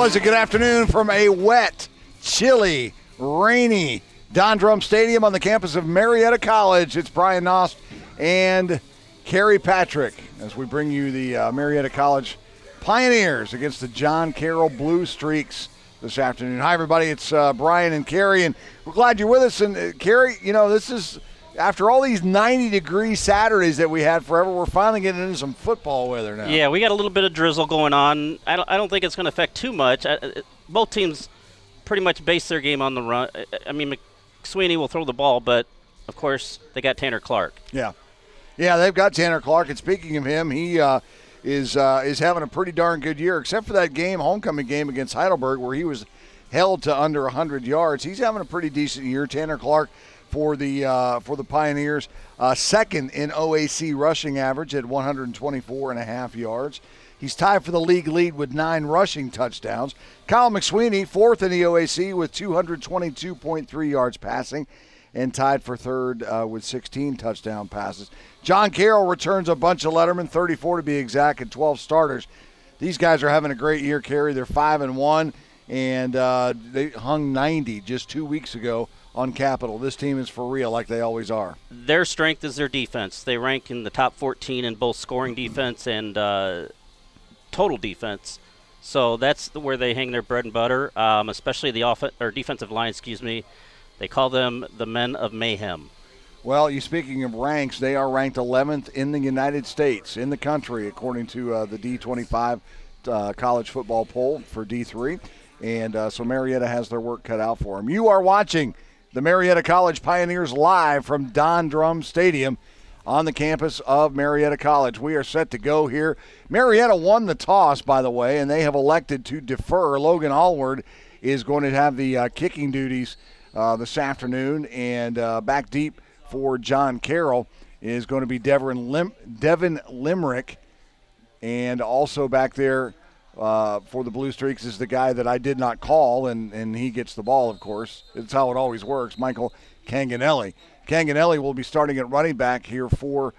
pleasant good afternoon from a wet, chilly, rainy Don Drum Stadium on the campus of Marietta College. It's Brian Nost and Kerry Patrick as we bring you the Marietta College Pioneers against the John Carroll Blue Streaks this afternoon. Hi, everybody. It's Brian and Kerry, and we're glad you're with us. And Kerry, you know, this is after all these 90-degree Saturdays that we had forever, we're finally getting into some football weather now. Yeah, we got a little bit of drizzle going on. I don't think it's going to affect too much. Both teams pretty much base their game on the run. I mean, McSweeney will throw the ball, but, of course, they got Tanner Clark. Yeah, they've got Tanner Clark. And speaking of him, he is having a pretty darn good year, except for that game, homecoming game against Heidelberg, where he was held to under 100 yards. He's having a pretty decent year. Tanner Clark for the Pioneers, second in OAC rushing average at 124.5 yards. He's tied for the league lead with 9 rushing touchdowns. Kyle McSweeney, fourth in the OAC with 222.3 yards passing, and tied for third with 16 touchdown passes. John Carroll returns a bunch of Letterman, 34 to be exact, and 12 starters. These guys are having a great year, Kerry. They're 5-1, and they hung 90 just 2 weeks ago on Capitol. This team is for real, like they always are. Their strength is their defense. They rank in the top 14 in both scoring defense and total defense. So that's where they hang their bread and butter, especially the defensive line, They call them the men of mayhem. Well, speaking of ranks, they are ranked 11th in the United States, in the country, according to the D25 college football poll for D3. And so Marietta has their work cut out for them. You are watching the Marietta College Pioneers live from Don Drum Stadium on the campus of Marietta College. We are set to go here. Marietta won the toss, by the way, and they have elected to defer. Logan Allward is going to have the kicking duties this afternoon, and back deep for John Carroll is going to be Devin Limerick, and also back there for the Blue Streaks is the guy that I did not call, and he gets the ball, of course. It's how it always works, Michael Canganelli. Canganelli will be starting at running back here for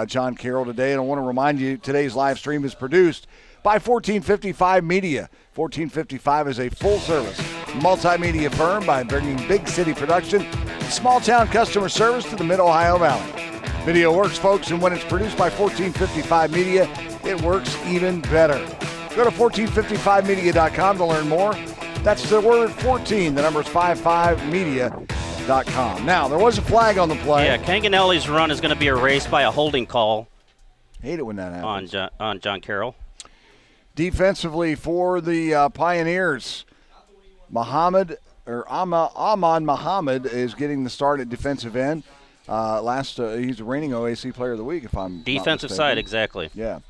John Carroll today, and I want to remind you today's live stream is produced by 1455 Media. 1455 is a full-service multimedia firm by bringing big city production and small-town customer service to the Mid-Ohio Valley. Video works, folks, and when it's produced by 1455 Media, it works even better. Go to 1455media.com to learn more. That's the word 14. The number is 55media.com. Now, there was a flag on the play. Yeah, Canganelli's run is going to be erased by a holding call. Hate it when that happens. On John Carroll. Defensively for the Pioneers, Ahmad Muhammad is getting the start at defensive end. He's the reigning OAC Player of the Week, if I'm defensive not side, exactly. Yeah.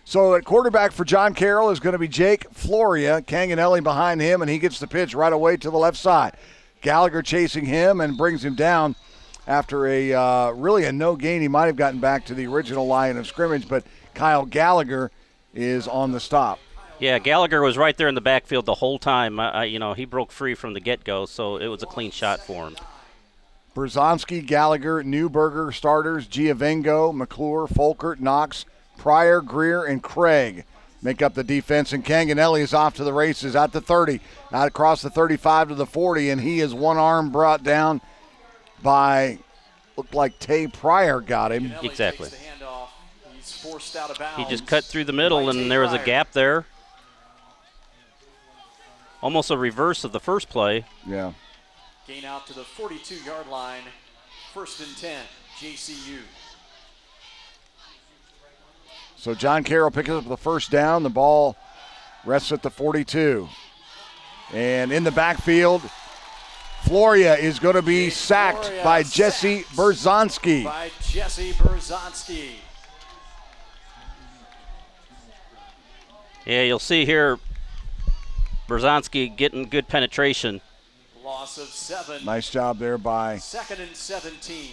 So at quarterback for John Carroll is going to be Jake Floria. Canganelli behind him, and he gets the pitch right away to the left side. Gallagher chasing him and brings him down after really a no gain. He might have gotten back to the original line of scrimmage, but Kyle Gallagher is on the stop. Yeah, Gallagher was right there in the backfield the whole time. He broke free from the get-go, so it was a clean shot for him. Berzonski, Gallagher, Newberger starters, Giavengo, McClure, Folkert, Knox, Pryor, Greer, and Craig make up the defense, and Canganelli is off to the races at the 30, out across the 35 to the 40, and he is one arm brought down by, looked like Tay Pryor got him. Exactly. He's forced out of bounds. He just cut through the middle, and there was a gap there. Almost a reverse of the first play. Yeah. Gain out to the 42-yard line. 1st and 10, JCU. So John Carroll picks up the first down. The ball rests at the 42. And in the backfield, Floria is going to be sacked by Jesse Berzonski. By Jesse Berzonski. Yeah, you'll see here Berzonski getting good penetration. Loss of 7. Nice job there by 2nd and 17.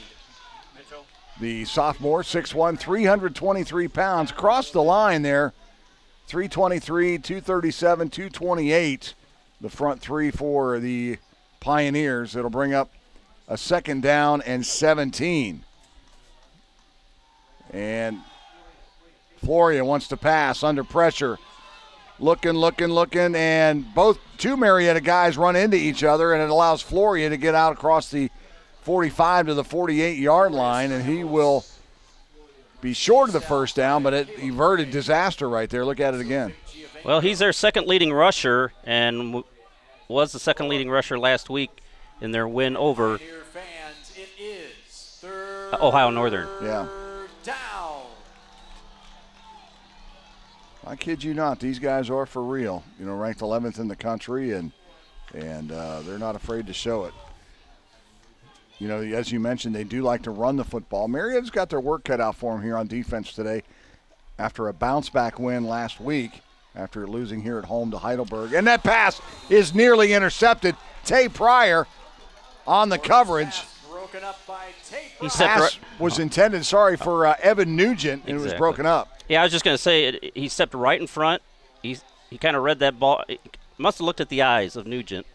Mitchell. The sophomore, 6'1", 323 pounds. Crossed the line there. 323, 237, 228. The front three for the Pioneers. It'll bring up a 2nd down and 17. And Floria wants to pass under pressure. looking, and two Marietta guys run into each other, and it allows Floria to get out across the 45 to the 48-yard line, and he will be short of the first down, but it averted disaster right there. Look at it again. Well, he's their second leading rusher and was the second leading rusher last week in their win over Ohio Northern. Yeah. I kid you not, these guys are for real. Ranked 11th in the country, and they're not afraid to show it. As you mentioned, they do like to run the football. Marietta's got their work cut out for them here on defense today after a bounce-back win last week after losing here at home to Heidelberg. And that pass is nearly intercepted. Tay Pryor on the coverage. Pass was intended, for Evan Nugent, and It was broken up. Yeah, I was just going to say, he stepped right in front. He kind of read that ball. He must have looked at the eyes of Nugent.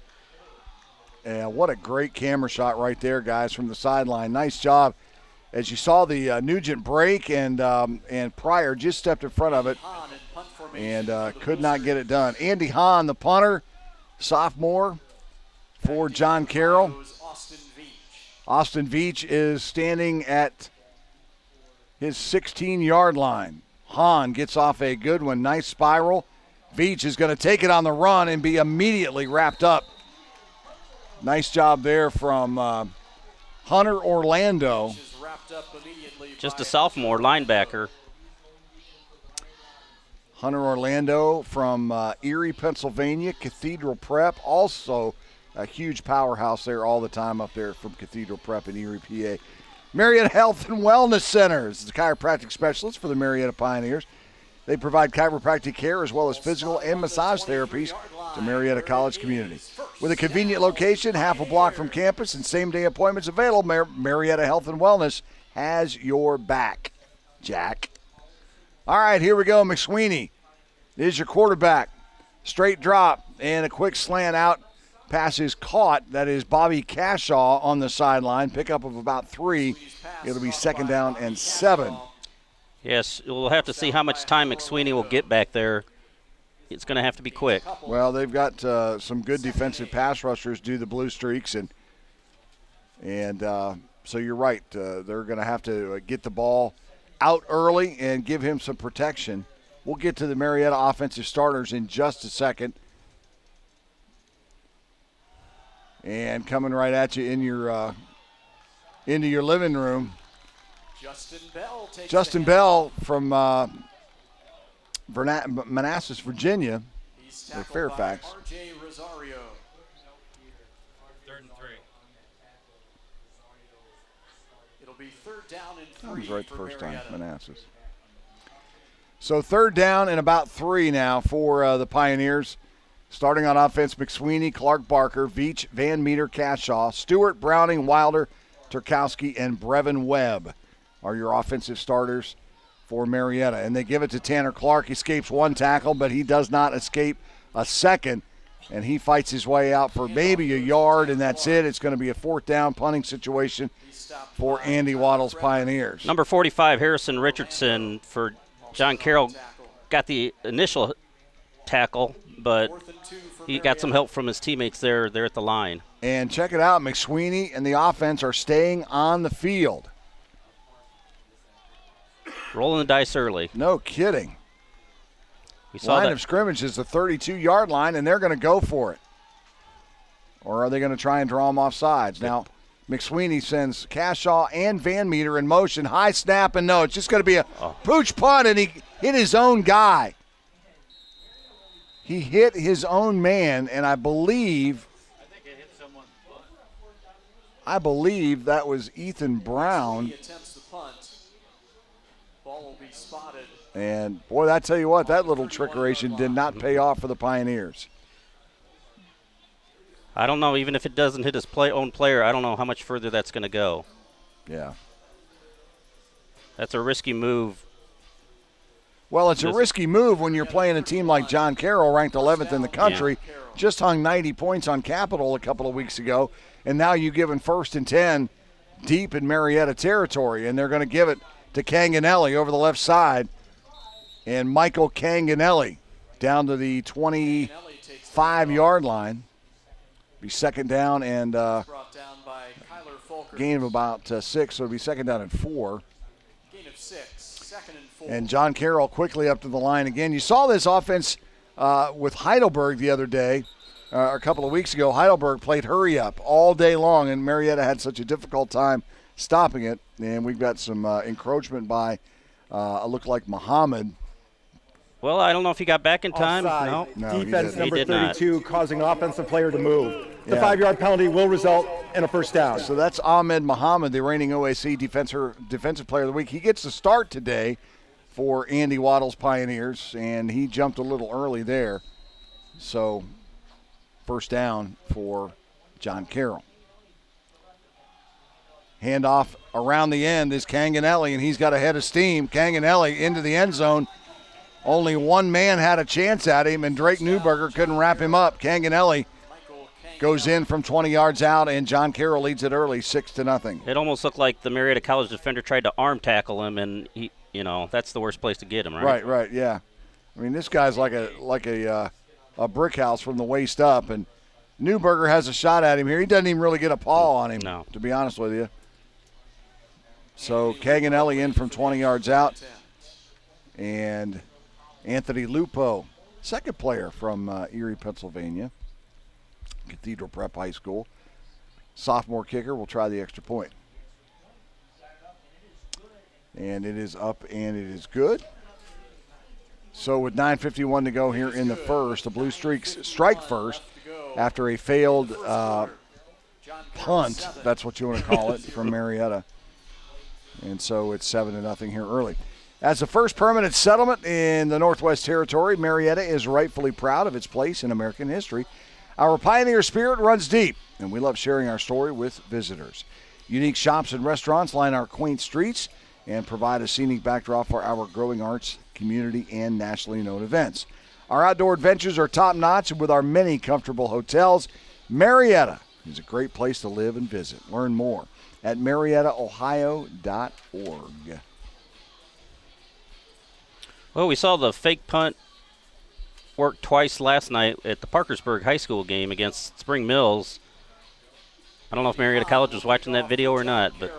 Yeah, what a great camera shot right there, guys, from the sideline. Nice job. As you saw the Nugent break, and Pryor just stepped in front of it and could not get it done. Andy Hahn, the punter, sophomore for John Carroll. Austin Veach is standing at his 16-yard line. Hahn gets off a good one. Nice spiral. Veach is going to take it on the run and be immediately wrapped up. Nice job there from Hunter Orlando. Just a sophomore linebacker. Hunter Orlando from Erie, Pennsylvania, Cathedral Prep. Also a huge powerhouse there all the time up there from Cathedral Prep in Erie, PA. Marietta Health and Wellness Center is the chiropractic specialist for the Marietta Pioneers. They provide chiropractic care as well as physical and massage therapies to Marietta College community. With a convenient location, half a block from campus, and same-day appointments available, Marietta Health and Wellness has your back, Jack. All right, here we go. McSweeney is your quarterback. Straight drop and a quick slant out. Pass is caught. That is Bobby Cashaw on the sideline. Pickup of about 3. It'll be second down and 7. Yes, we'll have to see how much time McSweeney will get back there. It's going to have to be quick. Well, they've got some good defensive pass rushers do the blue streaks, and so you're right. They're going to have to get the ball out early and give him some protection. We'll get to the Marietta offensive starters in just a second. And coming right at you in your into your living room, Justin Bell from Manassas, Virginia, or Fairfax. Third and 3. It'll be third down and 3. That was right the first time, Manassas. So third down and about 3 now for the Pioneers. Starting on offense, McSweeney, Clark Barker, Veach, Van Meter, Cashaw, Stewart, Browning, Wilder, Turkowski, and Brevin Webb are your offensive starters for Marietta. And they give it to Tanner Clark. He escapes one tackle, but he does not escape a second. And he fights his way out for maybe a yard, and that's it. It's going to be a fourth down punting situation for Andy Waddle's Pioneers. Number 45, Harrison Richardson for John Carroll, got the initial tackle, but he got some help from his teammates there at the line. And check it out, McSweeney and the offense are staying on the field. Rolling the dice early. No kidding. We saw line that. of scrimmage is the 32-yard line, and they're going to go for it. Or are they going to try and draw them off sides? Now, McSweeney sends Cashaw and Van Meter in motion. High snap, and no, it's just going to be a pooch punt, and he hit his own guy. He hit his own man, and I believe that was Ethan Brown. He attempts the punt. Ball will be spotted. And, boy, I tell you what, that little trickeration did not pay off for the Pioneers. I don't know. Even if it doesn't hit his own player, I don't know how much further that's going to go. Yeah. That's a risky move. Well, it's a risky move when you're playing a team like John Carroll, ranked 11th in the country, just hung 90 points on Capitol a couple of weeks ago, and now you give him 1st and 10 deep in Marietta territory, and they're going to give it to Canganelli over the left side. And Michael Canganelli down to the 25-yard line. Be second down and Brought down by Kyler Folker. gain of about 6, so it'll be second down and 4. Gain of 6, 2nd and 4. And John Carroll quickly up to the line again. You saw this offense with Heidelberg the other day, a couple of weeks ago. Heidelberg played hurry up all day long, and Marietta had such a difficult time stopping it. And we've got some encroachment by a look like Muhammad. Well, I don't know if he got back in time. Offside. No, he Defense didn't. number He did not. 32 causing an offensive player to move. The Yeah. 5-yard penalty will result in a first down. So that's Ahmed Muhammad, the reigning OAC Defensive Player of the Week. He gets the start today for Andy Waddle's Pioneers, and he jumped a little early there. So first down for John Carroll. Handoff around the end is Canganelli, and he's got a head of steam. Canganelli into the end zone. Only one man had a chance at him, and Drake Newberger couldn't wrap him up. Canganelli goes in from 20 yards out, and John Carroll leads it early, 6-0. It almost looked like the Marietta College defender tried to arm tackle him, and he, that's the worst place to get him, right? Right, yeah. I mean, this guy's like a brick house from the waist up, and Newberger has a shot at him here. He doesn't even really get a paw on him, to be honest with you. So Canganelli in from 20 yards out, and Anthony Lupo, second player from Erie, Pennsylvania, Cathedral Prep High School. Sophomore kicker will try the extra point. And it is up and it is good. So with 9:51 to go here in the first, the Blue Streaks strike first after a failed punt, that's what you want to call it, from Marietta. And so it's 7-0 here early. As the first permanent settlement in the Northwest Territory, Marietta is rightfully proud of its place in American history. Our pioneer spirit runs deep, and we love sharing our story with visitors. Unique shops and restaurants line our quaint streets and provide a scenic backdrop for our growing arts, community, and nationally known events. Our outdoor adventures are top-notch, and with our many comfortable hotels, Marietta is a great place to live and visit. Learn more at mariettaohio.org. Well, we saw the fake punt work twice last night at the Parkersburg High School game against Spring Mills. I don't know if Marietta College was watching that video or not, but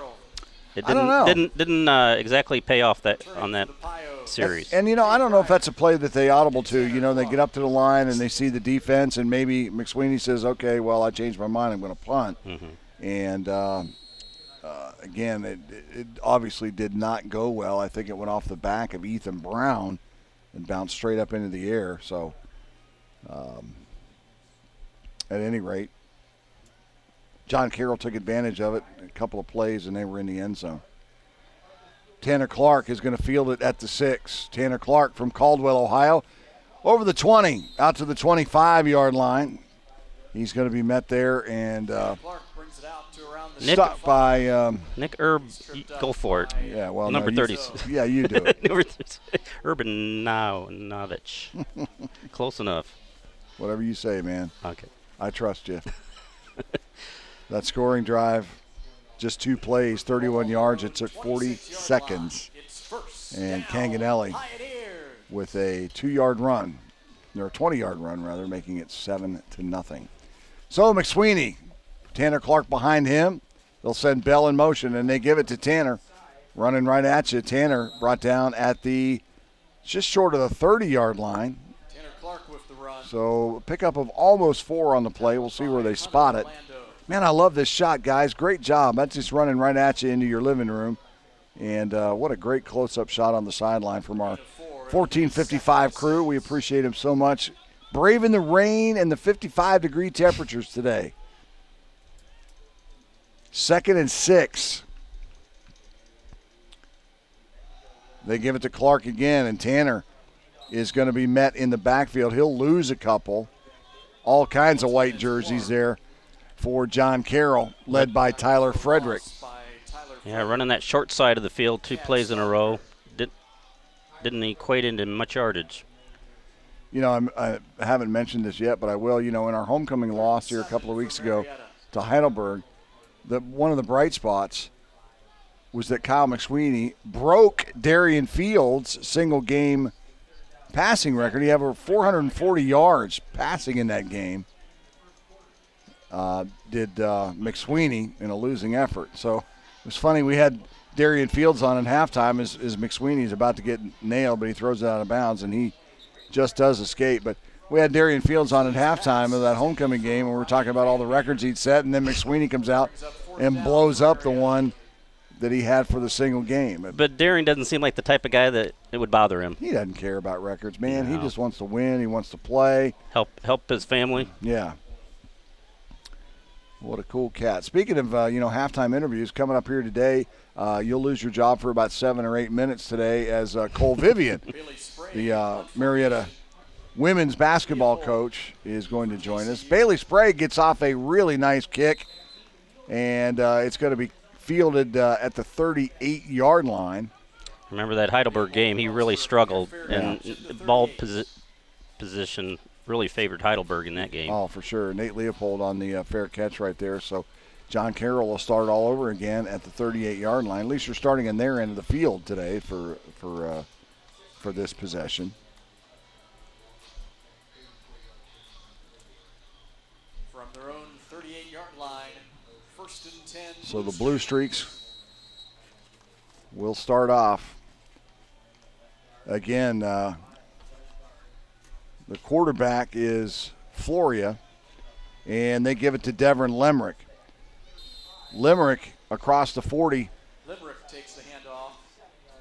it I don't know. didn't exactly pay off on that series. And, I don't know if that's a play that they audible to. They get up to the line and they see the defense, and maybe McSweeney says, okay, well, I changed my mind. I'm going to punt. Mm-hmm. And, again, it obviously did not go well. I think it went off the back of Ethan Brown and bounced straight up into the air. So, at any rate, John Carroll took advantage of it, a couple of plays, and they were in the end zone. Tanner Clark is going to field it at the 6. Tanner Clark from Caldwell, Ohio, over the 20, out to the 25-yard line. He's going to be met there and Clark brings it out to around the stopped by Nick Erb, go for it. yeah, well, Number no, 30. Yeah, you do it. Number 30. Urban Novich. Close enough. Whatever you say, man. Okay. I trust you. That scoring drive, just 2 plays, 31 yards. It took 40 seconds. And Canganelli with a 2-yard run, or a 20-yard run, rather, making it 7-0. So McSweeney, Tanner Clark behind him. They'll send Bell in motion, and they give it to Tanner. Running right at you. Tanner brought down at just short of the 30-yard line. Tanner Clark with the run. So a pickup of almost 4 on the play. We'll see where they spot it. Man, I love this shot, guys. Great job. That's just running right at you into your living room. And what a great close-up shot on the sideline from our 1455 crew. We appreciate him so much. Braving the rain and the 55-degree temperatures today. 2nd and 6. They give it to Clark again, and Tanner is going to be met in the backfield. He'll lose a couple. All kinds of white jerseys there for John Carroll, led by Tyler Frederick. Yeah, running that short side of the field 2 plays in a row. Didn't equate into much yardage. I haven't mentioned this yet, but I will. In our homecoming loss here a couple of weeks ago to Heidelberg, one of the bright spots was that Kyle McSweeney broke Darian Fields' single-game passing record. He had over 440 yards passing in that game. Did McSweeney in a losing effort. So it was funny. We had Darian Fields on at halftime as McSweeney's about to get nailed, but he throws it out of bounds, and he just does escape. But we had Darian Fields on at halftime of that homecoming game, and we were talking about all the records he'd set, and then McSweeney comes out and blows up the one that he had for the single game. But Darian doesn't seem like the type of guy that it would bother him. He doesn't care about records, man. No. He just wants to win. He wants to play. Help his family. Yeah. What a cool cat. Speaking of, halftime interviews coming up here today, you'll lose your job for about 7 or 8 minutes today as Cole Vivian, the Marietta women's basketball coach, is going to join us. Bailey Sprague gets off a really nice kick, and it's going to be fielded at the 38-yard line. Remember that Heidelberg game? He really struggled, and ball position really favored Heidelberg in that game. Oh, for sure. Nate Leopold on the fair catch right there. So John Carroll will start all over again at the 38-yard line. At least you're starting in their end of the field today for this possession. From their own 38-yard line, 1st and 10. So the Blue Streaks will start off. Again, the quarterback is Floria, and they give it to Devin Lemrick. Limerick across the 40 Limerick takes the handoff.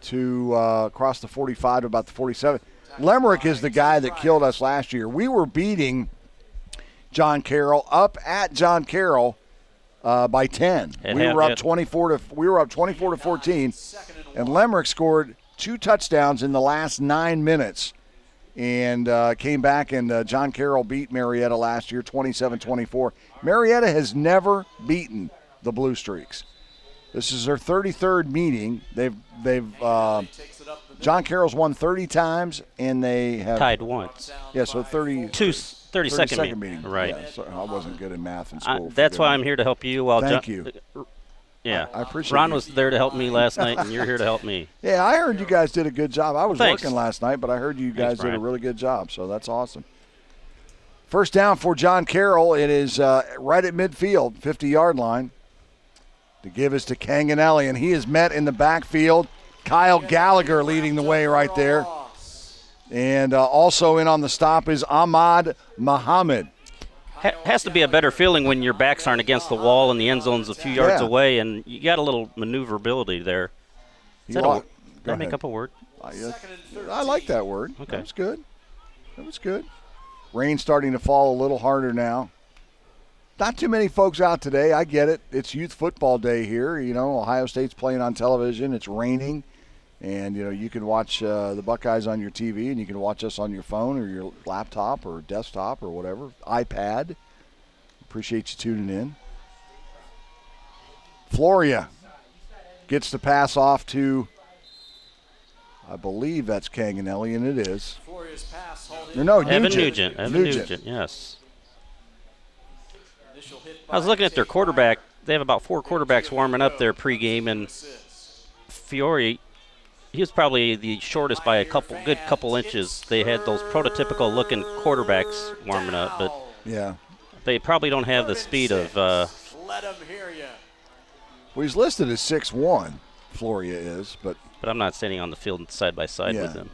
to across the 45 to about the 47. Lemrick is the guy that killed us last year. We were beating John Carroll up at John Carroll by 10. We were up 24 to 14, and Lemrick scored 2 touchdowns in the last 9 minutes, and came back, and John Carroll beat Marietta last year 27-24. Marietta has never beaten the Blue Streaks. This is their 33rd meeting. John Carroll's won 30 times, and they have tied once. Yeah, so 32nd meeting. Right. Yeah, so I wasn't good in math in school. That's why I'm here to help you. Thank you. Yeah, I appreciate Ron you. was there to help me last night, and you're here to help me. Yeah, I heard you guys did a good job. I was Thanks. working last night, but I heard you guys Thanks, did a Brian. really good job, so that's awesome. First down for John Carroll. It is right at midfield, 50-yard line. The give is to Canganelli, and he is met in the backfield. Kyle Gallagher leading the way right there. And also in on the stop is Ahmad Muhammad. Has to be a better feeling when your backs aren't against the wall and the end zone's a few yards Yeah. away, and you got a little maneuverability there. Did I make up a word? I like that word. Okay. That was good. That was good. Rain starting to fall a little harder now. Not too many folks out today. I get it. It's youth football day here. You know, Ohio State's playing on television. It's raining. And, you know, you can watch the Buckeyes on your TV, and you can watch us on your phone or your laptop or desktop or whatever, iPad. Appreciate you tuning in. Floria gets the pass off to, I believe that's Canganelli, and it is. Floria's pass hauled No, in. no, Evan Nugent. Nugent, yes. Initial hit I was by looking at their Tate. quarterback. They have about 4 quarterbacks warming up there pregame, and Fiore, he was probably the shortest by a good couple inches. They had those prototypical looking quarterbacks warming up, but Yeah. they probably don't have the speed of Let him hear you. Well, he's listed as 6'1", Floria is, but but I'm not standing on the field side by side Yeah. with them.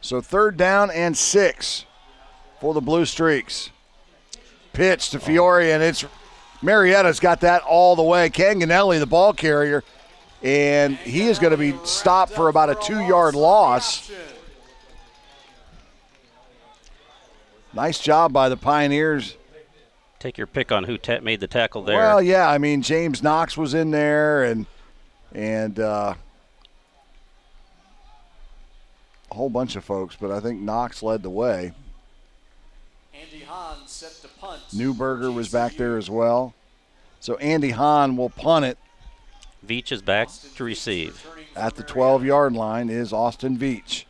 so 3rd down and 6 for the Blue Streaks. Pitch to Fiore, and it's Marietta's got that all the way. Canganelli, the ball carrier, and he is going to be stopped for about a 2-yard loss. Nice job by the Pioneers. Take your pick on who made the tackle there. Well, yeah, I mean, James Knox was in there, and a whole bunch of folks, but I think Knox led the way. Andy Hahn set to punt. Newberger was back there as well. So Andy Hahn will punt it. Veach is back to receive. At the 12-yard line is Austin Veach.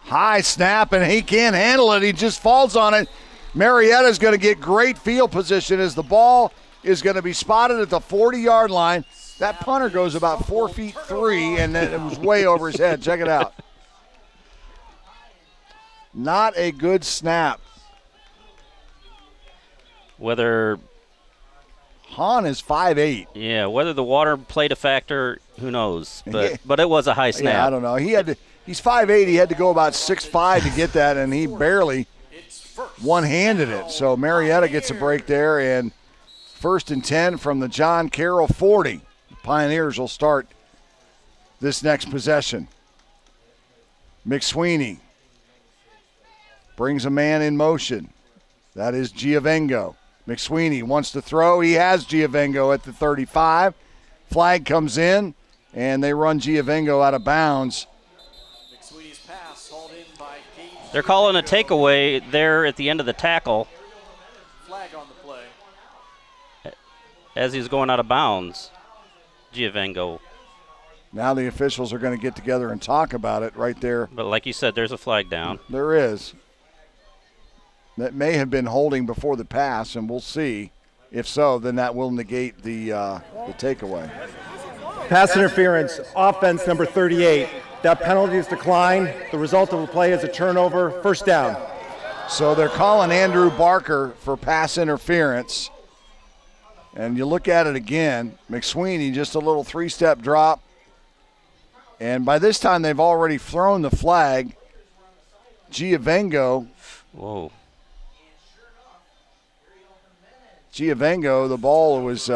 High snap, and he can't handle it. He just falls on it. Marietta's going to get great field position as the ball is going to be spotted at the 40-yard line. That punter goes about 4'3", and it was way over his head. Check it out. Not a good snap. Whether Hahn is 5'8". Yeah, whether the water played a factor, who knows? But it was a high snap. Yeah, I don't know. He's 5'8". He had to go about 6'5" to get that, and he barely one-handed it. So Marietta gets a break there, and 1st and 10 from the John Carroll 40. The Pioneers will start this next possession. McSweeney brings a man in motion. That is Giovengo. McSweeney wants to throw. He has Giovengo at the 35. Flag comes in, and they run Giovengo out of bounds. McSweeney's pass hauled in by Gage. They're calling a takeaway there at the end of the tackle Flag on the play. as he's going out of bounds. Giovengo. Now the officials are going to get together and talk about it right there. But like you said, there's a flag down. There is. That may have been holding before the pass, and we'll see. If so, then that will negate the takeaway. Pass interference, offense number 38. That penalty is declined. The result of the play is a turnover, first down. So they're calling Andrew Barker for pass interference. And you look at it again, McSweeney, just a little 3-step drop. And by this time, they've already thrown the flag. Giovengo, the ball was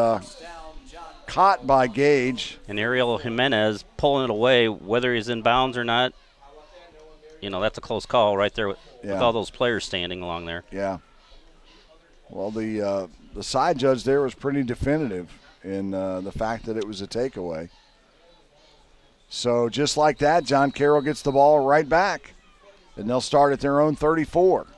caught by Gage. And Ariel Jimenez pulling it away, whether he's in bounds or not. That's a close call right there with all those players standing along there. Yeah. Well, the side judge there was pretty definitive in the fact that it was a takeaway. So just like that, John Carroll gets the ball right back, and they'll start at their own 34.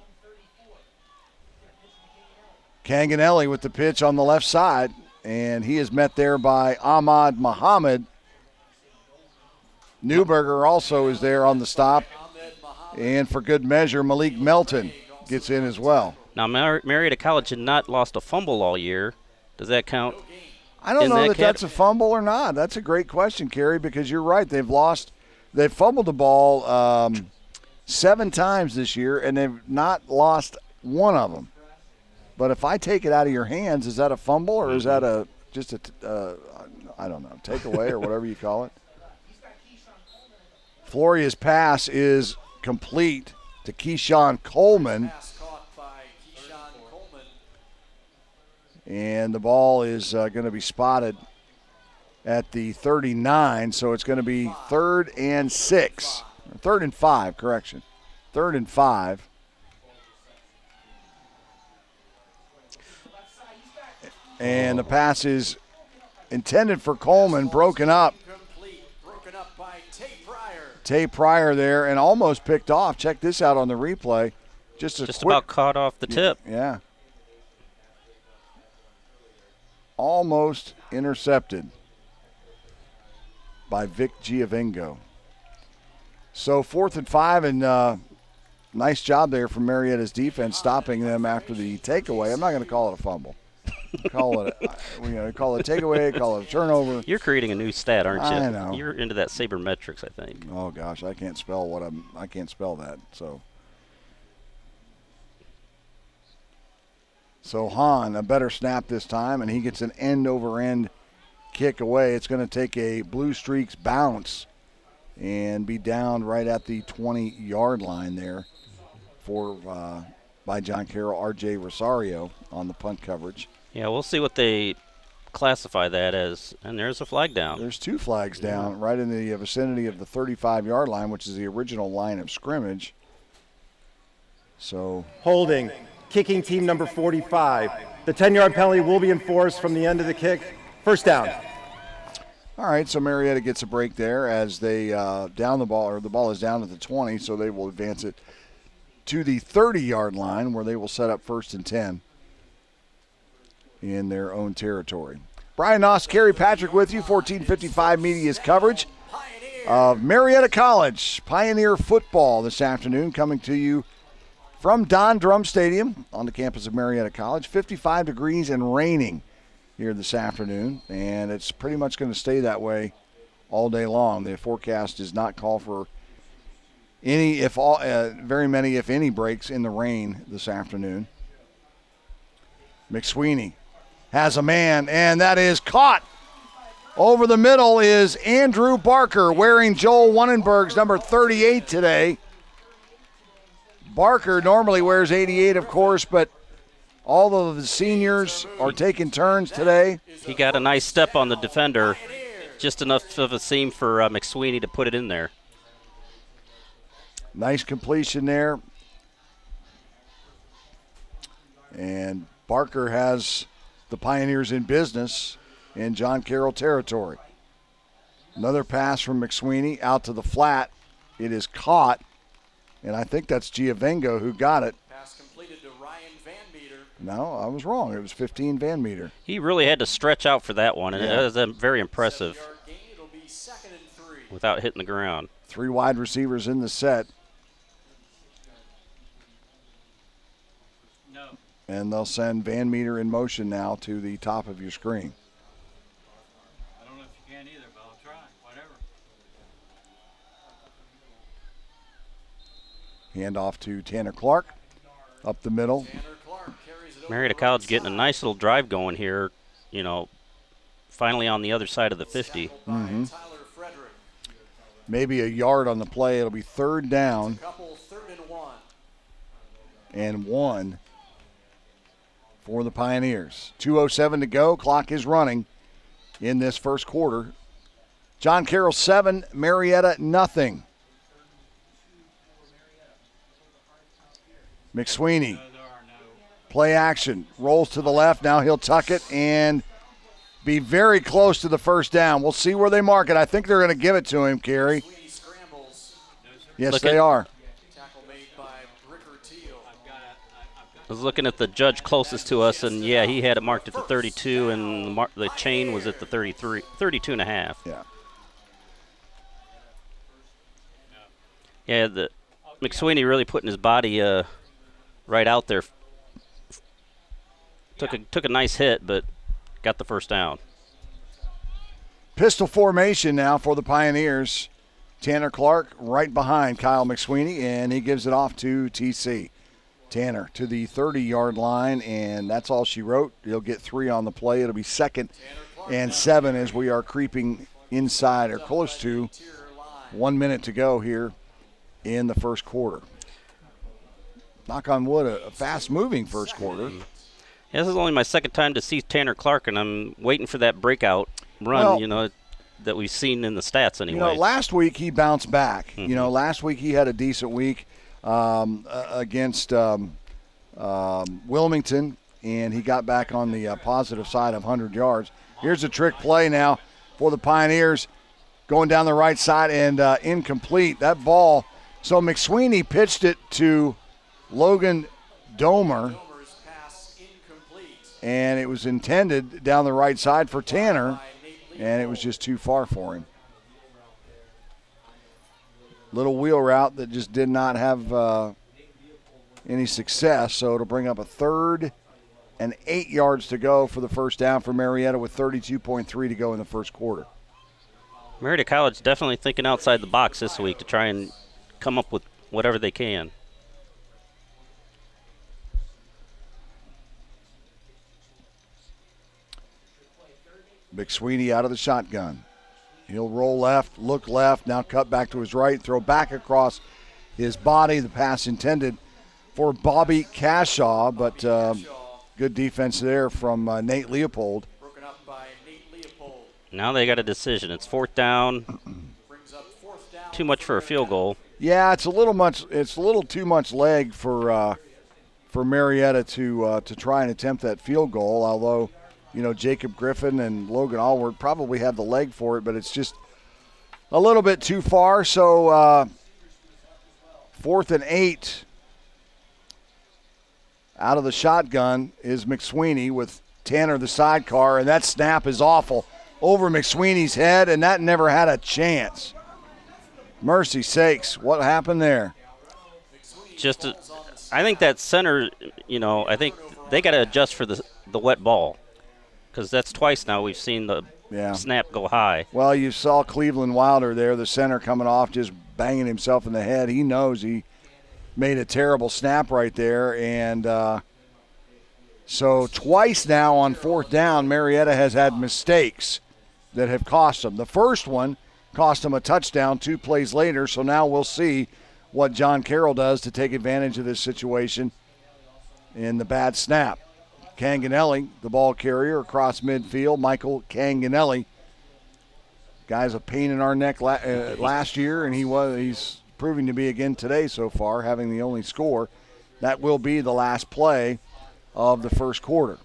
Canganelli with the pitch on the left side, and he is met there by Ahmad Muhammad. Newberger also is there on the stop, and for good measure, Malik Melton gets in as well. Now, Marietta College had not lost a fumble all year. Does that count? I don't know that that's a fumble or not. That's a great question, Kerry, because you're right. They've fumbled the ball 7 times this year, and they've not lost one of them. But if I take it out of your hands, is that a fumble or is that just a I don't know, takeaway or whatever you call it? Floria's pass is complete to Keyshawn Coleman. And the ball is going to be spotted at the 39, so it's going to be 3rd and 6. 3rd and 5, correction. 3rd and 5. And the pass is intended for Coleman, broken up. Broken up by Tay Pryor there, and almost picked off. Check this out on the replay. Just about caught off the tip. Yeah. Almost intercepted by Vic Giovengo. So 4th and 5, and nice job there from Marietta's defense stopping them after the takeaway. I'm not going to call it a fumble. Call it a takeaway, call it a turnover. You're creating a new stat, aren't you? I know. You're into that sabermetrics, I think. Oh gosh, I can't spell that. So Hahn, a better snap this time, and he gets an end-over-end kick away. It's going to take a Blue Streaks bounce and be down right at the 20-yard line there by John Carroll, R.J. Rosario on the punt coverage. Yeah, we'll see what they classify that as. And there's a flag down. There's 2 flags down right in the vicinity of the 35-yard line, which is the original line of scrimmage. So Holding. Kicking team number 45. The 10-yard penalty will be enforced from the end of the kick. First down. All right, so Marietta gets a break there as they down the ball, or the ball is down at the 20, so they will advance it to the 30-yard line where they will set up 1st and 10 in their own territory. Brian Noss, Kerry Patrick with you, 1455 Media's coverage of Marietta College Pioneer football this afternoon, coming to you from Don Drum Stadium on the campus of Marietta College. 55 degrees and raining here this afternoon, and it's pretty much going to stay that way all day long. The forecast does not call for any, very many, if any, breaks in the rain this afternoon. McSweeney has a man, and that is caught. Over the middle is Andrew Barker, wearing Joel Wannenberg's number 38 today. Barker normally wears 88, of course, but all of the seniors are taking turns today. He got a nice step on the defender, just enough of a seam for McSweeney to put it in there. Nice completion there. And Barker has the Pioneers in business in John Carroll territory. Another pass from McSweeney out to the flat. It is caught, and I think that's Giavengo who got it. Pass completed to Ryan Van Meter. No, I was wrong. It was 15 Van Meter. He really had to stretch out for that one, and it was very impressive 7-yard gain. It'll be 2nd and 3. without hitting the ground. 3 wide receivers in the set. No. And they'll send Van Meter in motion now to the top of your screen. I don't know if you can either, but I'll try. Whatever. Hand off to Tanner Clark. Up the middle. Tanner Clark carries it over Marietta the College right getting a side. nice little drive going here, finally on the other side of the 50. By Tyler Frederick. Maybe a yard on the play. It'll be 3rd down Couple 3rd and 1. and 1 for the Pioneers. 2:07 to go. Clock is running in this first quarter. John Carroll 7, Marietta nothing. McSweeney, No, there are no. play action, rolls to the left. Now he'll tuck it and be very close to the first down. We'll see where they mark it. I think they're going to give it to him, Kerry. Sweeney scrambles. Yes, Look they at- are. Tackle made by Ricker Teal. I was looking at the judge closest to us, and yeah, he had it marked at the 32, and the chain was at the 32 and a half. Yeah. Yeah, the McSweeney really putting his body right out there. Took a nice hit, but got the first down. Pistol formation now for the Pioneers. Tanner Clark right behind Kyle McSweeney, and he gives it off to TC. Tanner to the 30-yard line, and that's all she wrote. He'll get 3 on the play. It'll be 2nd and 7 as we are creeping inside or close to 1 minute to go here in the first quarter. Knock on wood, a fast-moving first quarter. Yeah, this is only my second time to see Tanner Clark, and I'm waiting for that breakout run, Well, that we've seen in the stats anyway. Last week he bounced back. Last week he had a decent week against Wilmington, and he got back on the positive side of 100 yards. Here's a trick play now for the Pioneers, going down the right side and incomplete. That ball, so McSweeney pitched it to Logan Domer, Domer's pass incomplete. and it was intended down the right side for Tanner, By Nate and it was just too far for him. Little wheel route that just did not have any success, so it'll bring up a 3rd and 8 yards to go for the first down for Marietta with 32.3 to go in the first quarter. Marietta College definitely thinking outside the box this week to try and come up with whatever they can. McSweeney out of the shotgun. He'll roll left, look left, now cut back to his right, throw back across his body. The pass intended for Bobby Cashaw, but good defense there from Nate Leopold. broken up by Nate Leopold. Now they got a decision. It's 4th down, Brings up 4th down. too much for a field goal. Yeah, it's a little too much leg for Marietta to try and attempt that field goal. Although, Jacob Griffin and Logan Allward probably have the leg for it, but it's just a little bit too far. So 4th and 8. Out of the shotgun is McSweeney with Tanner the sidecar, and that snap is awful over McSweeney's head, and that never had a chance. Mercy sakes, what happened there? I think that center, I think they got to adjust for the wet ball. because that's twice now we've seen the snap go high. Well, you saw Cleveland Wilder there, the center coming off, just banging himself in the head. He knows he made a terrible snap right there. And so twice now on fourth down, Marietta has had mistakes that have cost them. The first one cost them a touchdown 2 plays later, so now we'll see what John Carroll does to take advantage of this situation in the bad snap. Canganelli, the ball carrier across midfield. Michael Canganelli, guy's a pain in our neck last year, and he's proving to be again today so far, having the only score. That will be the last play of the first quarter.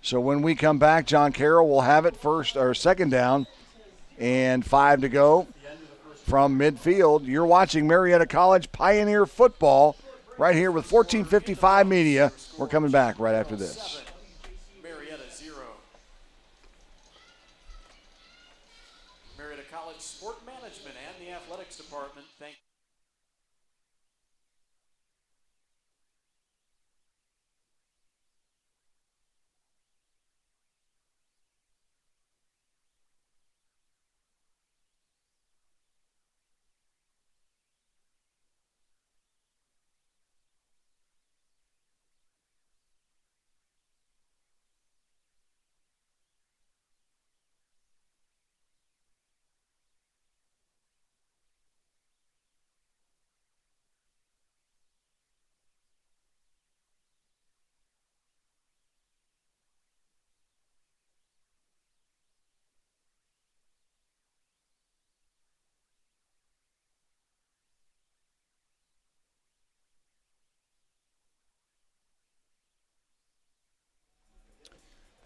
So when we come back, John Carroll will have it second down and 5 to go from midfield. You're watching Marietta College Pioneer Football right here with 1455 Media. We're coming back right after this. Marietta 0. Marietta College Sport Management and the Athletics Department thank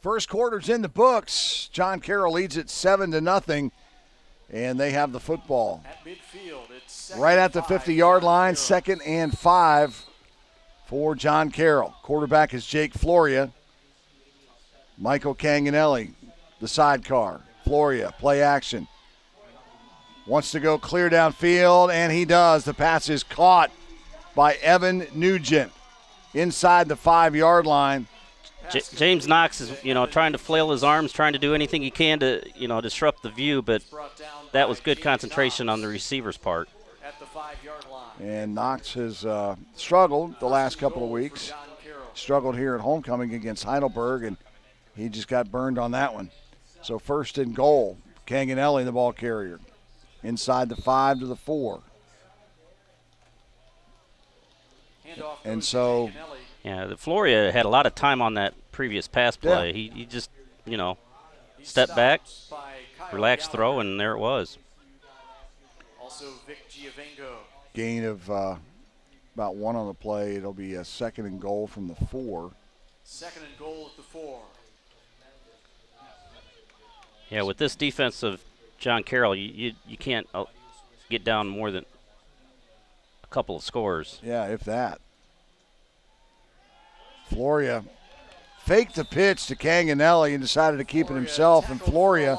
First quarter's in the books. John Carroll leads it 7-0, and they have the football. at midfield. It's Right at the 50-yard line, 2nd and 5 for John Carroll. Quarterback is Jake Floria. Michael Canganelli, the sidecar. Floria, play action. Wants to go clear downfield, and he does. The pass is caught by Evan Nugent inside the 5-yard line. James Knox is, trying to flail his arms, trying to do anything he can to, disrupt the view, but that was good concentration on the receiver's part. at the 5-yard line. And Knox has struggled the last couple of weeks. Struggled here at homecoming against Heidelberg, and he just got burned on that one. So 1st and goal. Canganelli, the ball carrier. Inside the 5 to the 4. Handoff And goes to so- Canganelli. Yeah, the Floria had a lot of time on that previous pass play. Yeah. He just, He step back, stopped by Kyle relaxed Gallagher. throw, and there it was. Also Vic Giovango. Gain of about 1 on the play. It'll be a 2nd and goal from the 4. 2nd and goal at the 4. Yeah, with this defense of John Carroll, you can't get down more than a couple of scores. Yeah, if that. Floria faked the pitch to Canganelli and decided to keep it himself, and Floria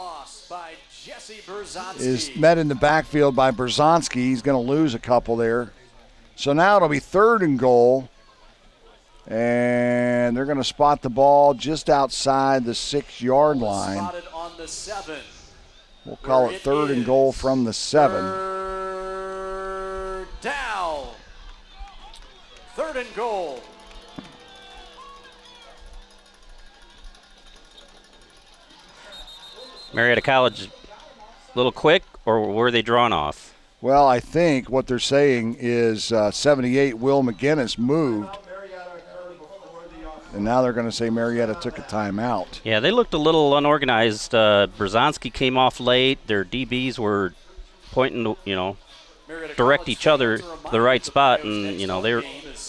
is met in the backfield by Berzonski. He's going to lose a couple there. So now it'll be 3rd and goal, and they're going to spot the ball just outside the 6-yard line. Spotted on the 7. We'll call it 3rd and goal from the 7. 3rd down. 3rd and goal. Marietta College, a little quick, or were they drawn off? Well, I think what they're saying is 78, Will McGinnis moved. And now they're going to say Marietta took a timeout. Yeah, they looked a little unorganized. Berzonski came off late. Their DBs were pointing to, direct each other to the right spot, and,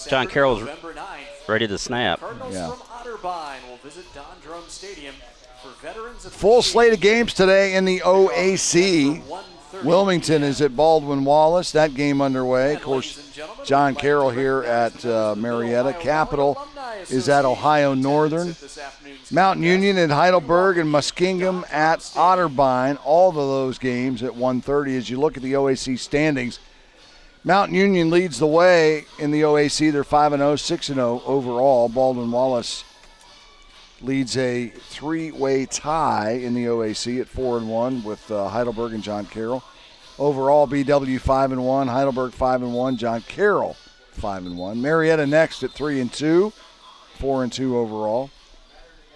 John Carroll's ready to snap. Cardinals Yeah. from Otterbein will visit Don Drum Stadium for veterans. Full slate of games today in the OAC. Wilmington is at Baldwin Wallace. That game underway. Of course, John Carroll here at Marietta. Capital is at Ohio Northern. Mountain Union at Heidelberg and Muskingum at Otterbein. All of those games at 1:30. As you look at the OAC standings, Mountain Union leads the way in the OAC. They're 5-0, 6-0 overall. Baldwin Wallace leads a three-way tie in the OAC at 4-1 with Heidelberg and John Carroll. Overall, BW 5-1, Heidelberg 5-1, John Carroll 5-1. Marietta next at 3-2, 4-2 overall.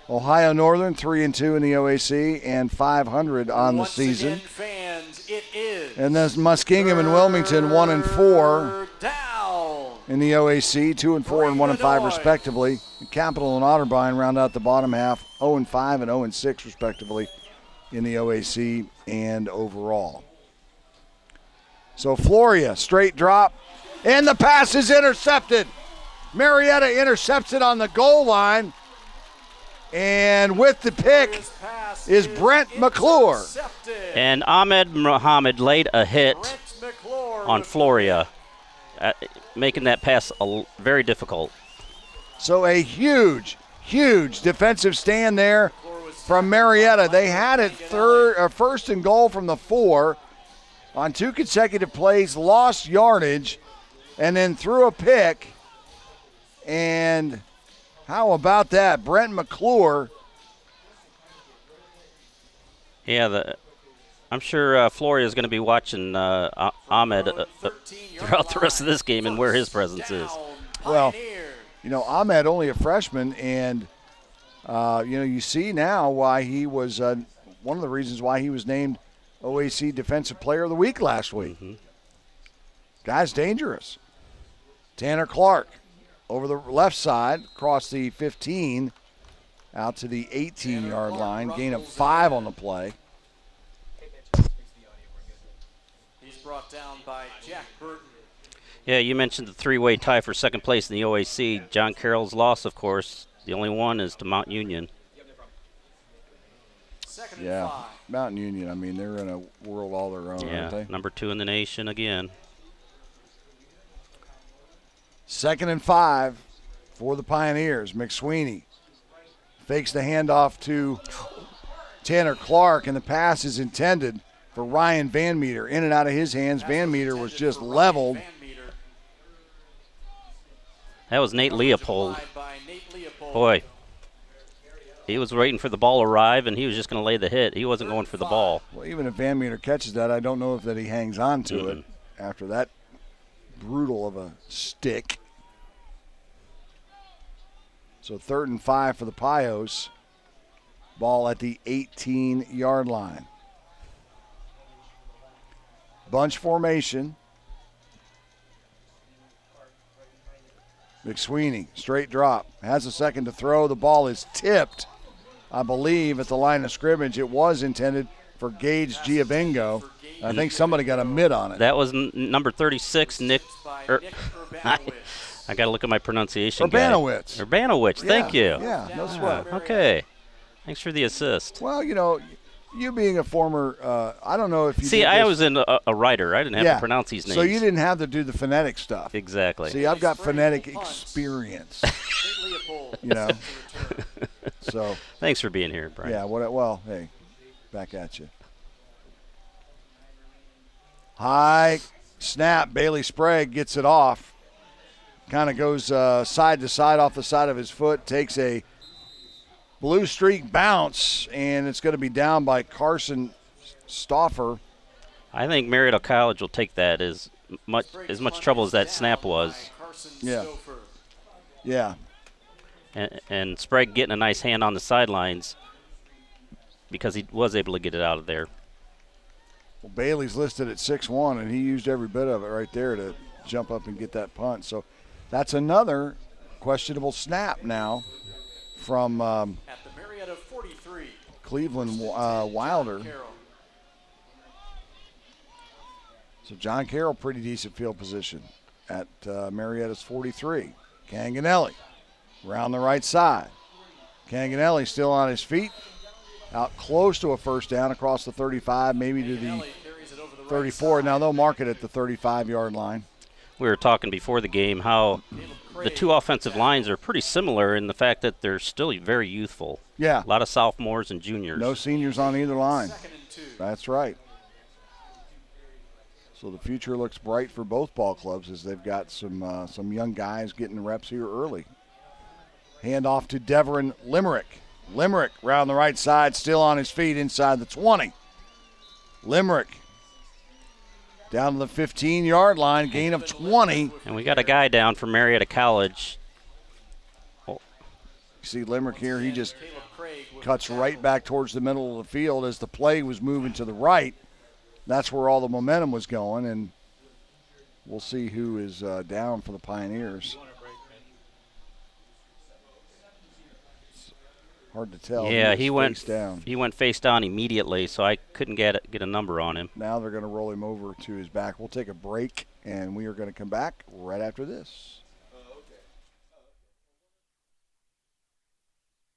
Ohio Northern 3-2 in the OAC and 500 on the season. Again, fans, it is. And then Muskingum and Wilmington 1-4 down in the OAC, 2-4 and 1-5 respectively. Capital and Otterbein round out the bottom half, 0-5 and 0-6 respectively in the OAC and overall. So Floria, straight drop, and the pass is intercepted. Marietta intercepts it on the goal line, and with the pick is Brent McClure. And Ahmed Mohammed laid a hit on Floria, making that pass very difficult. So a huge defensive stand there from Marietta. They had it first and goal from the 4 on 2 consecutive plays, lost yardage, and then threw a pick. And how about that? Brent McClure. Yeah, I'm sure Floria is going to be watching Ahmed throughout the rest of this game and where his presence is. Well, Ahmed only a freshman, and you see now why he was one of the reasons why he was named OAC Defensive Player of the Week last week. Mm-hmm. Guy's dangerous. Tanner Clark over the left side, across the 15, out to the 18-yard line, gain of 5 on the play. He's brought down by Jack Burton. Yeah, you mentioned the three-way tie for second place in the OAC. John Carroll's loss, of course. The only one is to Mount Union. Yeah, Mountain Union, I mean, they're in a world all their own, aren't they? Number 2 in the nation again. 2nd and 5 for the Pioneers. McSweeney fakes the handoff to Tanner Clark, and the pass is intended for Ryan Van Meter. In and out of his hands, Van Meter was just leveled. That was Nate Leopold. Boy, he was waiting for the ball to arrive, and he was just going to lay the hit. He wasn't going for the ball. Well, even if Van Meter catches that, I don't know if that he hangs on to it after that brutal of a stick. So 3rd and 5 for the Pios. Ball at the 18-yard line. Bunch formation. McSweeney, straight drop, has a second to throw. The ball is tipped, I believe, at the line of scrimmage. It was intended for Gage Giavingo. I think somebody got a mitt on it. That was number 36, Nick. I got to look at my pronunciation. Urbanowicz. Urbanowicz, thank you. Yeah, no sweat. Okay. Thanks for the assist. Well, you being a former, I don't know if you See, I was a writer. I didn't have to pronounce these names. So you didn't have to do the phonetic stuff. Exactly. See, I've got phonetic experience. So. Thanks for being here, Brian. Yeah, well, hey, back at you. High snap. Bailey Sprague gets it off. Kind of goes side to side off the side of his foot, takes a blue streak bounce, and it's going to be down by Carson Stauffer. I think Marietta College will take that as much trouble as that snap was. Yeah. Yeah. And Sprague getting a nice hand on the sidelines because he was able to get it out of there. Well, Bailey's listed at 6'1", and he used every bit of it right there to jump up and get that punt. So that's another questionable snap now from at the Marietta 43. Cleveland Wilder. So John Carroll, pretty decent field position at Marietta's 43. Canganelli around the right side. Canganelli still on his feet, out close to a first down across the 35, maybe to the 34. Now they'll mark it at the 35-yard line. We were talking before the game how the two offensive lines are pretty similar in the fact that they're still very youthful. Yeah. A lot of sophomores and juniors. No seniors on either line. That's right. So the future looks bright for both ball clubs as they've got some young guys getting reps here early. Hand off to Deverin Limerick. Limerick round the right side, still on his feet inside the 20. Limerick down to the 15-yard line, gain of 20. And we got a guy down from Marietta College. You see Limerick here, he just cuts right back towards the middle of the field as the play was moving to the right. That's where all the momentum was going, and we'll see who is down for the Pioneers. Hard to tell. Yeah, he went face down. He went face down immediately, so I couldn't get a number on him. Now they're going to roll him over to his back. We'll take a break, and we are going to come back right after this.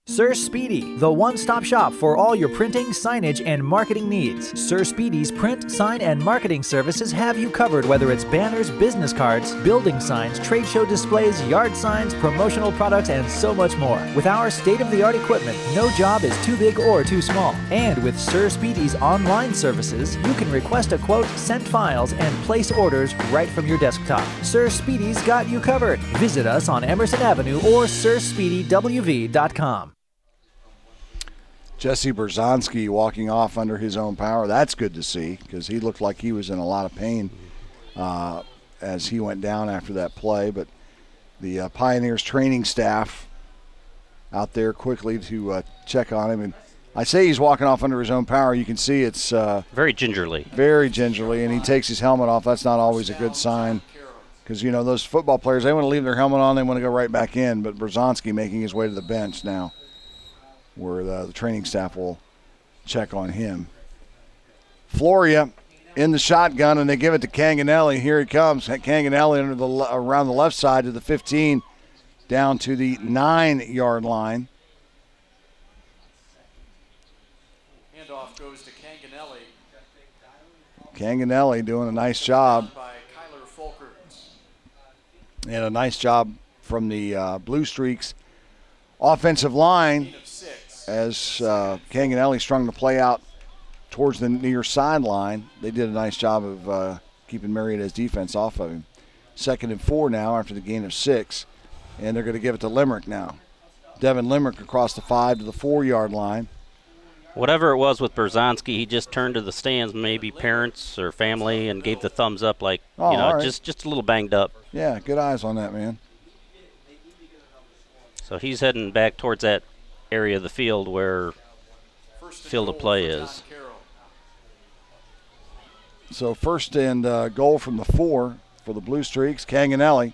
Sir Speedy, the one-stop shop for all your printing, signage, and marketing needs. Sir Speedy's print, sign, and marketing services have you covered, whether it's banners, business cards, building signs, trade show displays, yard signs, promotional products, and so much more. With our state-of-the-art equipment, no job is too big or too small. And with Sir Speedy's online services, you can request a quote, send files, and place orders right from your desktop. Sir Speedy's got you covered. Visit us on Emerson Avenue or sirspeedywv.com. Jesse Berzonski walking off under his own power. That's good to see because he looked like he was in a lot of pain as he went down after that play. But the Pioneers training staff out there quickly to check on him. And I say he's walking off under his own power. You can see it's very gingerly. Very gingerly, and he takes his helmet off. That's not always a good sign because, you know, those football players, they want to leave their helmet on. They want to go right back in. But Berzonski making his way to the bench now, where the training staff will check on him. Floria in the shotgun, and they give it to Canganelli. Here he comes. Canganelli around the left side to the 15, down to the 9-yard line. Handoff goes to Canganelli. Canganelli doing a nice job. By Kyler Folkers. And a nice job from the Blue Streaks offensive line as Canganelli strung the play out towards the near sideline. They did a nice job of keeping Marietta's defense off of him. 2nd and 4 now after the gain of 6, and they're going to give it to Limerick now. Devin Limerick across the 5 to the 4-yard line. Whatever it was with Berzonski, he just turned to the stands, maybe parents or family, and gave the thumbs up like, right. just a little banged up. Yeah, good eyes on that, man. So he's heading back towards that area of the field where field of play is. So 1st and goal from the 4 for the Blue Streaks, Canganelli.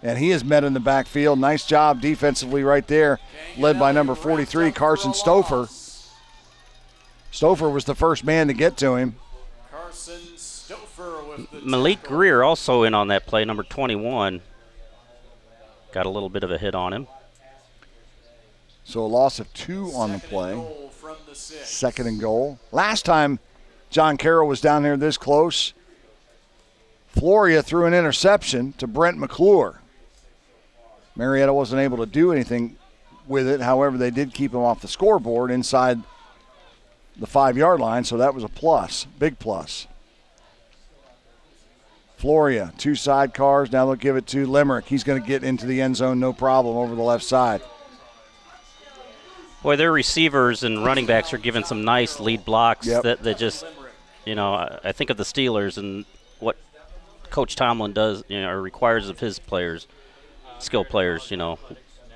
And he is met in the backfield. Nice job defensively right there, led by number 43, Carson Stouffer. Stouffer was the first man to get to him. Carson Stouffer with the Malik Greer also in on that play, number 21. Got a little bit of a hit on him. So a loss of 2 on the play. 2nd and goal. Last time John Carroll was down here this close, Floria threw an interception to Brent McClure. Marietta wasn't able to do anything with it. However, they did keep him off the scoreboard inside the 5-yard line, so that was a plus, big plus. Floria, 2 sidecars. Now they'll give it to Limerick. He's going to get into the end zone no problem over the left side. Boy, their receivers and running backs are given some nice lead blocks that just, I think of the Steelers and what Coach Tomlin does, or requires of his players, skill players,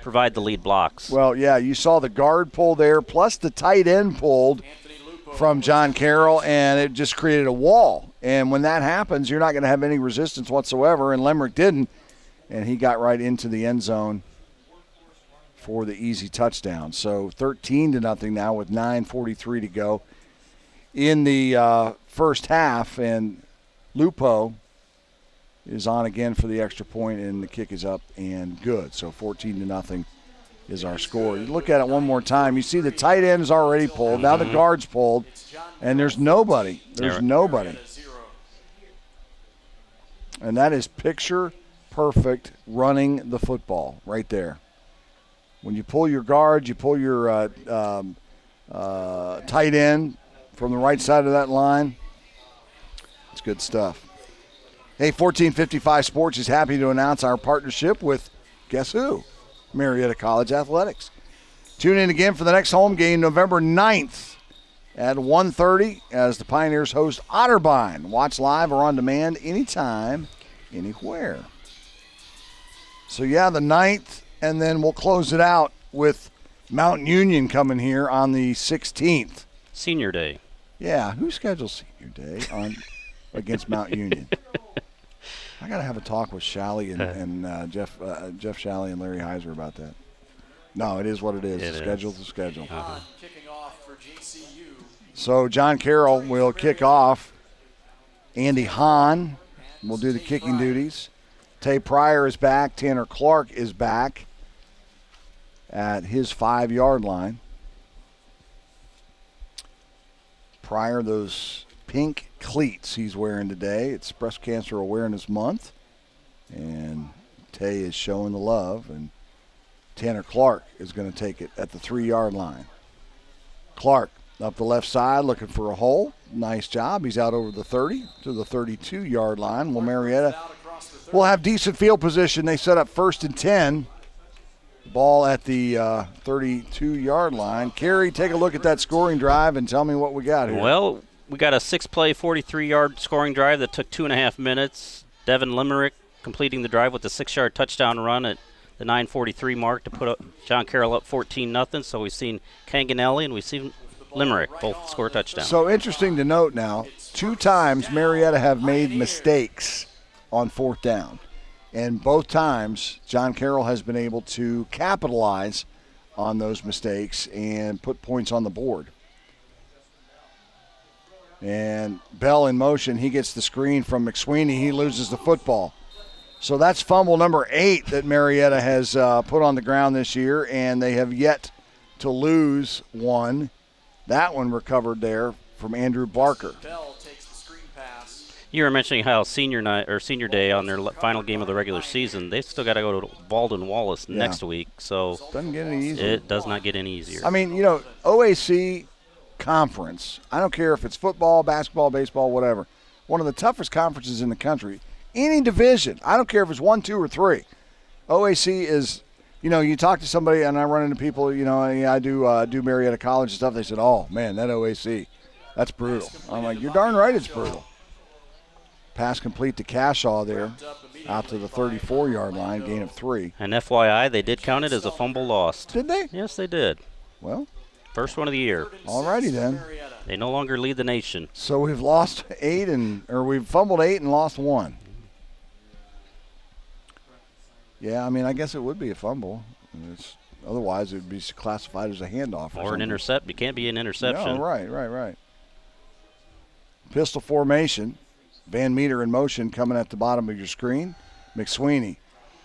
provide the lead blocks. Well, yeah, you saw the guard pull there, plus the tight end pulled from John Carroll, and it just created a wall. And when that happens, you're not going to have any resistance whatsoever, and Limerick didn't, and he got right into the end zone for the easy touchdown. So 13-0 now with 9:43 to go in the first half, and Lupo is on again for the extra point, and the kick is up and good. So 14-0 is our score. You look at it one more time. You see the tight end is already pulled. Now the guard's pulled, and there's nobody. There's nobody. And that is picture perfect running the football right there. When you pull your guard, you pull your tight end from the right side of that line. It's good stuff. Hey, 1455 Sports is happy to announce our partnership with, guess who? Marietta College Athletics. Tune in again for the next home game, November 9th at 1:30 as the Pioneers host Otterbein. Watch live or on demand anytime, anywhere. So, yeah, the 9th, and then we'll close it out with Mount Union coming here on the 16th. Senior Day. Yeah, who schedules Senior Day against Mount Union? I got to have a talk with Shalley and Jeff Shalley and Larry Heiser about that. No, it is what it is. Schedule's the schedule. Kicking off for JCU. So John Carroll will kick off. Andy Hahn will do the kicking duties. Tay Pryor is back. Tanner Clark is back at his 5-yard line. Pryor, those pink cleats he's wearing today. It's Breast Cancer Awareness Month. And Tay is showing the love. And Tanner Clark is going to take it at the 3-yard line. Clark up the left side looking for a hole. Nice job. He's out over the 30 to the 32-yard line. Well, Marietta will have decent field position. They set up 1st and 10. Ball at the 32-yard line. Kerry, take a look at that scoring drive and tell me what we got here. Well, we got a 6-play, 43-yard scoring drive that took 2.5 minutes. Devin Limerick completing the drive with a 6-yard touchdown run at the 9:43 mark to put John Carroll up 14-0. So we've seen Canganelli and we've seen Limerick both score touchdowns. So interesting to note now, 2 times Marietta have made mistakes on 4th down. And both times John Carroll has been able to capitalize on those mistakes and put points on the board. And Bell in motion, he gets the screen from McSweeney. He loses the football. So that's fumble number 8 that Marietta has put on the ground this year, and they have yet to lose one. That one recovered there from Andrew Barker. Bell takes the screen pass. You were mentioning how senior day on their final game of the regular season, they've still got to go to Walden Wallace next week. So doesn't get any easier. It does not get any easier. I mean, OAC conference, I don't care if it's football, basketball, baseball, whatever, one of the toughest conferences in the country. Any division, I don't care if it's 1, 2, or 3. OAC is, you talk to somebody, and I run into people, I do Marietta College and stuff. They said, oh, man, that OAC, that's brutal. I'm like, you're darn right it's brutal. Pass complete to Cashaw there, out to the 34-yard line, gain of 3. And FYI, they did count it as a fumble lost. Did they? Yes, they did. Well, first one of the year. All righty then. They no longer lead the nation. So we've lost 8 we've fumbled 8 and lost 1. Yeah, I mean, I guess it would be a fumble. Otherwise, it would be classified as a handoff. Or an intercept. It can't be an interception. No, right. Pistol formation. Van Meter in motion coming at the bottom of your screen. McSweeney.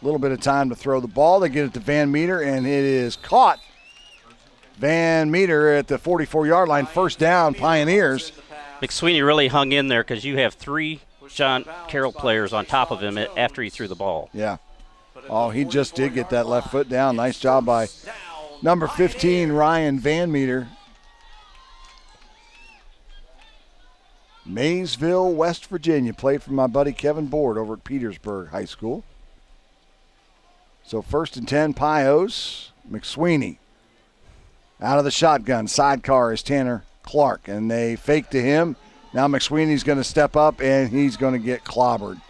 A little bit of time to throw the ball. They get it to Van Meter, and it is caught. Van Meter at the 44-yard line. First down, Pioneers. McSweeney really hung in there because you have 3 John Carroll players on top of him after he threw the ball. Yeah. Oh, he just did get that left foot down. Nice job by number 15, Ryan Van Meter. Maysville, West Virginia. Played for my buddy Kevin Board over at Petersburg High School. So 1st and 10, Pios. McSweeney out of the shotgun. Sidecar is Tanner Clark, and they fake to him. Now McSweeney's going to step up, and he's going to get clobbered.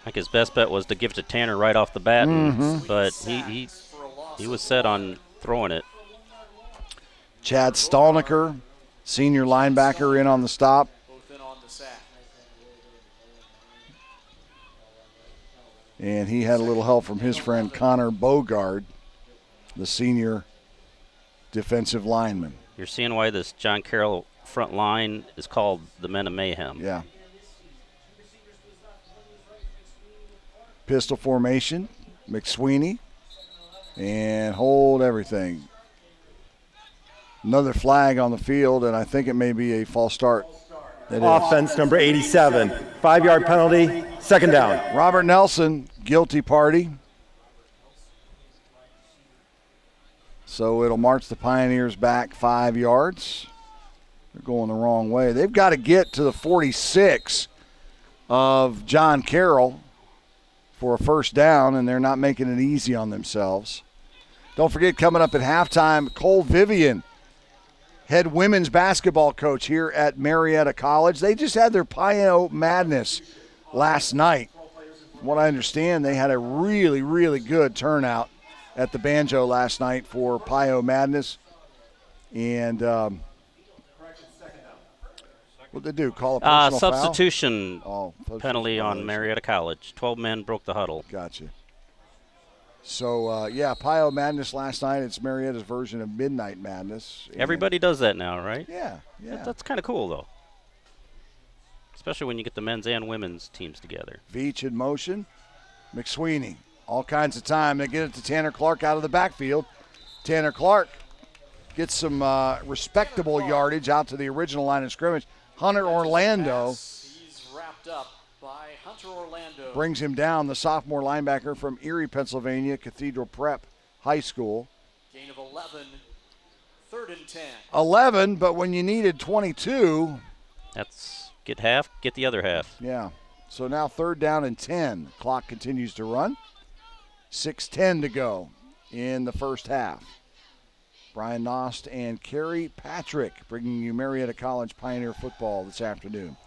I think his best bet was to give it to Tanner right off the bat, but he was set on throwing it. Chad Stallnicker, senior linebacker, in on the stop. Both in on the sack. And he had a little help from his friend Connor Bogard, the senior defensive lineman. You're seeing why this John Carroll front line is called the Men of Mayhem. Yeah. Pistol formation, McSweeney, and hold everything. Another flag on the field, and I think it may be a false start. Offense number 87. 5-yard penalty, 2nd down. Robert Nelson, guilty party. So it'll march the Pioneers back 5 yards. They're going the wrong way. They've got to get to the 46 of John Carroll for a first down, and they're not making it easy on themselves. Don't forget, coming up at halftime, Cole Vivian, head women's basketball coach here at Marietta College. They just had their Pio Madness last night. From what I understand, they had a really, really good turnout at the Banjo last night for Pio Madness. And what'd they do? Call a personal substitution foul? penalty on violation. Marietta College. 12 men broke the huddle. Gotcha. So, Pio Madness last night. It's Marietta's version of Midnight Madness. And Everybody does that now, right? Yeah. That's kind of cool, though. Especially when you get the men's and women's teams together. Veach in motion. McSweeney. All kinds of time. They get it to Tanner Clark out of the backfield. Tanner Clark gets some respectable yardage out to the original line of scrimmage. Hunter Orlando He's wrapped up by Hunter Orlando. brings him down, the sophomore linebacker from Erie, Pennsylvania, Cathedral Prep High School. Gain of 11. 3rd and 10. 11, but when you needed 22, That's get half, get the other half. yeah. So now 3rd down and 10. Clock continues to run. 6:10 to go in the first half. Brian Nost and Kerry Patrick bringing you Marietta College Pioneer football this afternoon.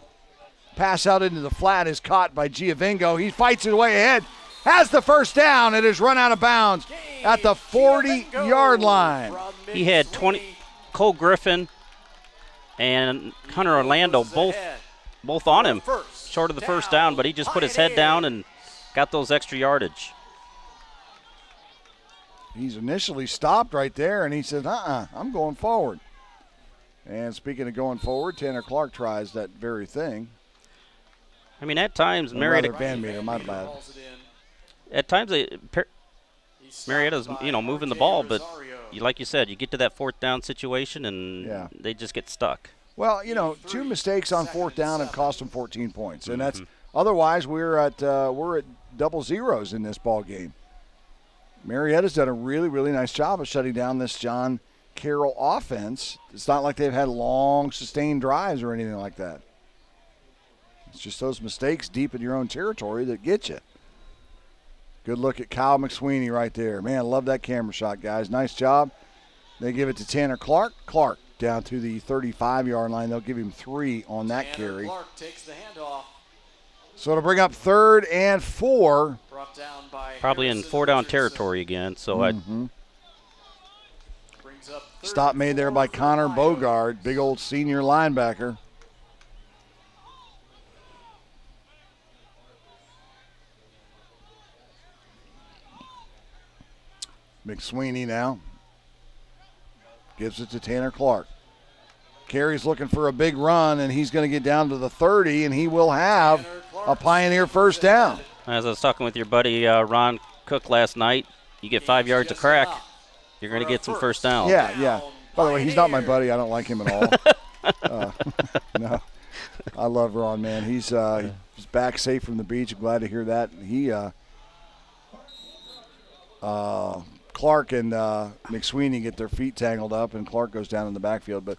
Pass out into the flat is caught by Giovingo. He fights it way ahead. Has the first down. It is run out of bounds at the 40-yard line. He had 20. Cole Griffin and Hunter Orlando both on him, short of the first down, but he just put his head down and got those extra yardage. He's initially stopped right there, and he says, I'm going forward. And speaking of going forward, Tanner Clark tries that very thing. I mean, at times, Marietta. Van Meter, my bad. At times, Marietta's moving the ball, but like you said, you get to that 4th down situation, and they just get stuck. Well, 2 mistakes on 4th down have cost them 14 points, and that's otherwise we're at double zeros in this ball game. Marietta's done a really, really nice job of shutting down this John Carroll offense. It's not like they've had long, sustained drives or anything like that. It's just those mistakes deep in your own territory that get you. Good look at Kyle McSweeney right there. Man, I love that camera shot, guys. Nice job. They give it to Tanner Clark. Clark down to the 35-yard line. They'll give him 3 on that carry. Clark takes the handoff. So it'll bring up 3rd and 4. Brought down by Probably in 4-down territory again, so Stop made there by Connor Bogard, big old senior linebacker. McSweeney now gives it to Tanner Clark. Carey's looking for a big run, and he's going to get down to the 30, and he will have a Pioneer first down. As I was talking with your buddy Ron Cook last night, you get 5 yards of crack, you're going to get some first down. Yeah. By the way, he's not my buddy. I don't like him at all. No, I love Ron, man. He's back safe from the beach. I'm glad to hear that. He Clark and McSweeney get their feet tangled up, and Clark goes down in the backfield. But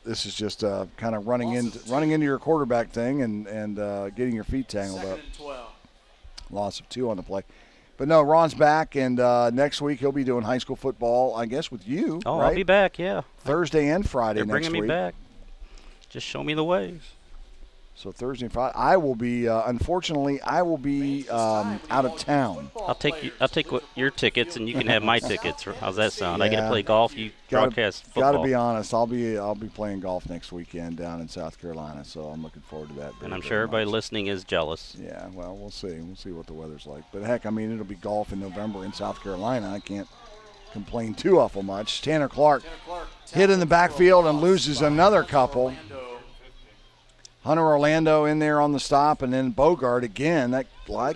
this is just kind of running into your quarterback thing and getting your feet tangled up. Loss of 2 on the play. But no, Ron's back, and next week he'll be doing high school football, I guess, with you. Oh, right? I'll be back, yeah. Thursday and Friday They're next week. bringing me back. Just show me the ways. So Thursday and Friday, I will be. Unfortunately, I will be out of town. I'll take your tickets, and you can have my tickets. How's that sound? Yeah. I get to play golf. You broadcast football. Got to be honest. I'll be playing golf next weekend down in South Carolina. So I'm looking forward to that. And I'm sure everybody listening is jealous. Yeah. Well, we'll see. We'll see what the weather's like. But heck, I mean, it'll be golf in November in South Carolina. I can't complain too awful much. Tanner Clark hit in the backfield and loses another couple. Hunter Orlando in there on the stop, and then Bogart again. That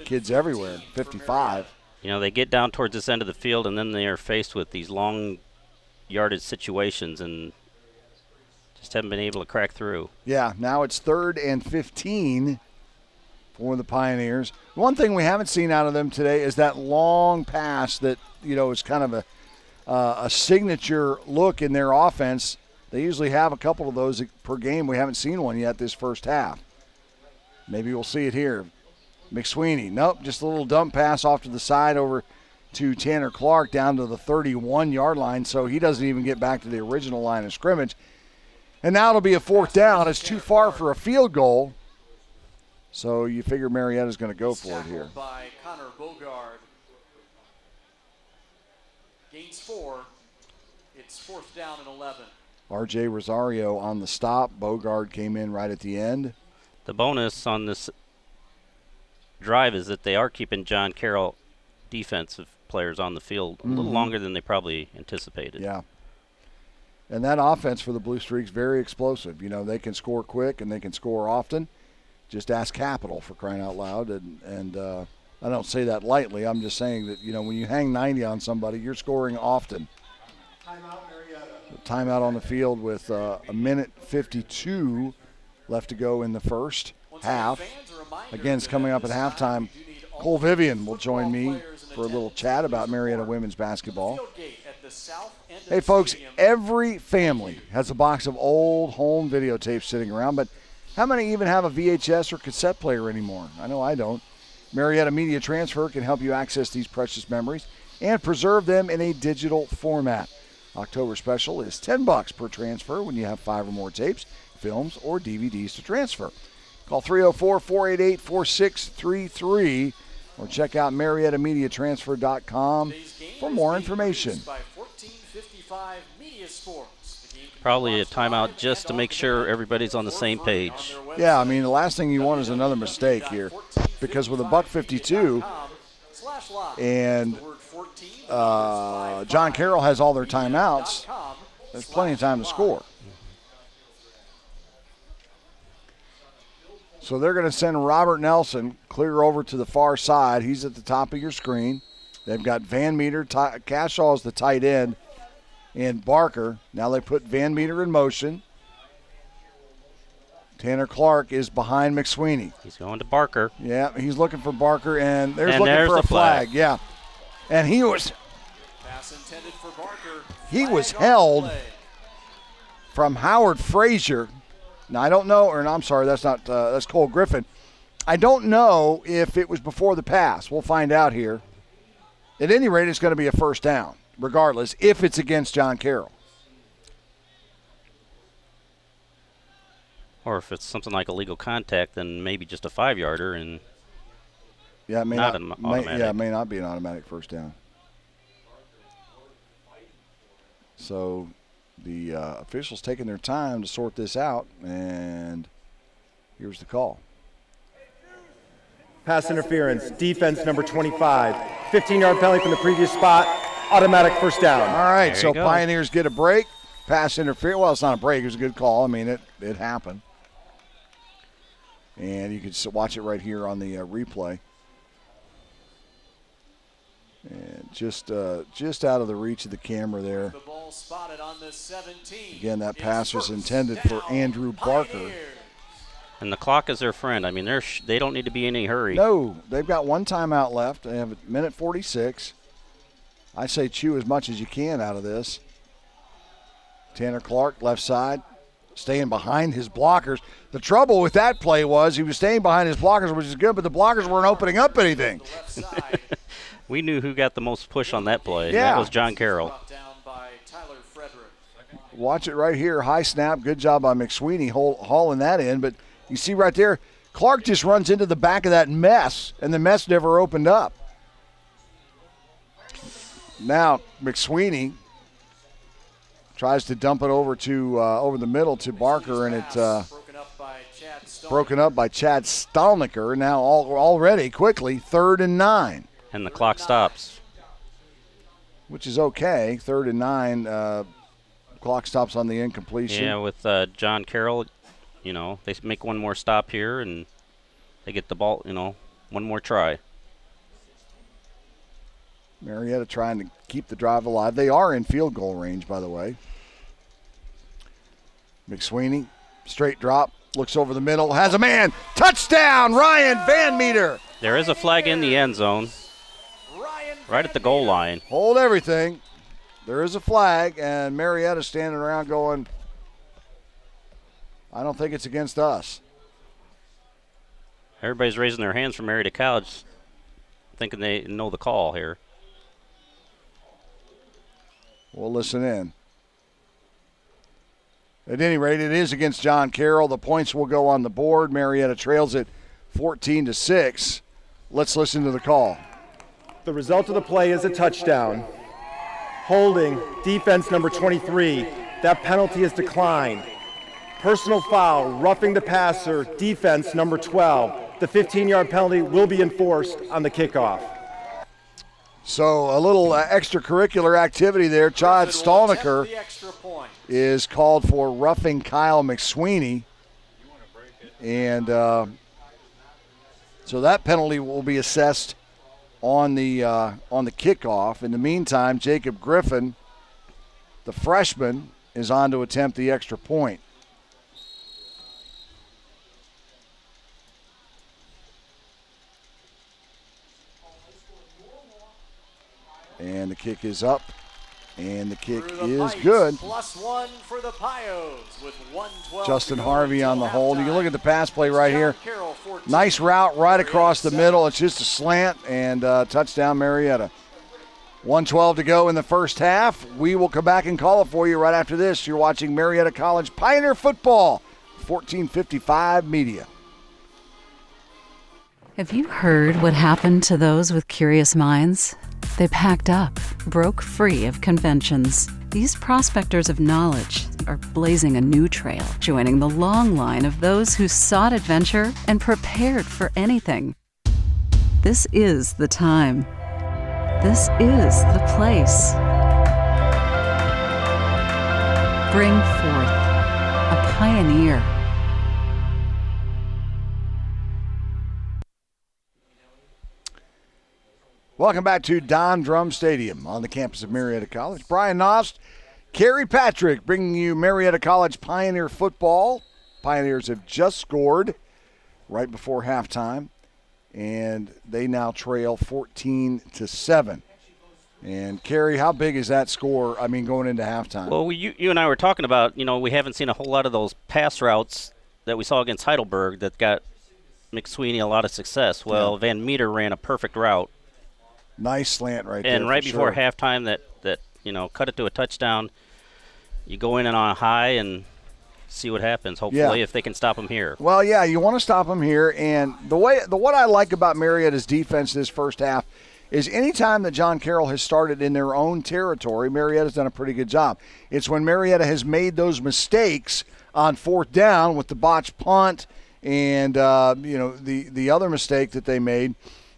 kid's everywhere, 55. They get down towards this end of the field, and then they are faced with these long yardage situations and just haven't been able to crack through. Yeah, now it's 3rd and 15 for the Pioneers. One thing we haven't seen out of them today is that long pass that, is kind of a signature look in their offense. They usually have a couple of those per game. We haven't seen one yet this first half. Maybe we'll see it here. McSweeney. Nope, just a little dump pass off to the side over to Tanner Clark down to the 31-yard line, so he doesn't even get back to the original line of scrimmage. And now it'll be a 4th down. It's too far for a field goal. So you figure Marietta's going to go for it here. By Connor Bogard. Gains 4. It's 4th down and 11. R.J. Rosario on the stop. Bogard came in right at the end. The bonus on this drive is that they are keeping John Carroll defensive players on the field a little longer than they probably anticipated. Yeah. And that offense for the Blue Streaks, very explosive. You know, they can score quick and they can score often. Just ask Capital, for crying out loud. And I don't say that lightly. I'm just saying that, you know, when you hang 90 on somebody, you're scoring often. Timeout, Marietta. Timeout on the field with a minute 52 left to go in the first half. Again, it's coming up at halftime. Cole Vivian will join me for a little chat about Marietta women's basketball. Hey, folks, every family has a box of old home videotapes sitting around, but how many even have a VHS or cassette player anymore? I know I don't. Marietta Media Transfer can help you access these precious memories and preserve them in a digital format. October special is $10 per transfer when you have 5 or more tapes, films, or DVDs to transfer. Call 304-488-4633 or check out MariettaMediaTransfer.com for more information. Probably a timeout just to make sure everybody's on the same page. Yeah, I mean, the last thing you want is another mistake here, because with a $1.52 and John Carroll has all their timeouts, there's plenty of time to score. So they're going to send Robert Nelson clear over to the far side. He's at the top of your screen. They've got Van Meter, Cashaw's the tight end, and Barker. Now they put Van Meter in motion. Tanner Clark is behind McSweeney. He's going to Barker. Yeah, he's looking for Barker, and there's looking for a flag. Yeah, and he was held from Howard Frazier. Now, I don't know, or I'm sorry, that's Cole Griffin. I don't know if it was before the pass. We'll find out here. At any rate, it's going to be a first down, regardless, if it's against John Carroll. Or if it's something like illegal contact, then maybe just a 5-yarder and yeah, it may not not, an automatic. it may not be an automatic first down. So the officials taking their time to sort this out, and here's the call. Pass interference, defense number 25. 15-yard penalty from the previous spot, automatic first down. All right, There so you go. Pioneers get a break. Pass interference. Well, it's not a break. It was a good call. I mean, it happened. And you can watch it right here on the replay. And just out of the reach of the camera there. The ball spotted on the 17. Again, that pass was intended for Andrew Barker. And the clock is their friend. I mean, they don't need to be in any hurry. No, they've got one timeout left. They have a minute 46. I say chew as much as you can out of this. Tanner Clark, left side, staying behind his blockers. The trouble with that play was he was staying behind his blockers, which is good, but the blockers weren't opening up anything. We knew who got the most push on that play. Yeah. That was John Carroll. Watch it right here. High snap. Good job by McSweeney hauling that in. But you see right there, Clark just runs into the back of that mess, and the mess never opened up. Now McSweeney tries to dump it over the middle to Barker, and it's broken up by Chad Stalniker. Now already quickly 3rd and 9. And the clock stops. Which is okay. 3rd and 9. Clock stops on the incompletion. Yeah, with John Carroll, you know, they make one more stop here and they get the ball, you know, one more try. Marietta trying to keep the drive alive. They are in field goal range, by the way. McSweeney, straight drop, looks over the middle, has a man. Touchdown, Ryan Van Meter. There is a flag in the end zone, right at the goal line. Hold everything. There is a flag, and Marietta's standing around going, I don't think it's against us. Everybody's raising their hands from Marietta College, thinking they know the call here. We'll listen in. At any rate, it is against John Carroll. The points will go on the board. Marietta trails it 14-6. Let's listen to the call. The result of the play is a touchdown. Holding, defense number 23. That penalty is declined. Personal foul, roughing the passer, defense number 12. The 15-yard penalty will be enforced on the kickoff. So a little extracurricular activity there. Chad Stallnaker is called for roughing Kyle McSweeney. And so that penalty will be assessed on the kickoff. In the meantime, Jacob Griffin, the freshman, is on to attempt the extra point. And the kick is up, and the kick is good. +1 for the Pios with 1:12. Justin Harvey on the hold. You can look at the pass play right here. Nice route right across the middle. It's just a slant, and touchdown Marietta. 1:12 to go in the first half. We will come back and call it for you right after this. You're watching Marietta College Pioneer Football, 1455 Media. Have you heard what happened to those with curious minds? They packed up, broke free of conventions. These prospectors of knowledge are blazing a new trail, joining the long line of those who sought adventure and prepared for anything. This is the time. This is the place. Bring forth a pioneer. Welcome back to Don Drum Stadium on the campus of Marietta College. Brian Nost, Kerry Patrick bringing you Marietta College Pioneer Football. Pioneers have just scored right before halftime, and they now trail 14-7. And, Kerry, how big is that score, going into halftime? Well, you and I were talking about, we haven't seen a whole lot of those pass routes that we saw against Heidelberg that got McSweeney a lot of success. Well, yeah. Van Meter ran a perfect route. Nice slant right there. And right before halftime that cut it to a touchdown. You go in and on a high and see what happens, hopefully, if they can stop them here. Well, yeah, you want to stop them here. And what I like about Marietta's defense this first half is anytime that John Carroll has started in their own territory, Marietta's done a pretty good job. It's when Marietta has made those mistakes on fourth down with the botched punt and, the other mistake that they made,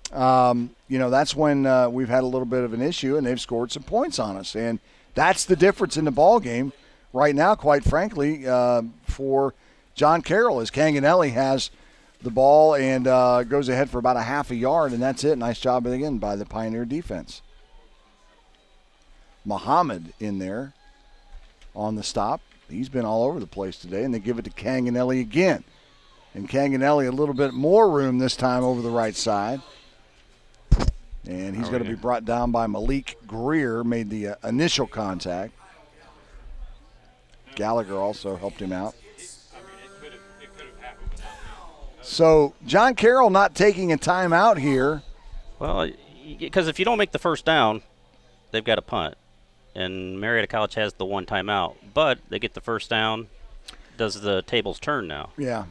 that's when we've had a little bit of an issue, and they've scored some points on us. And that's the difference in the ball game right now, quite frankly, for John Carroll, as Canganelli has the ball and goes ahead for about a half a yard, and that's it. Nice job again by the Pioneer defense. Muhammad in there on the stop. He's been all over the place today, and they give it to Canganelli again. And Canganelli a little bit more room this time over the right side. And he's going to be brought down by Malik Greer, made the initial contact. Gallagher also helped him out. So John Carroll not taking a timeout here. Well, because if you don't make the first down, they've got a punt. And Marietta College has the one timeout. But they get the first down. Does the tables turn now? Yeah.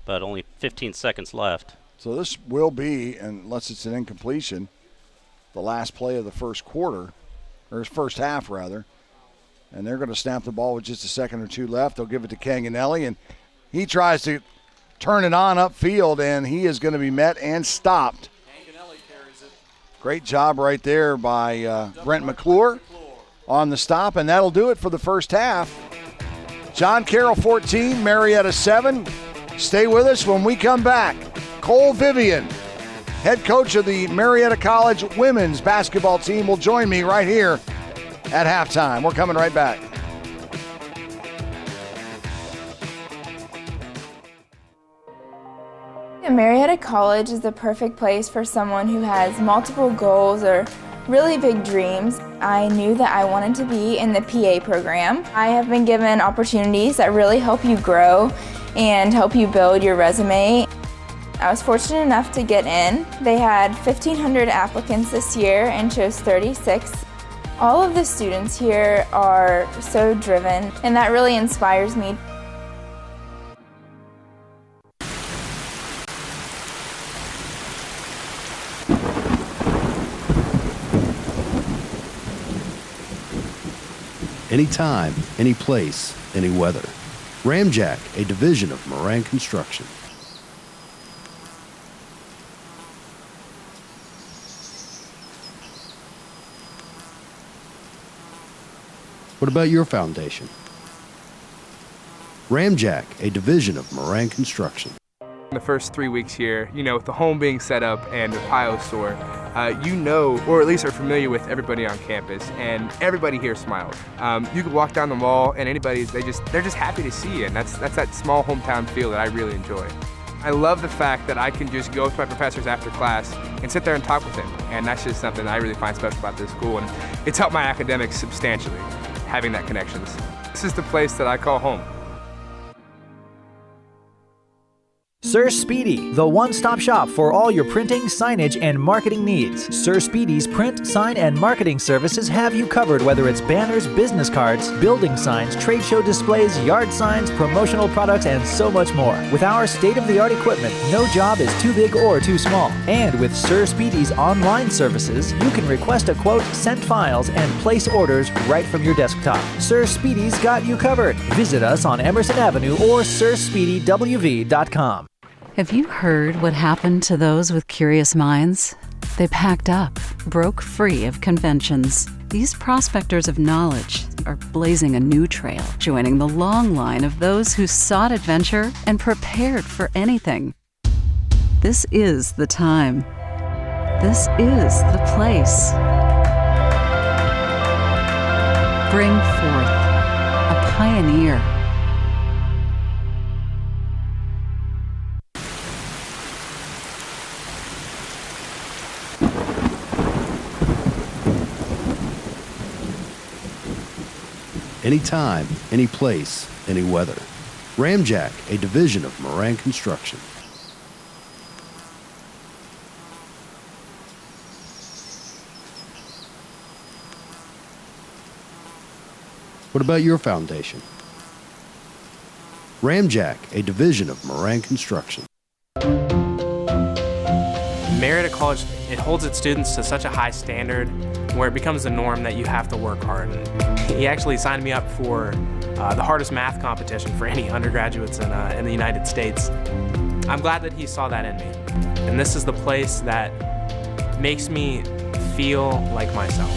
But only 15 seconds left. So this will be, unless it's an incompletion, the last play of the first quarter, or first half rather. And they're going to snap the ball with just a second or two left. They'll give it to Canganelli, and he tries to turn it on upfield, and he is going to be met and stopped. Canganelli carries it. Great job right there by Brent McClure on the stop, and that'll do it for the first half. John Carroll 14, Marietta 7. Stay with us when we come back. Cole Vivian, head coach of the Marietta College women's basketball team, will join me right here at halftime. We're coming right back. Marietta College is the perfect place for someone who has multiple goals or really big dreams. I knew that I wanted to be in the PA program. I have been given opportunities that really help you grow and help you build your resume. I was fortunate enough to get in. They had 1,500 applicants this year and chose 36. All of the students here are so driven, and that really inspires me. Anytime, any place, any weather. Ramjack, a division of Moran Construction. What about your foundation? Ramjack, a division of Moran Construction. The first 3 weeks here, with the home being set up and the Ohio store, or at least are familiar with everybody on campus, and everybody here smiled. You could walk down the mall and they're just happy to see you, and that's that small hometown feel that I really enjoy. I love the fact that I can just go with my professors after class and sit there and talk with them, and that's just something I really find special about this school, and it's helped my academics substantially, having that connections. This is the place that I call home. Sir Speedy, the one-stop shop for all your printing, signage, and marketing needs. Sir Speedy's print, sign, and marketing services have you covered, whether it's banners, business cards, building signs, trade show displays, yard signs, promotional products, and so much more. With our state-of-the-art equipment, no job is too big or too small. And with Sir Speedy's online services, you can request a quote, send files, and place orders right from your desktop. Sir Speedy's got you covered. Visit us on Emerson Avenue or sirspeedywv.com. Have you heard what happened to those with curious minds? They packed up, broke free of conventions. These prospectors of knowledge are blazing a new trail, joining the long line of those who sought adventure and prepared for anything. This is the time. This is the place. Bring forth a pioneer. Anytime, any place, any weather. Ramjack, a division of Moran Construction. What about your foundation? Ramjack, a division of Moran Construction. Marietta College, it holds its students to such a high standard where it becomes the norm that you have to work hard. He actually signed me up for the hardest math competition for any undergraduates in the United States. I'm glad that he saw that in me. And this is the place that makes me feel like myself.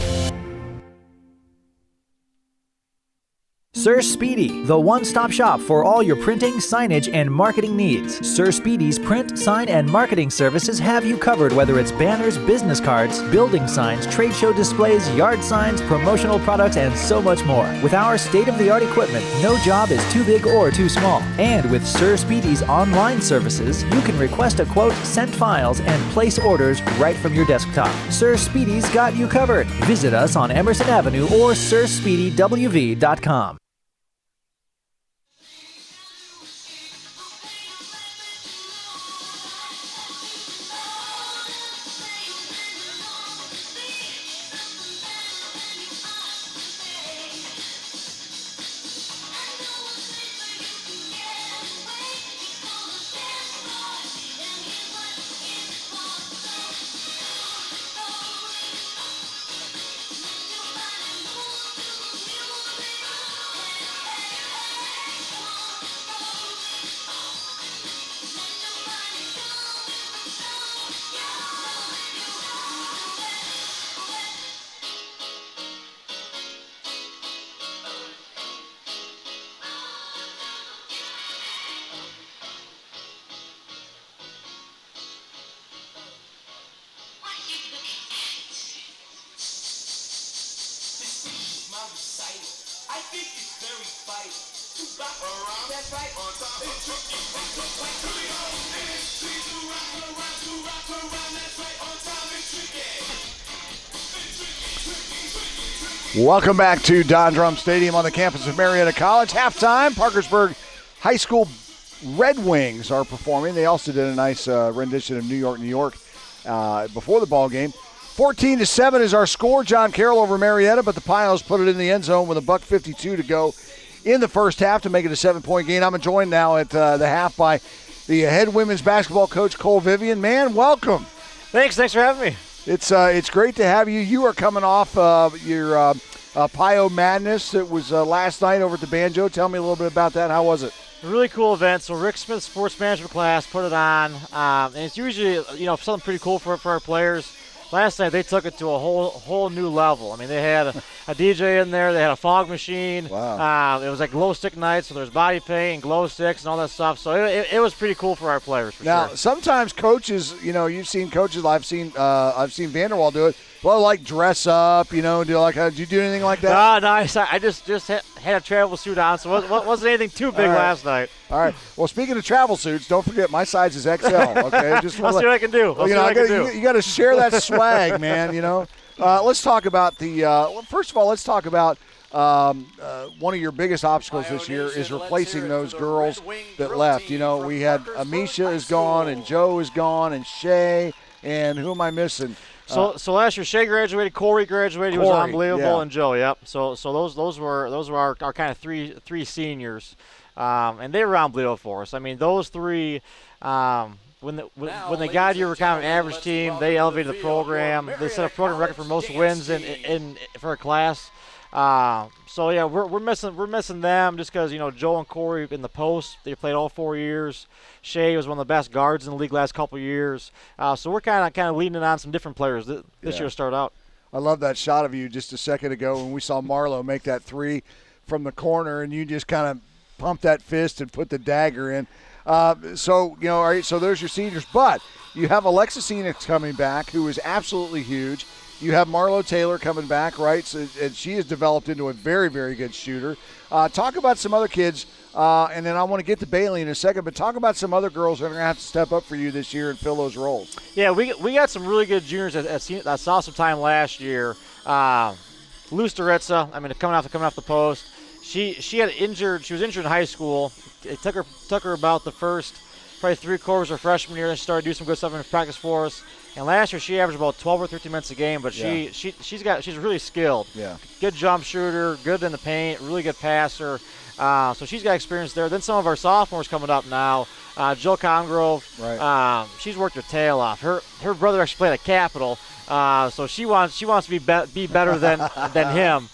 Sir Speedy, the one-stop shop for all your printing, signage, and marketing needs. Sir Speedy's print, sign, and marketing services have you covered, whether it's banners, business cards, building signs, trade show displays, yard signs, promotional products, and so much more. With our state-of-the-art equipment, no job is too big or too small. And with Sir Speedy's online services, you can request a quote, send files, and place orders right from your desktop. Sir Speedy's got you covered. Visit us on Emerson Avenue or sirspeedywv.com. Welcome back to Don Drum Stadium on the campus of Marietta College. Halftime, Parkersburg High School Red Wings are performing. They also did a nice rendition of New York, New York before the ball game. 14-7 is our score. John Carroll over Marietta, but the Pios put it in the end zone with $1:52 to go in the first half to make it a 7-point game. I'm joined now at the half by the head women's basketball coach, Cole Vivian. Man, welcome. Thanks for having me. It's great to have you. You are coming off your Pio Madness. It was last night over at the Banjo. Tell me a little bit about that. How was it? A really cool event. So Rick Smith's sports management class put it on, and it's usually something pretty cool for our players. Last night they took it to a whole new level. I mean, they had a DJ in there. They had a fog machine. Wow. It was like glow stick night, so there's body paint and glow sticks and all that stuff. So it was pretty cool for our players. For now, sure. sometimes coaches, you've seen coaches. I've seen Vanderwall do it. Well, like dress up, do like. Did you do anything like that? No, I just had a travel suit on, so it wasn't anything too big last night. All right. Well, speaking of travel suits, don't forget my size is XL. Okay, I'll see what I can do. You got to share that swag, man. Let's talk about first of all, let's talk about one of your biggest obstacles this year is replacing those girls that left. We had Amisha is gone, and Joe is gone, and Shay, and who am I missing? So last year Shay graduated, Corey graduated, he was unbelievable, yeah. and Joe, yep. So those were our kind of three seniors, and they were unbelievable for us. I mean, those three, when they got here, were kind of an average team. They elevated the program. They set a program record for most wins in for a class. So yeah, we're missing them just because Joe and Corey in the post, they played all 4 years. Shay was one of the best guards in the league last couple of years. So we're kind of leaning on some different players this year to start out. I love that shot of you just a second ago when we saw Marlo make that three from the corner, and you just kind of pumped that fist and put the dagger in. All right, so there's your seniors, but you have Alexis Enix coming back, who is absolutely huge. You have Marlo Taylor coming back, right? So, and she has developed into a very, very good shooter. Talk about some other kids, and then I want to get to Bailey in a second, but talk about some other girls that are going to have to step up for you this year and fill those roles. Yeah, we got some really good juniors that saw some time last year. Luz Doritza, coming off the post. She was injured in high school. It took her about the first probably 3 quarters of freshman year, and she started doing some good stuff in practice for us. And last year she averaged about 12 or 13 minutes a game, but she's really skilled. Yeah. Good jump shooter, good in the paint, really good passer. So she's got experience there. Then some of our sophomores coming up now. Jill Congrove, right. She's worked her tail off. Her brother actually played at Capital, so she wants to be better than him.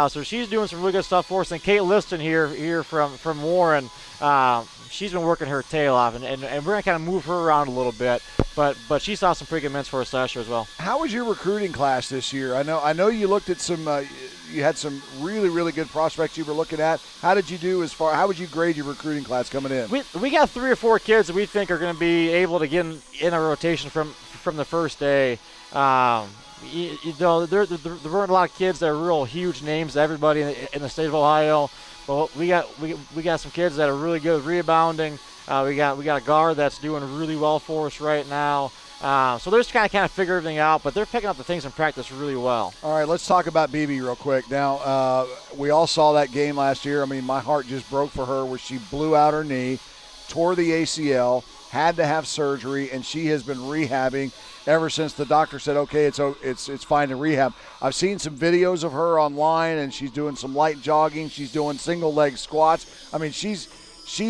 So she's doing some really good stuff for us. And Kate Liston here from Warren, she's been working her tail off, and we're going to kind of move her around a little bit. But she saw some pretty good minutes for us last year as well. How was your recruiting class this year? I know you looked at some you had some really, really good prospects you were looking at. How did you do how would you grade your recruiing class coming in? We got 3 or 4 kids that we think are going to be able to get in a rotation from the first day. There weren't a lot of kids that are real huge names to everybody in the state of Ohio. But we got some kids that are really good rebounding. We got a guard that's doing really well for us right now. So they're just kind of figure everything out, but they're picking up the things in practice really well. All right, let's talk about BB real quick. Now, we all saw that game last year. I mean, my heart just broke for her where she blew out her knee, tore the ACL, had to have surgery, and she has been rehabbing ever since the doctor said, okay, it's fine to rehab. I've seen some videos of her online, and she's doing some light jogging. She's doing single leg squats. I mean, she's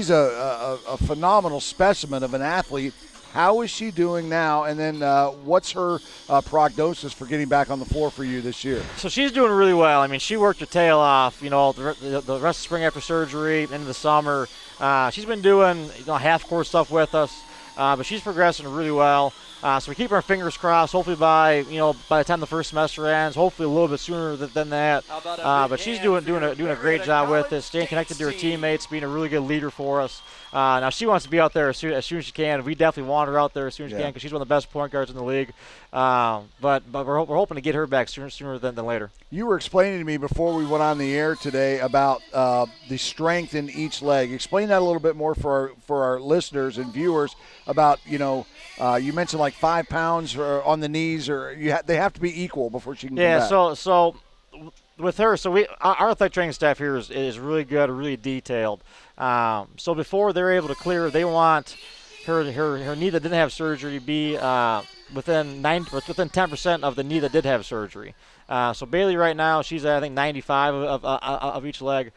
a phenomenal specimen of an athlete. How is she doing now? And then what's her prognosis for getting back on the floor for you this year? So she's doing really well. I mean, she worked her tail off, the rest of spring after surgery, into the summer. She's been doing half-court stuff with us, but she's progressing really well. So we keep our fingers crossed. Hopefully by the time the first semester ends, hopefully a little bit sooner than that. But she's doing a great job with it, staying connected to her teammates, being a really good leader for us. Now she wants to be out there as soon as she can. We definitely want her out there as soon as she can because she's one of the best point guards in the league. But we're hoping to get her back sooner than later. You were explaining to me before we went on the air today about the strength in each leg. Explain that a little bit more for our listeners and viewers about you mentioned like 5 pounds on the knees, or they have to be equal before she can come back. Yeah, so with her, our athletic training staff here is really good, really detailed. So before they're able to clear, they want her knee that didn't have surgery be within 10% of the knee that did have surgery. So Bailey right now, she's at, I think, 95 of each leg.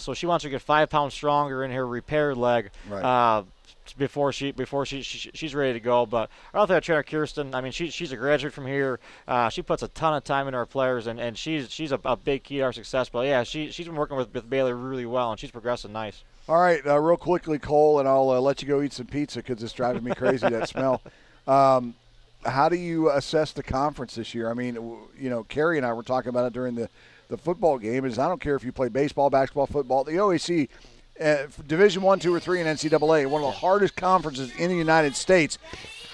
So she wants to get 5 pounds stronger in her repaired leg. Right. Before she's ready to go. But our outfield trainer Kirsten, I mean, she's a graduate from here. She puts a ton of time into our players, and she's a big key to our success. But yeah, she's been working with Bailey really well, and she's progressing nice. All right, real quickly, Cole, and I'll let you go eat some pizza because it's driving me crazy, that smell. How do you assess the conference this year? I mean, Carrie and I were talking about it during the football game. I don't care if you play baseball, basketball, football, the OAC. Division I, II, or III in NCAA, one of the hardest conferences in the United States.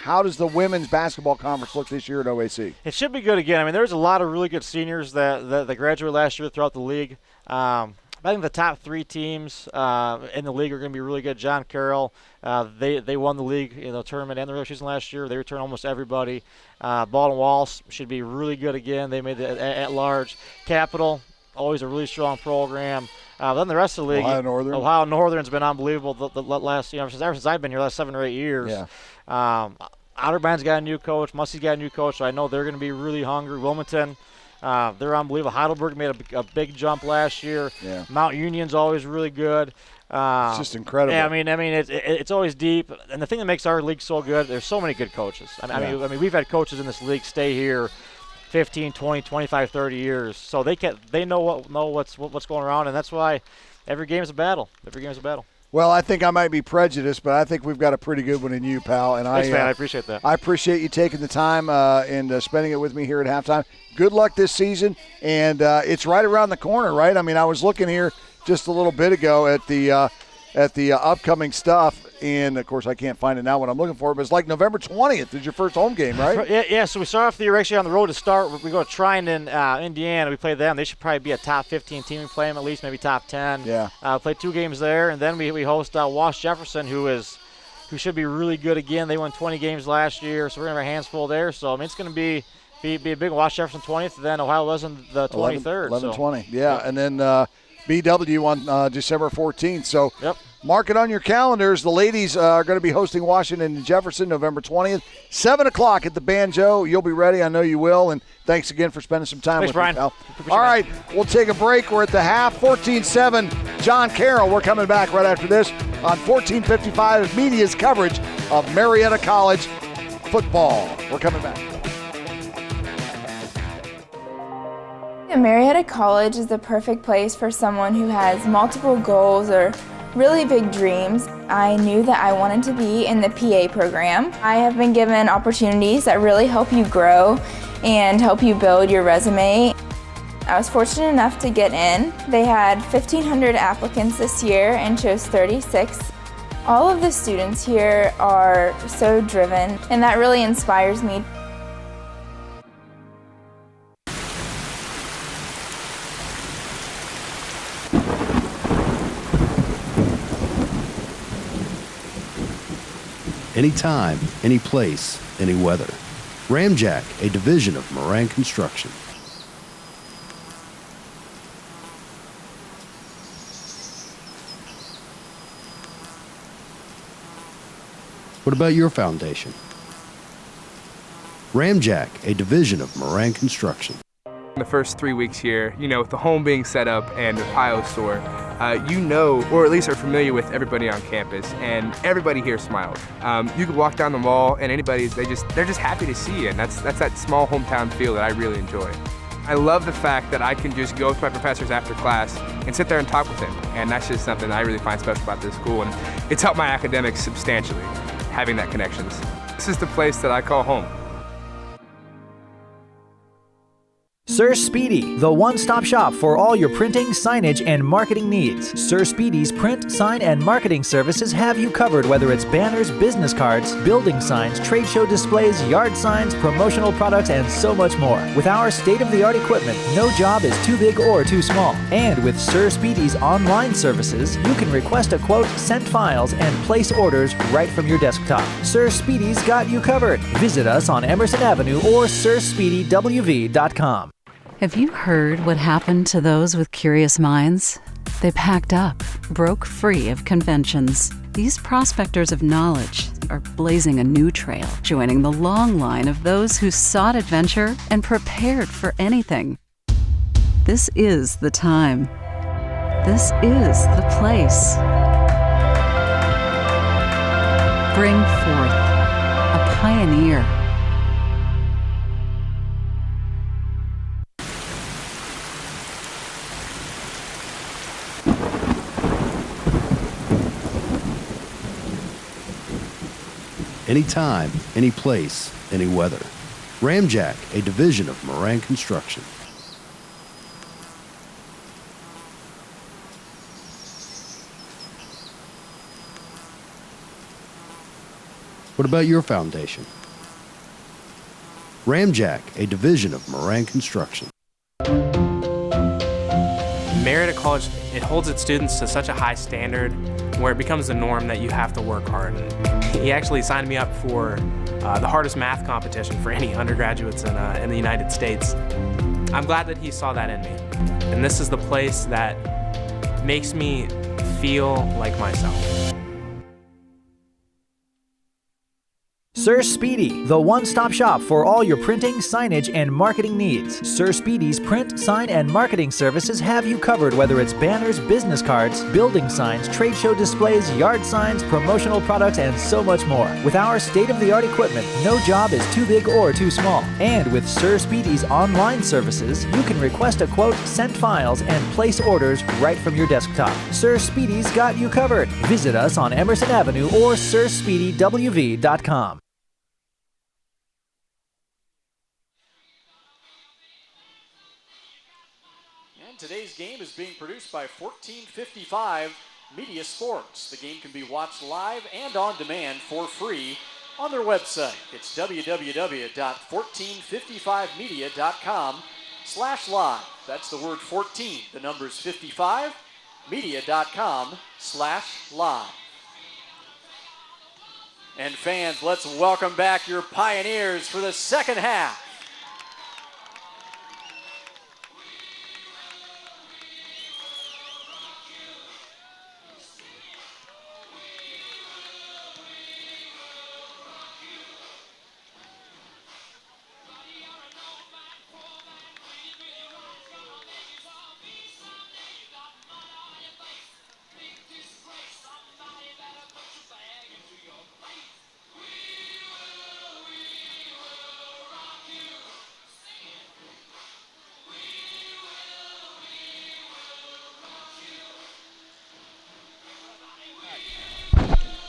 How does the women's basketball conference look this year at OAC? It should be good again. I mean, there's a lot of really good seniors that graduated last year throughout the league. I think the top 3 teams in the league are going to be really good. John Carroll, they won the league tournament and the regular season last year. They returned almost everybody. Baldwin Walsh should be really good again. They made the at-large. Capital, always a really strong program. Then the rest of the league, Ohio Northern's been unbelievable the last, ever since I've been here, the last 7 or 8 years. Yeah. Otterbein got a new coach. Mussey's got a new coach, so I know they're going to be really hungry. Wilmington, they're unbelievable. Heidelberg made a big jump last year. Yeah. Mount Union's always really good. It's just incredible. Yeah, I mean, it's always deep. And the thing that makes our league so good, there's so many good coaches. I mean, we've had coaches in this league stay here 15, 20, 25, 30 years. So they know what's going around, and that's why every game is a battle. Well, I think I might be prejudiced, but I think we've got a pretty good one in you, pal. And Thanks, man. I appreciate that. I appreciate you taking the time and spending it with me here at halftime. Good luck this season, and it's right around the corner, right? I mean, I was looking here just a little bit ago at the upcoming stuff. And, of course, I can't find it now what I'm looking for, but it's like November 20th is your first home game, right? Yeah, so we start off the year actually on the road to start. We go to Triton, Indiana. We play them. They should probably be a top 15 team. We play them at least, maybe top 10. Yeah. Play 2 games there, and then we host Wash Jefferson, who should be really good again. They won 20 games last year, so we're going to have our hands full there. So, I mean, it's going to be a big Wash Jefferson 20th, and then Ohio Wilson the 23rd. 11-20, yeah. And then BW on December 14th. So, yep. Mark it on your calendars. The ladies are going to be hosting Washington and Jefferson November 20th, 7 o'clock at the Banjo. You'll be ready. I know you will. And thanks again for spending some time with Brian. me, pal. All right, we'll take a break. We're at the half, 14-7. John Carroll. We're coming back right after this on 1455 Media's coverage of Marietta College football. We're coming back. Marietta College is the perfect place for someone who has multiple goals or really big dreams. I knew that I wanted to be in the PA program. I have been given opportunities that really help you grow and help you build your resume. I was fortunate enough to get in. They had 1,500 applicants this year and chose 36. All of the students here are so driven, and that really inspires me. Anytime, any place, any weather. Ramjack, a division of Moran Construction. What about your foundation? Ramjack, a division of Moran Construction. The first 3 weeks here, with the home being set up and the PIO store, or at least are familiar with everybody on campus, and everybody here smiles. You could walk down the mall, and anybody, they're just happy to see you, and that's that small hometown feel that I really enjoy. I love the fact that I can just go with my professors after class and sit there and talk with them, and that's just something that I really find special about this school, and it's helped my academics substantially, having that connections. This is the place that I call home. Sir Speedy, the one-stop shop for all your printing, signage, and marketing needs. Sir Speedy's print, sign, and marketing services have you covered, whether it's banners, business cards, building signs, trade show displays, yard signs, promotional products, and so much more. With our state-of-the-art equipment, no job is too big or too small. And with Sir Speedy's online services, you can request a quote, send files, and place orders right from your desktop. Sir Speedy's got you covered. Visit us on Emerson Avenue or sirspeedywv.com. Have you heard what happened to those with curious minds? They packed up, broke free of conventions. These prospectors of knowledge are blazing a new trail, joining the long line of those who sought adventure and prepared for anything. This is the time. This is the place. Bring forth a pioneer. Anytime, any place, any weather. Ramjack, a division of Moran Construction. What about your foundation? Ramjack, a division of Moran Construction. Marietta College, it holds its students to such a high standard where it becomes the norm that you have to work hard. And he actually signed me up for the hardest math competition for any undergraduates in the United States. I'm glad that he saw that in me. And this is the place that makes me feel like myself. Sir Speedy, the one-stop shop for all your printing, signage, and marketing needs. Sir Speedy's print, sign, and marketing services have you covered, whether it's banners, business cards, building signs, trade show displays, yard signs, promotional products, and so much more. With our state-of-the-art equipment, no job is too big or too small. And with Sir Speedy's online services, you can request a quote, send files, and place orders right from your desktop. Sir Speedy's got you covered. Visit us on Emerson Avenue or sirspeedywv.com. Today's game is being produced by 1455 Media Sports. The game can be watched live and on demand for free on their website. It's www.1455media.com/live. That's the word 14, the number's 55, media.com/live. And fans, let's welcome back your Pioneers for the second half.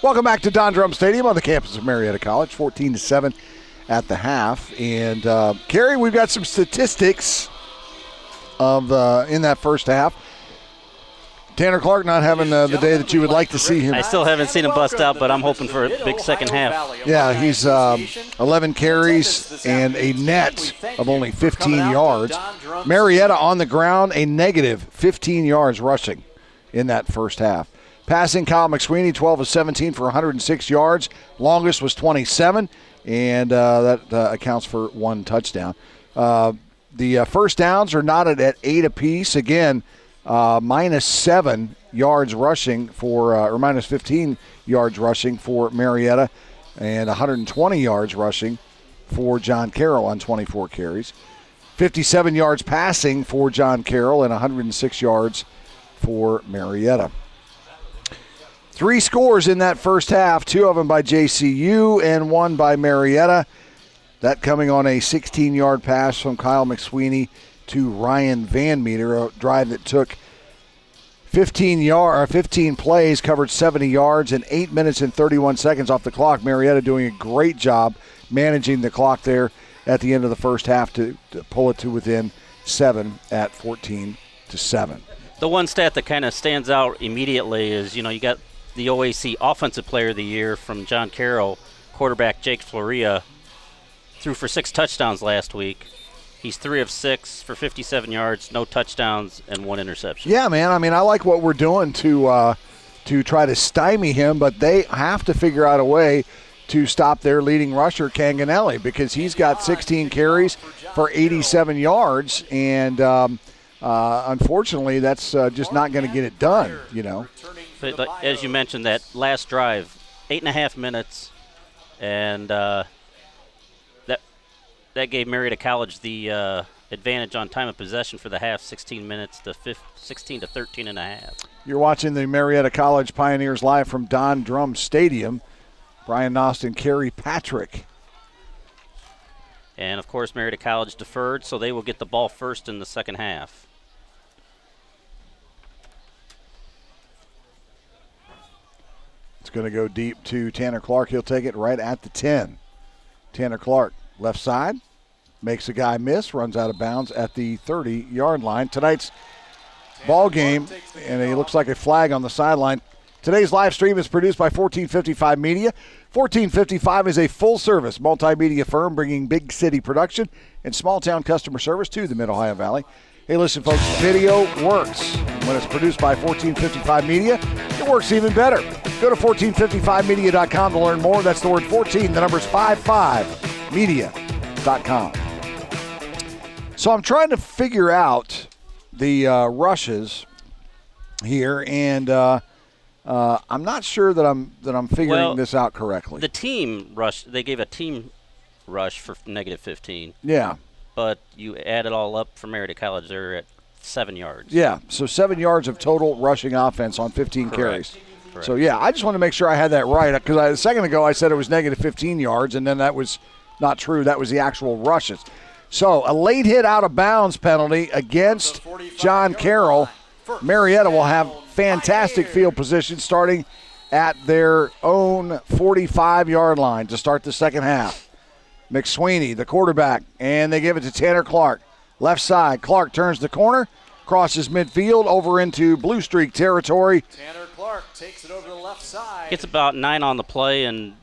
Welcome back to Don Drum Stadium on the campus of Marietta College, 14-7 at the half. And, Carrie, we've got some statistics of in that first half. Tanner Clark not having the day that you would like to see him. I still haven't seen him bust out, but I'm hoping for a big second half. Yeah, he's 11 carries and a net of only 15 yards. Marietta on the ground, a negative 15 yards rushing in that first half. Passing, Kyle McSweeney, 12 of 17 for 106 yards. Longest was 27, and that accounts for one touchdown. The first downs are knotted at 8 apiece. Again, minus 7 yards rushing for, or minus 15 yards rushing for Marietta, and 120 yards rushing for John Carroll on 24 carries. 57 yards passing for John Carroll and 106 yards for Marietta. 3 scores in that first half, 2 of them by JCU and 1 by Marietta. That coming on a 16-yard pass from Kyle McSweeney to Ryan Van Meter, a drive that took 15 plays, covered 70 yards, and 8 minutes and 31 seconds off the clock. Marietta doing a great job managing the clock there at the end of the first half to pull it to within 7 at 14-7. The one stat that kind of stands out immediately is, you got the OAC Offensive Player of the Year from John Carroll. Quarterback Jake Floria threw for 6 touchdowns last week. He's 3 of 6 for 57 yards, no touchdowns, and 1 interception. Yeah, man. I mean, I like what we're doing to try to stymie him, but they have to figure out a way to stop their leading rusher, Canganelli, because he's got 16 carries for 87 yards, and unfortunately, that's just not going to get it done, you know. But as you mentioned, that last drive, 8.5 minutes, and that gave Marietta College the advantage on time of possession for the half, 16 minutes to 16 to 13 and a half. You're watching the Marietta College Pioneers live from Don Drum Stadium. Brian Nost and Kerry Patrick. And, of course, Marietta College deferred, so they will get the ball first in the second half. It's going to go deep to Tanner Clark. He'll take it right at the 10. Tanner Clark, left side, makes a guy miss, runs out of bounds at the 30-yard line. Tonight's ball game, and it looks like a flag on the sideline. Today's live stream is produced by 1455 Media. 1455 is a full-service multimedia firm bringing big city production and small-town customer service to the Mid-Ohio Valley. Hey, listen, folks, video works. When it's produced by 1455 Media, it works even better. Go to 1455media.com to learn more. That's the word 14, the number's 55media.com. So I'm trying to figure out the rushes here, and I'm not sure that I'm figuring this out correctly. The team rush, they gave a team rush for negative 15. Yeah. But you add it all up for Marietta College, they're at 7 yards. Yeah, so 7 yards of total rushing offense on 15 carries. Correct. So, yeah, I just want to make sure I had that right, because a second ago I said it was negative 15 yards, and then that was not true. That was the actual rushes. So, a late hit out of bounds penalty against John Carroll. Marietta will have fantastic field position starting at their own 45-yard line to start the second half. McSweeney, the quarterback, and they give it to Tanner Clark. Left side, Clark turns the corner, crosses midfield over into Blue Streak territory. Tanner Clark takes it over the left side. Gets about 9 on the play, and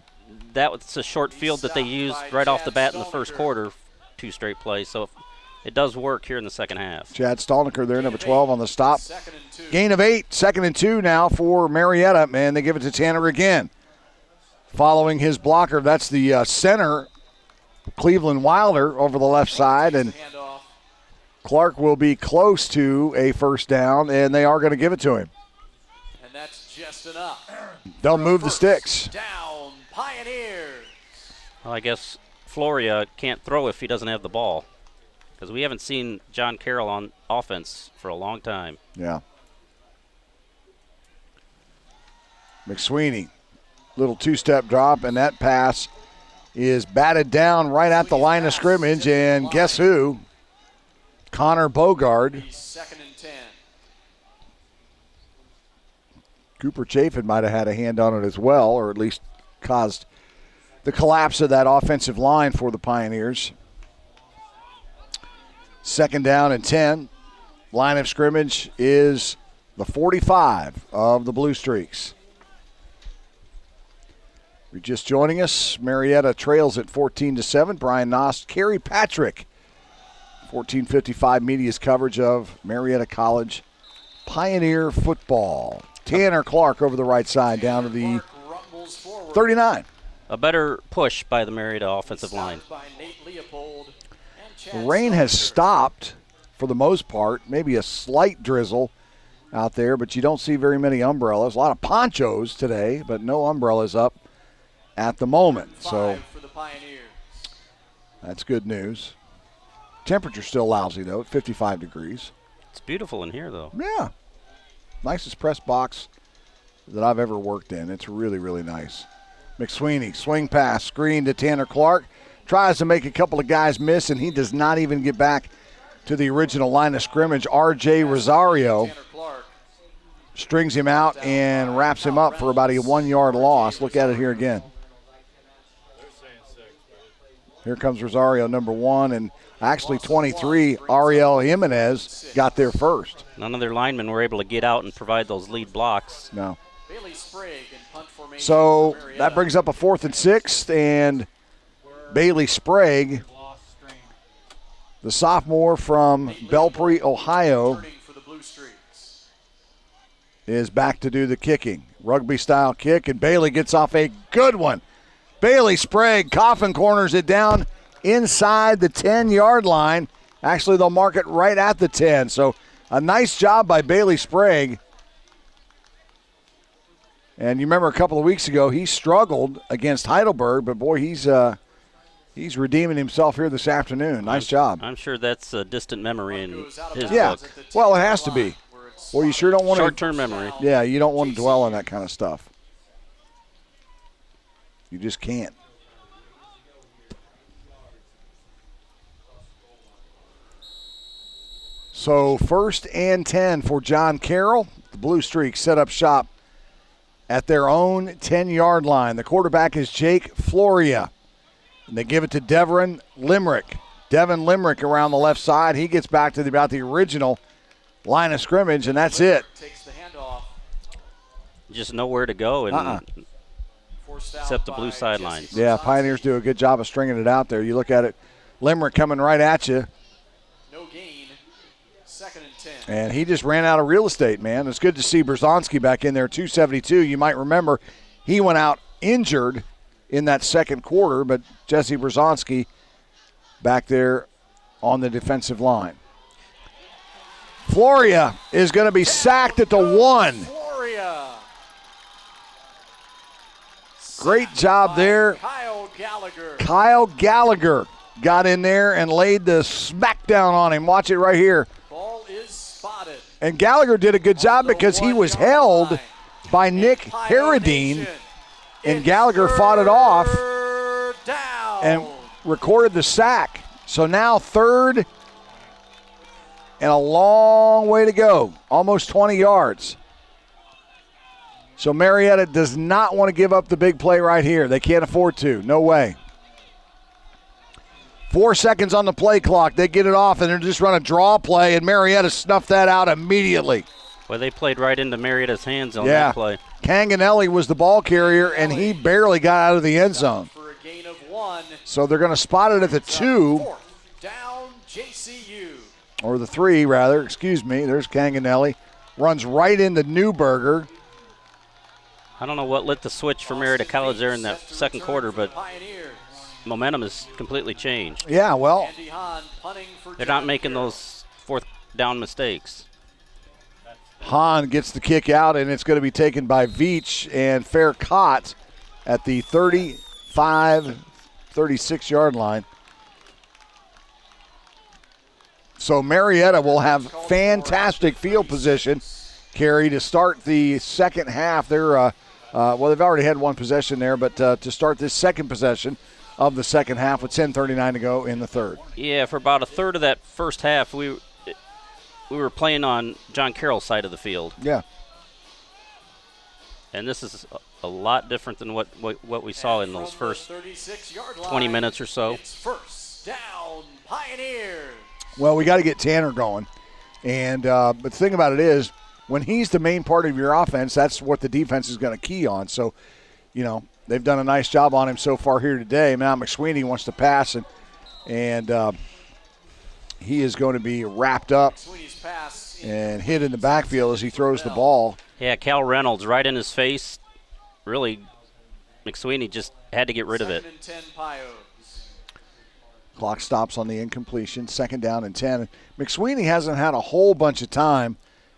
that was a short field that they used right off the bat in the first quarter, 2 straight plays. So it does work here in the second half. Chad Stolniker there, number 12 on the stop. Gain of 8, 2nd and 2 now for Marietta, and they give it to Tanner again. Following his blocker, that's the center, Cleveland Wilder, over the left side, and Clark will be close to a first down, and they are going to give it to him. And that's just enough. They'll move the sticks. Down, Pioneers. Well, I guess Floria can't throw if he doesn't have the ball, because we haven't seen John Carroll on offense for a long time. Yeah. McSweeney, little 2-step drop, and that pass is batted down right at the line of scrimmage, and guess who? Connor Bogard. 2nd and 10. Cooper Chafin might have had a hand on it as well, or at least caused the collapse of that offensive line for the Pioneers. 2nd down and 10. Line of scrimmage is the 45 of the Blue Streaks. If you're just joining us, Marietta trails at 14-7. Brian Nost, Kerry Patrick. 1455 Media's coverage of Marietta College Pioneer football. Tanner Clark over the right side down to the 39. A better push by the Marietta offensive line. The rain has stopped for the most part. Maybe a slight drizzle out there, but you don't see very many umbrellas. A lot of ponchos today, but no umbrellas up at the moment. So that's good news. Temperature's still lousy, though, at 55 degrees. It's beautiful in here, though. Yeah. Nicest press box that I've ever worked in. It's really, really nice. McSweeney, swing pass, screen to Tanner Clark. Tries to make a couple of guys miss, and he does not even get back to the original line of scrimmage. R.J. Rosario strings him out and wraps him up for about a 1-yard loss. Look at it here again. Here comes Rosario, number 1, and actually 23, Ariel Jimenez got there first. None of their linemen were able to get out and provide those lead blocks. No. So that brings up a 4th and 6, and Bailey Sprague, the sophomore from Belpre, Ohio, is back to do the kicking. Rugby-style kick, and Bailey gets off a good one. Bailey Sprague coffin corners it down inside the 10-yard line, Actually, they'll mark it right at the 10. So a nice job by Bailey Sprague. And you remember a couple of weeks ago, he struggled against Heidelberg, but boy, he's redeeming himself here this afternoon. Nice job. I'm sure that's a distant memory in his Yeah, book. well, it has to be. Well, you sure don't want to. Short-term memory. Yeah, you don't want to dwell on that kind of stuff. You just can't. So 1st and 10 for John Carroll. The Blue Streak set up shop at their own 10-yard line. The quarterback is Jake Floria. And they give it to Devin Limerick. Devin Limerick around the left side. He gets back to about the original line of scrimmage, and that's it. Takes the handoff. Just nowhere to go except the blue sidelines. Yeah, Pioneers do a good job of stringing it out there. You look at it, Limerick coming right at you. No gain. 2nd and 10. And he just ran out of real estate, man. It's good to see Berzonski back in there, 272. You might remember he went out injured in that second quarter, but Jesse Berzonski back there on the defensive line. Floria is going to be sacked at the 1. Floria. Great job there. Kyle Gallagher. Kyle Gallagher got in there and laid the smackdown on him. Watch it right here. Ball is spotted. And Gallagher did a good job because he was held by Nick Harradine, and Gallagher fought it off and recorded the sack. So now 3rd and a long way to go, almost 20 yards. So Marietta does not want to give up the big play right here. They can't afford to. No way. 4 seconds on the play clock. They get it off, and they're just run a draw play, and Marietta snuffed that out immediately. Well, they played right into Marietta's hands on that play. Canganelli was the ball carrier, and he barely got out of the end zone. For a gain of 1. So they're going to spot it at the 2. 4th down, JCU. Or the 3, rather. Excuse me. There's Canganelli. Runs right into Newberger. I don't know what lit the switch for Marietta College there in that second quarter, but momentum has completely changed. Yeah, well, they're not making those 4th down mistakes. Hahn gets the kick out, and it's going to be taken by Veach, and fair caught at the 35, 36-yard line. So Marietta will have fantastic field position, Carrie, to start the second half. They're they've already had one possession there, but to start this second possession of the second half with 10:39 to go in the third. Yeah, for about a third of that first half, we were playing on John Carroll's side of the field. Yeah. And this is a lot different than what we saw in those first 20 minutes or so. It's 1st down, Pioneers. Well, we got to get Tanner going. And but the thing about it is, when he's the main part of your offense, that's what the defense is going to key on. So, they've done a nice job on him so far here today. Now McSweeney wants to pass, and he is going to be wrapped up and hit in the backfield as he throws the ball. Yeah, Cal Reynolds right in his face. Really, McSweeney just had to get rid of it. 2nd and 10 Pios. Clock stops on the incompletion, 2nd down and 10. McSweeney hasn't had a whole bunch of time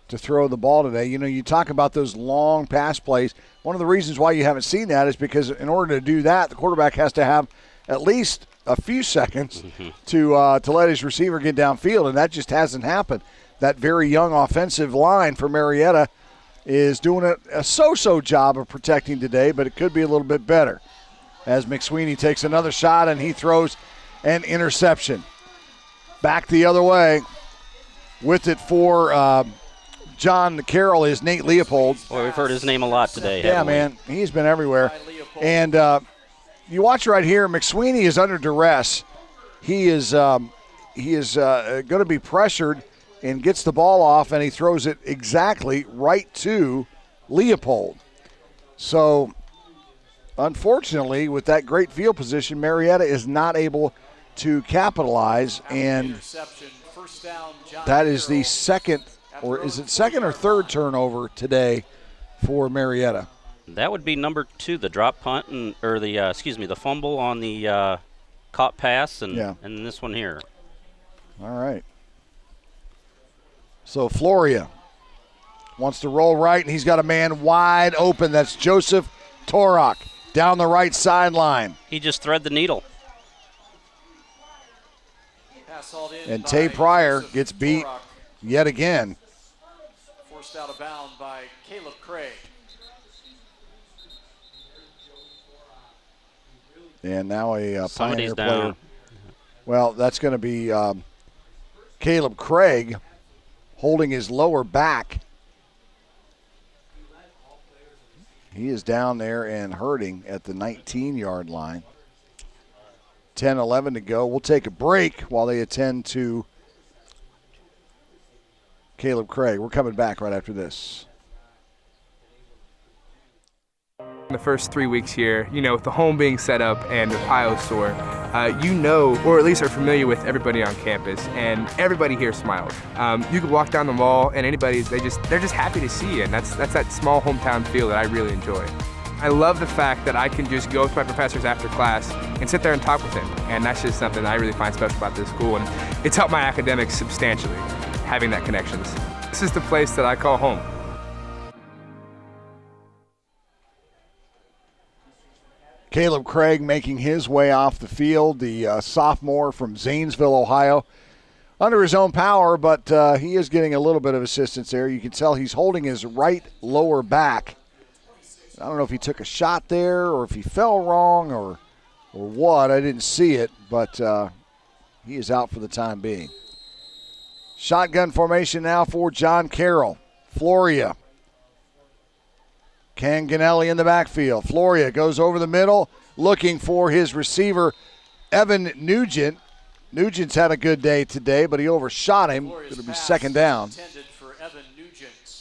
to throw the ball today. You talk about those long pass plays. One of the reasons why you haven't seen that is because in order to do that, the quarterback has to have at least a few seconds to let his receiver get downfield, and that just hasn't happened. That very young offensive line for Marietta is doing a so-so job of protecting today, but it could be a little bit better. As McSweeney takes another shot, and he throws an interception. Back the other way with it for John Carroll is Nate Leopold. Boy, we've heard his name a lot today. Yeah, man. He's been everywhere. And you watch right here, McSweeney is under duress. He is going to be pressured and gets the ball off, and he throws it exactly right to Leopold. So, unfortunately, with that great field position, Marietta is not able to capitalize, and that is the second, or is it second or third turnover today for Marietta? That would be number 2, the drop punt, or the fumble on the caught pass, and this one here. All right. So Floria wants to roll right, and he's got a man wide open. That's Joseph Torok down the right sideline. He just thread the needle. And Tay Pryor gets beat yet again. Forced out of bounds by Caleb Craig. And now a Somebody's Pioneer player. down. Well, that's going to be Caleb Craig holding his lower back. He is down there and hurting at the 19-yard line. 10-11 to go. We'll take a break while they attend to Caleb Craig. We're coming back right after this. The first 3 weeks here, with the home being set up and the PIO store, or at least are familiar with everybody on campus, and everybody here smiled. You could walk down the mall, and they're just happy to see you, and that's that small hometown feel that I really enjoy. I love the fact that I can just go with my professors after class and sit there and talk with them, and that's just something I really find special about this school, and it's helped my academics substantially, having that connections. This is the place that I call home. Caleb Craig making his way off the field, the sophomore from Zanesville, Ohio. Under his own power, but he is getting a little bit of assistance there. You can tell he's holding his right lower back. I don't know if he took a shot there or if he fell wrong or what. I didn't see it, but he is out for the time being. Shotgun formation now for John Carroll. Floria. Canganelli in the backfield. Floria goes over the middle looking for his receiver, Evan Nugent. Nugent's had a good day today, but he overshot him. It'll be second down.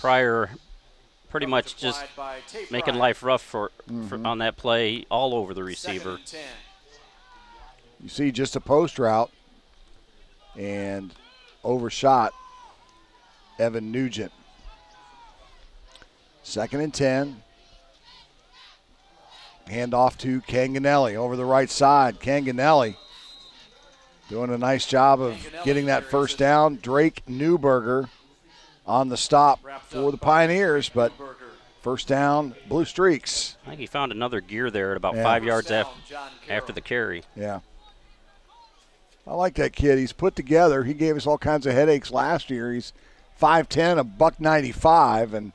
Pryor pretty much just making life rough for on that play all over the receiver. You see just a post route and overshot Evan Nugent. 2nd and 10. Hand off to Canganelli over the right side. Canganelli doing a nice job of getting that first down. Drake Newberger on the stop for the Pioneers, but first down, Blue Streaks. I think he found another gear there at about 5 yards after the carry. Yeah. I like that kid. He's put together. He gave us all kinds of headaches last year. He's 5'10", $195, and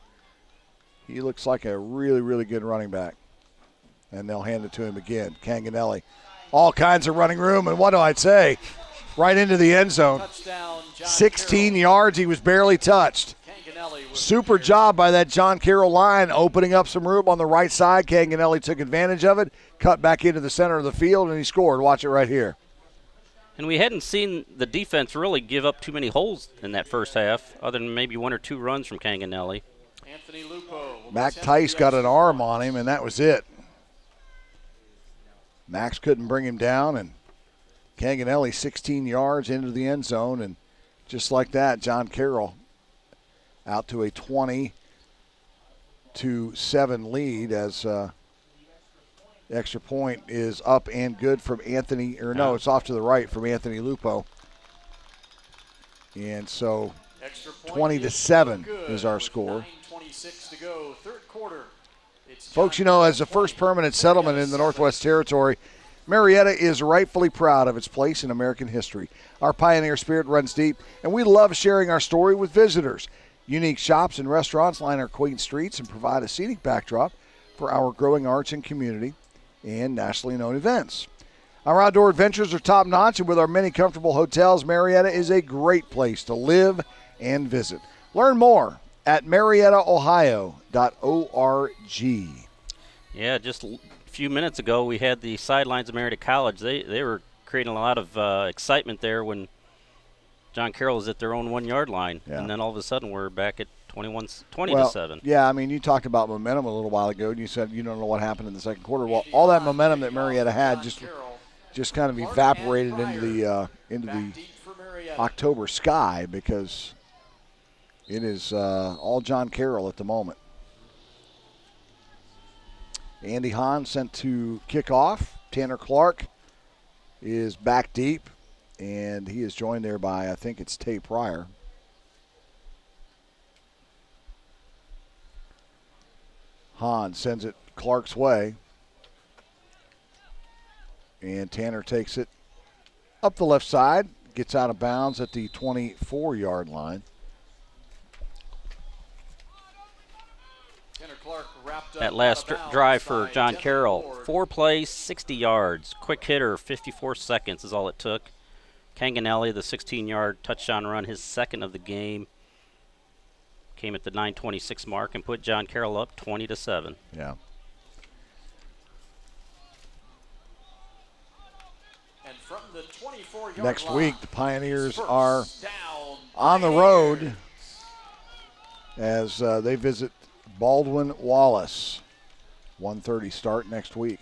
he looks like a really, really good running back. And they'll hand it to him again. Canganelli. All kinds of running room, and what do I say? Right into the end zone. 16 yards, he was barely touched. Super job by that John Carroll line, opening up some room on the right side. Canganelli took advantage of it, cut back into the center of the field, and he scored. Watch it right here. And we hadn't seen the defense really give up too many holes in that first half, other than maybe 1 or 2 runs from Canganelli. Mac Tice got an arm on him, and that was it. Max couldn't bring him down, and Canganelli 16 yards into the end zone, and just like that, John Carroll out to a 20-7 lead as extra point is up and good from Anthony, or no, it's off to the right from Anthony Lupo. And so 20-7 is our score. 9:26 to go, third quarter. Folks, as a first permanent settlement in the Northwest Territory, Marietta is rightfully proud of its place in American history. Our pioneer spirit runs deep, and we love sharing our story with visitors. Unique shops and restaurants line our quaint streets and provide a scenic backdrop for our growing arts and community and nationally known events. Our outdoor adventures are top-notch, and with our many comfortable hotels, Marietta is a great place to live and visit. Learn more at mariettaohio.org. Yeah, just a few minutes ago we had the sidelines of Marietta College. They were creating a lot of excitement there when John Carroll was at their own 1 yard line, and then all of a sudden we're back at 20-7. Yeah, you talked about momentum a little while ago, and you said you don't know what happened in the second quarter. Well, all that momentum that Marietta had just kind of evaporated into the October sky because it is all John Carroll at the moment. Andy Hahn sent to kick off. Tanner Clark is back deep. and he is joined there by, I think it's Tay Pryor. Hahn sends it Clark's way. And Tanner takes it up the left side, gets out of bounds at the 24-yard line. That last drive for John Carroll, 4 plays, 60 yards. Quick hitter, 54 seconds is all it took. Canganelli, the 16-yard touchdown run, his second of the game, came at the 9:26 mark and put John Carroll up 20-7. Yeah. And from the 24-yard Next line, week, the Pioneers are on the road as they visit Baldwin Wallace. 1:30 start next week.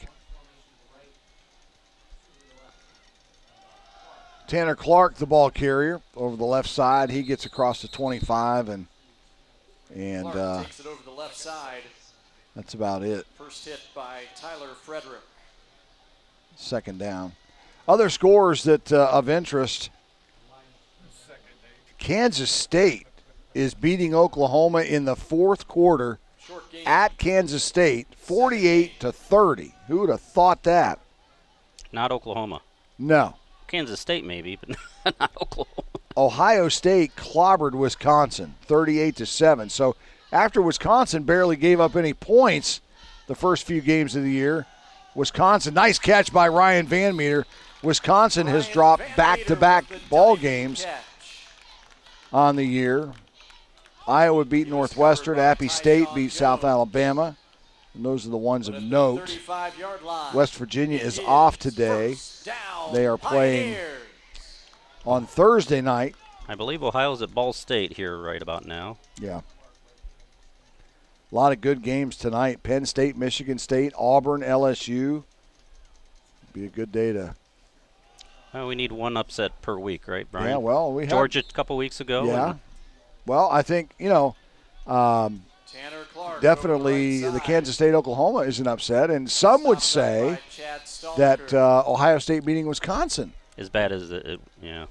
Tanner Clark, the ball carrier, over the left side. He gets across the 25, and Clark takes it over the left side. that's about it. First hit by Tyler Frederick. Second down. Other scores that of interest. Kansas State is beating Oklahoma in the fourth quarter at Kansas State, 48-30. Who would have thought that? Not Oklahoma. No. Kansas State maybe, but not Oklahoma. Ohio State clobbered Wisconsin, 38-7. So after Wisconsin barely gave up any points the first few games of the year, Wisconsin, nice catch by Ryan Van Meter. Wisconsin has dropped back-to-back ball games on the year. Iowa beat Northwestern. Appy State beat South Alabama. And those are the ones of note. West Virginia is off today. They are playing on Thursday night. I believe Ohio's at Ball State here right about now. Yeah. A lot of good games tonight. Penn State, Michigan State, Auburn, LSU. Be a good day to. We need one upset per week, right, Brian? Yeah, well, we have. Georgia a couple weeks ago. Yeah. Well, I think, definitely the Kansas State-Oklahoma is an upset, and some would say that Ohio State beating Wisconsin. As bad as it, yeah.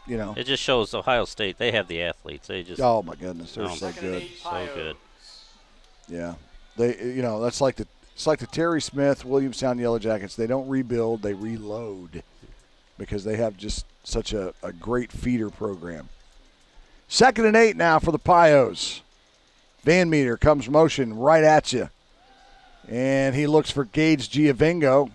It just shows Ohio State, they have the athletes. They just. Oh, my goodness, they're so good. So good. Yeah. They, that's like the Terry Smith, Williamstown Yellow Jackets. They don't rebuild, they reload because they have just such a great feeder program. 2nd and 8 now for the Pios. Van Meter comes motion right at you. And he looks for Gage Giovingo.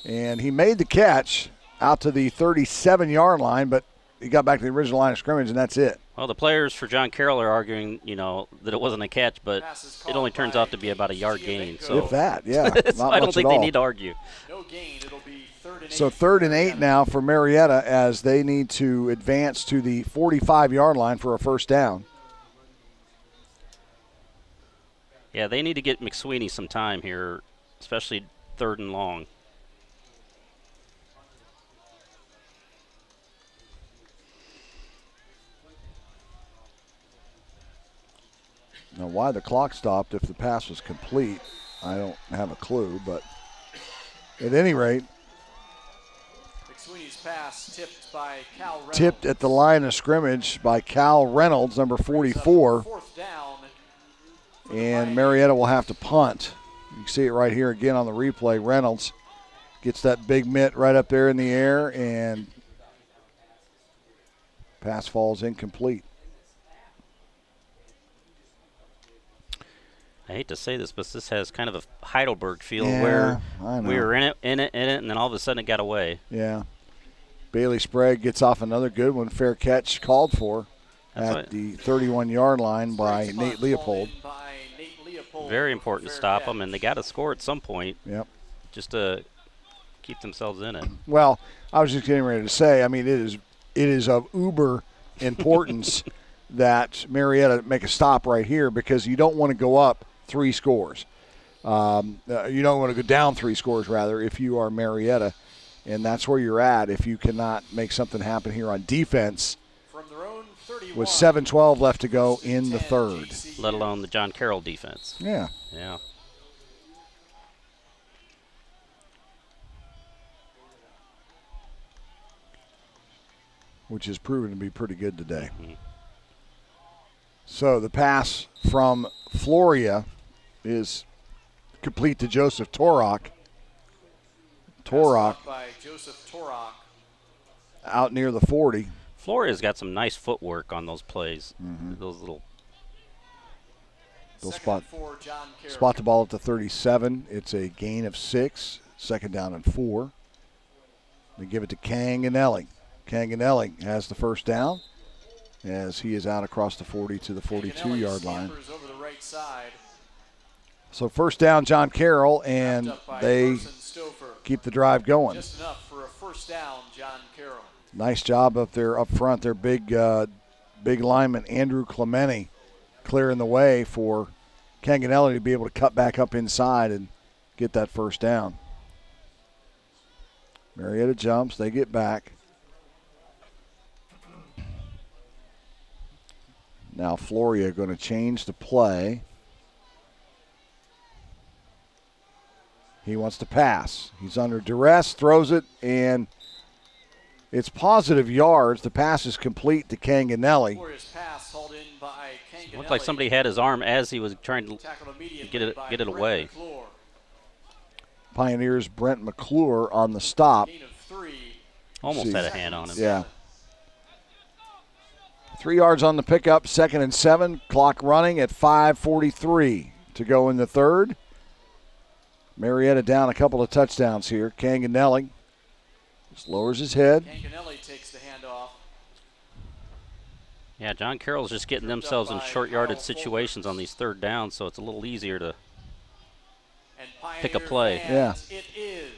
And he made the catch out to the 37-yard line, but he got back to the original line of scrimmage, and that's it. Well, the players for John Carroll are arguing, that it wasn't a catch, but it only turns out to be about a yard gain. So if that, yeah. So I don't think they need to argue. No gain. It'll be 3rd and 8. So 3rd and 8 now for Marietta as they need to advance to the 45-yard line for a first down. Yeah, they need to get McSweeney some time here, especially 3rd and long. Now, why the clock stopped if the pass was complete, I don't have a clue. But at any rate, McSweeney's pass tipped by Cal Reynolds. Tipped at the line of scrimmage by Cal Reynolds, number 44. 4th down. And Marietta will have to punt. You can see it right here again on the replay. Reynolds gets that big mitt right up there in the air, and pass falls incomplete. I hate to say this, but this has kind of a Heidelberg feel Yeah, where I know. we were in it, and then all of a sudden it got away. Yeah. Bailey Sprague gets off another good one. Fair catch called for at the 31-yard line by Nate Leopold. Very important to stop them, and they got to score at some point. Yep. Just to keep themselves in it. Well, I was just getting ready to say, it is of uber importance that Marietta make a stop right here because you don't want to go up 3 scores. You don't want to go down 3 scores, rather, if you are Marietta. And that's where you're at if you cannot make something happen here on defense with 7:12 left to go in the 3rd. Let alone the John Carroll defense. Yeah. Yeah. which has proven to be pretty good today. So the pass from Floria is complete to Joseph Torok. Torok by Joseph Torok. Out near the 40. Floria's got some nice footwork on those plays. Those little. They'll spot the ball at the 37. It's a gain of 6. Second down and 4. They give it to Canganelli. Canganelli has the first down as he is out across the 40 to the 42-yard line. Over the right side. So first down, John Carroll, and they keep the drive going. Just enough for a first down, John Carroll. Nice job up there up front. Their big lineman, Andrew Clementi, clearing the way for Canganelli to be able to cut back up inside and get that first down. Marietta jumps. They get back. Now Floria going to change the play. He wants to pass. He's under duress, throws it, and it's positive yards. The pass is complete to Canganelli. Looked like somebody had his arm as he was trying to get it away. Pioneers Brent McClure on the stop. Almost had a hand on him. Yeah. 3 yards on the pickup, 2nd and 7. Clock running at 5:43 to go in the third. Marietta down a couple of touchdowns here. Canganelli just lowers his head. Canganelli takes the handoff. Yeah, John Carroll's just getting themselves in short yarded situations on these third downs, so it's a little easier to pick a play. Yeah. It is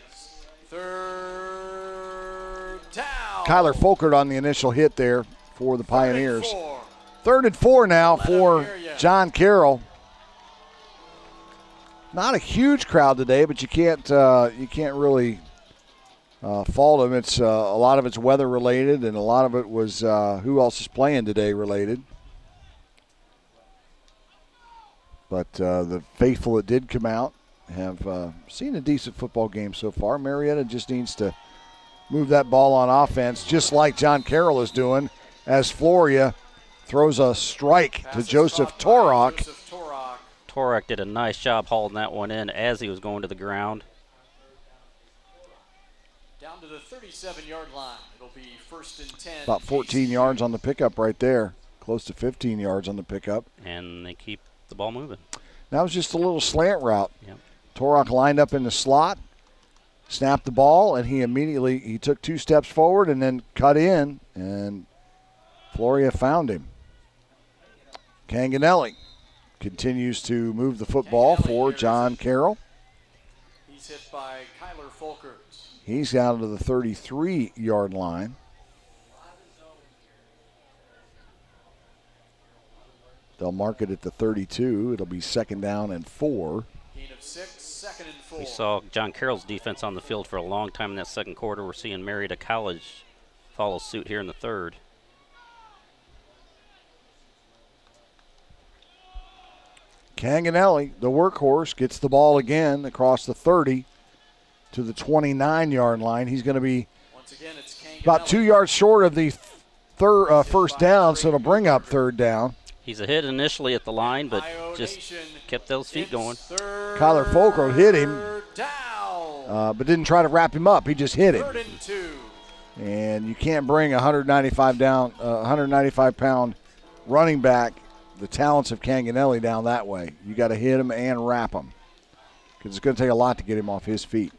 third down. Kyler Folkert on the initial hit there for the Pioneers. 3rd and 4 now for John Carroll. Not a huge crowd today, but you can't really fault them. It's a lot of it's weather related, and a lot of it was who else is playing today related. But the faithful that did come out have seen a decent football game so far. Marietta just needs to move that ball on offense, just like John Carroll is doing, as Floria throws a strike to Joseph Torok. Torok did a nice job hauling that one in as he was going to the ground. Down to the 37-yard line. It'll be 1st and 10. About 14 yards on the pickup right there. Close to 15 yards on the pickup. And they keep the ball moving. That was just a little slant route. Yep. Torok lined up in the slot, snapped the ball, and he took 2 steps forward and then cut in, and Floria found him. Canganelli continues to move the football for John Carroll. He's hit by Kyler Folkert. He's down to the 33-yard line. They'll mark it at the 32. It'll be 2nd down and 4. Gain of 6, 2nd and 4. We saw John Carroll's defense on the field for a long time in that second quarter. We're seeing Marietta College follow suit here in the third. Canganelli, the workhorse, gets the ball again across the 30 to the 29-yard line. He's going to be about 2 yards short of the first down, so it'll bring up 3rd down. He's a hit initially at the line, but just kept those feet going. Kyler Folkert hit him, but didn't try to wrap him up. He just hit him. 3rd and 2. And you can't bring a 195-pound running back, the talents of Canganelli, down that way. You got to hit him and wrap him, because it's going to take a lot to get him off his feet.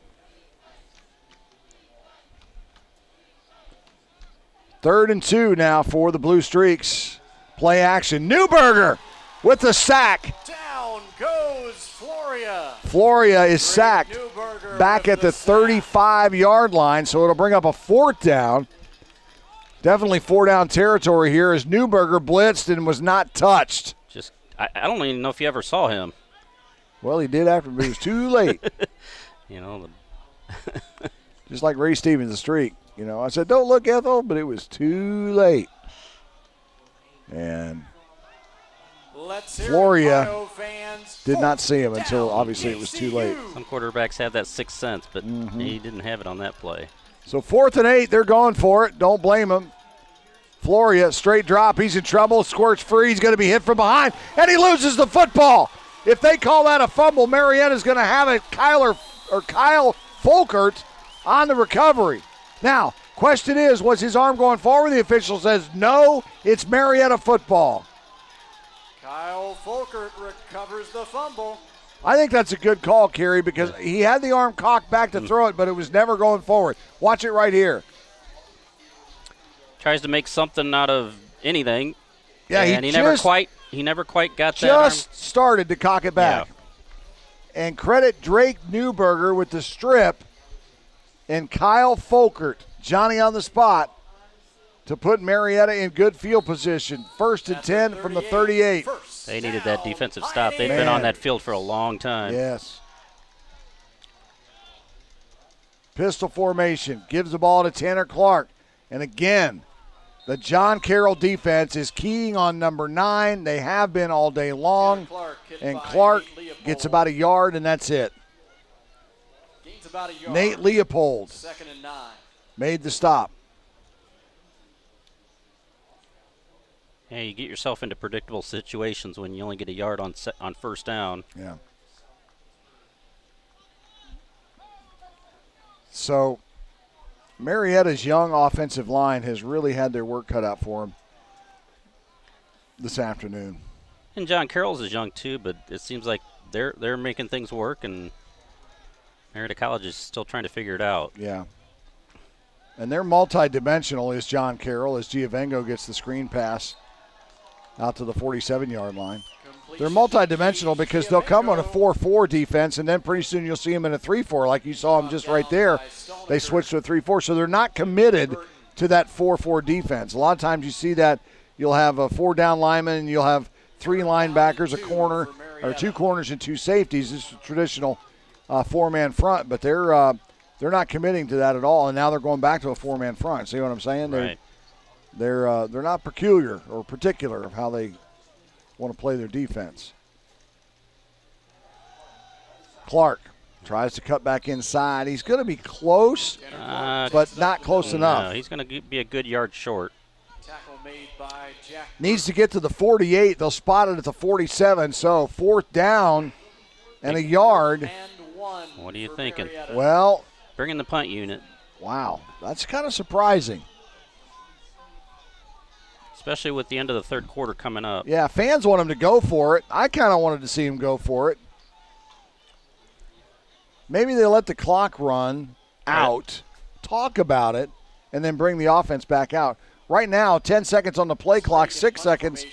3rd and 2 now for the Blue Streaks. Play action. Newberger with the sack. Down goes Floria. Floria is sacked back at the 35-yard line, so it'll bring up a 4th down. Definitely 4-down territory here as Newberger blitzed and was not touched. I don't even know if you ever saw him. Well, he did after, but it was too late. Just like Ray Stevens' streak. I said, don't look, Ethel, but it was too late. And Floria did not see him until obviously it was too late. Some quarterbacks have that sixth sense, but he didn't have it on that play. So 4th and 8, they're going for it. Don't blame them. Floria, straight drop. He's in trouble. Squirts free. He's going to be hit from behind, and he loses the football. If they call that a fumble, Marietta's going to have it. Kyle Folkert on the recovery. Now, question is, was his arm going forward? The official says no, it's Marietta football. Kyle Folkert recovers the fumble. I think that's a good call, Kerry, because he had the arm cocked back to throw it, but it was never going forward. Watch it right here. Tries to make something out of anything. Yeah, and he never quite got that arm. Just started to cock it back. Yeah. And credit Drake Newberger with the strip and Kyle Folkert, Johnny on the spot, to put Marietta in good field position. 1st and 10 from the 38. They needed that defensive stop. They've been on that field for a long time. Yes. Pistol formation. Gives the ball to Tanner Clark. And again, the John Carroll defense is keying on number 9. They have been all day long. And Clark gets about a yard, and that's it. Nate Leopold 2nd and 9. made the stop. Yeah, you get yourself into predictable situations when you only get a yard on first down. Yeah. So Marietta's young offensive line has really had their work cut out for them this afternoon. And John Carroll's is young too, but it seems like they're making things work, and Marietta College is still trying to figure it out. Yeah. And they're multi-dimensional is John Carroll as Giovengo gets the screen pass out to the 47-yard line. They're multi-dimensional because they'll come on a 4-4 defense, and then pretty soon you'll see them in a 3-4 like you saw them just right there. They switched to a 3-4, so they're not committed to that 4-4 defense. A lot of times you see that you'll have a 4-down lineman and you'll have 3 linebackers, a corner, or 2 corners and 2 safeties. This is a traditional 4-man front, but they're not committing to that at all, and now they're going back to a 4-man front. See what I'm saying? Right. They're not peculiar or particular of how they want to play their defense. Clark tries to cut back inside. He's going to be close, but not close enough. No, he's going to be a good yard short. Tackle made by Jack. Needs to get to the 48. They'll spot it at the 47, so 4th down and a yard. What are you thinking? Well, bring in the punt unit. Wow, that's kind of surprising. Especially with the end of the third quarter coming up. Yeah, fans want him to go for it. I kind of wanted to see him go for it. Maybe they let the clock run out, talk about it, and then bring the offense back out. Right now, 10 seconds on the play clock, 6 seconds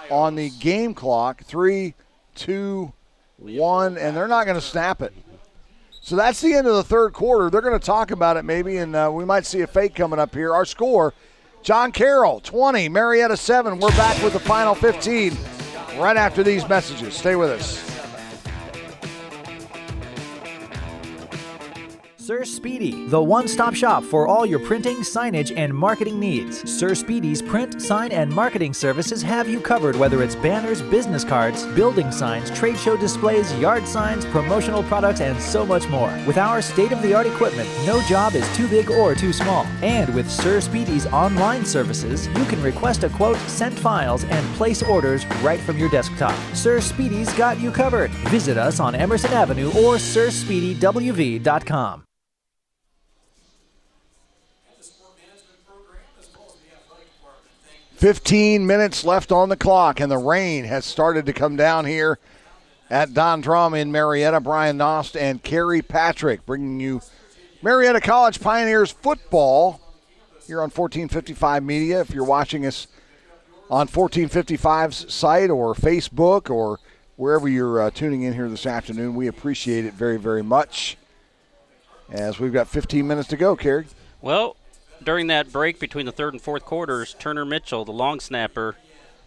on the game clock. 3, 2, 1, and they're not going to snap it. So that's the end of the third quarter. They're going to talk about it maybe, and we might see a fake coming up here. Our score, John Carroll, 20, Marietta 7. We're back with the final 15 right after these messages. Stay with us. Sir Speedy, the one-stop shop for all your printing, signage, and marketing needs. Sir Speedy's print, sign, and marketing services have you covered, whether it's banners, business cards, building signs, trade show displays, yard signs, promotional products, and so much more. With our state-of-the-art equipment, no job is too big or too small. And with Sir Speedy's online services, you can request a quote, send files, and place orders right from your desktop. Sir Speedy's got you covered. Visit us on Emerson Avenue or SirSpeedyWV.com. 15 minutes left on the clock, and the rain has started to come down here at Don Drum in Marietta. Brian Nost and Kerry Patrick bringing you Marietta College Pioneers football here on 1455 Media. If you're watching us on 1455's site or Facebook or wherever you're tuning in here this afternoon, we appreciate it very, very much. As we've got 15 minutes to go, Kerry. Well, during that break between the third and fourth quarters, Turner Mitchell, the long snapper,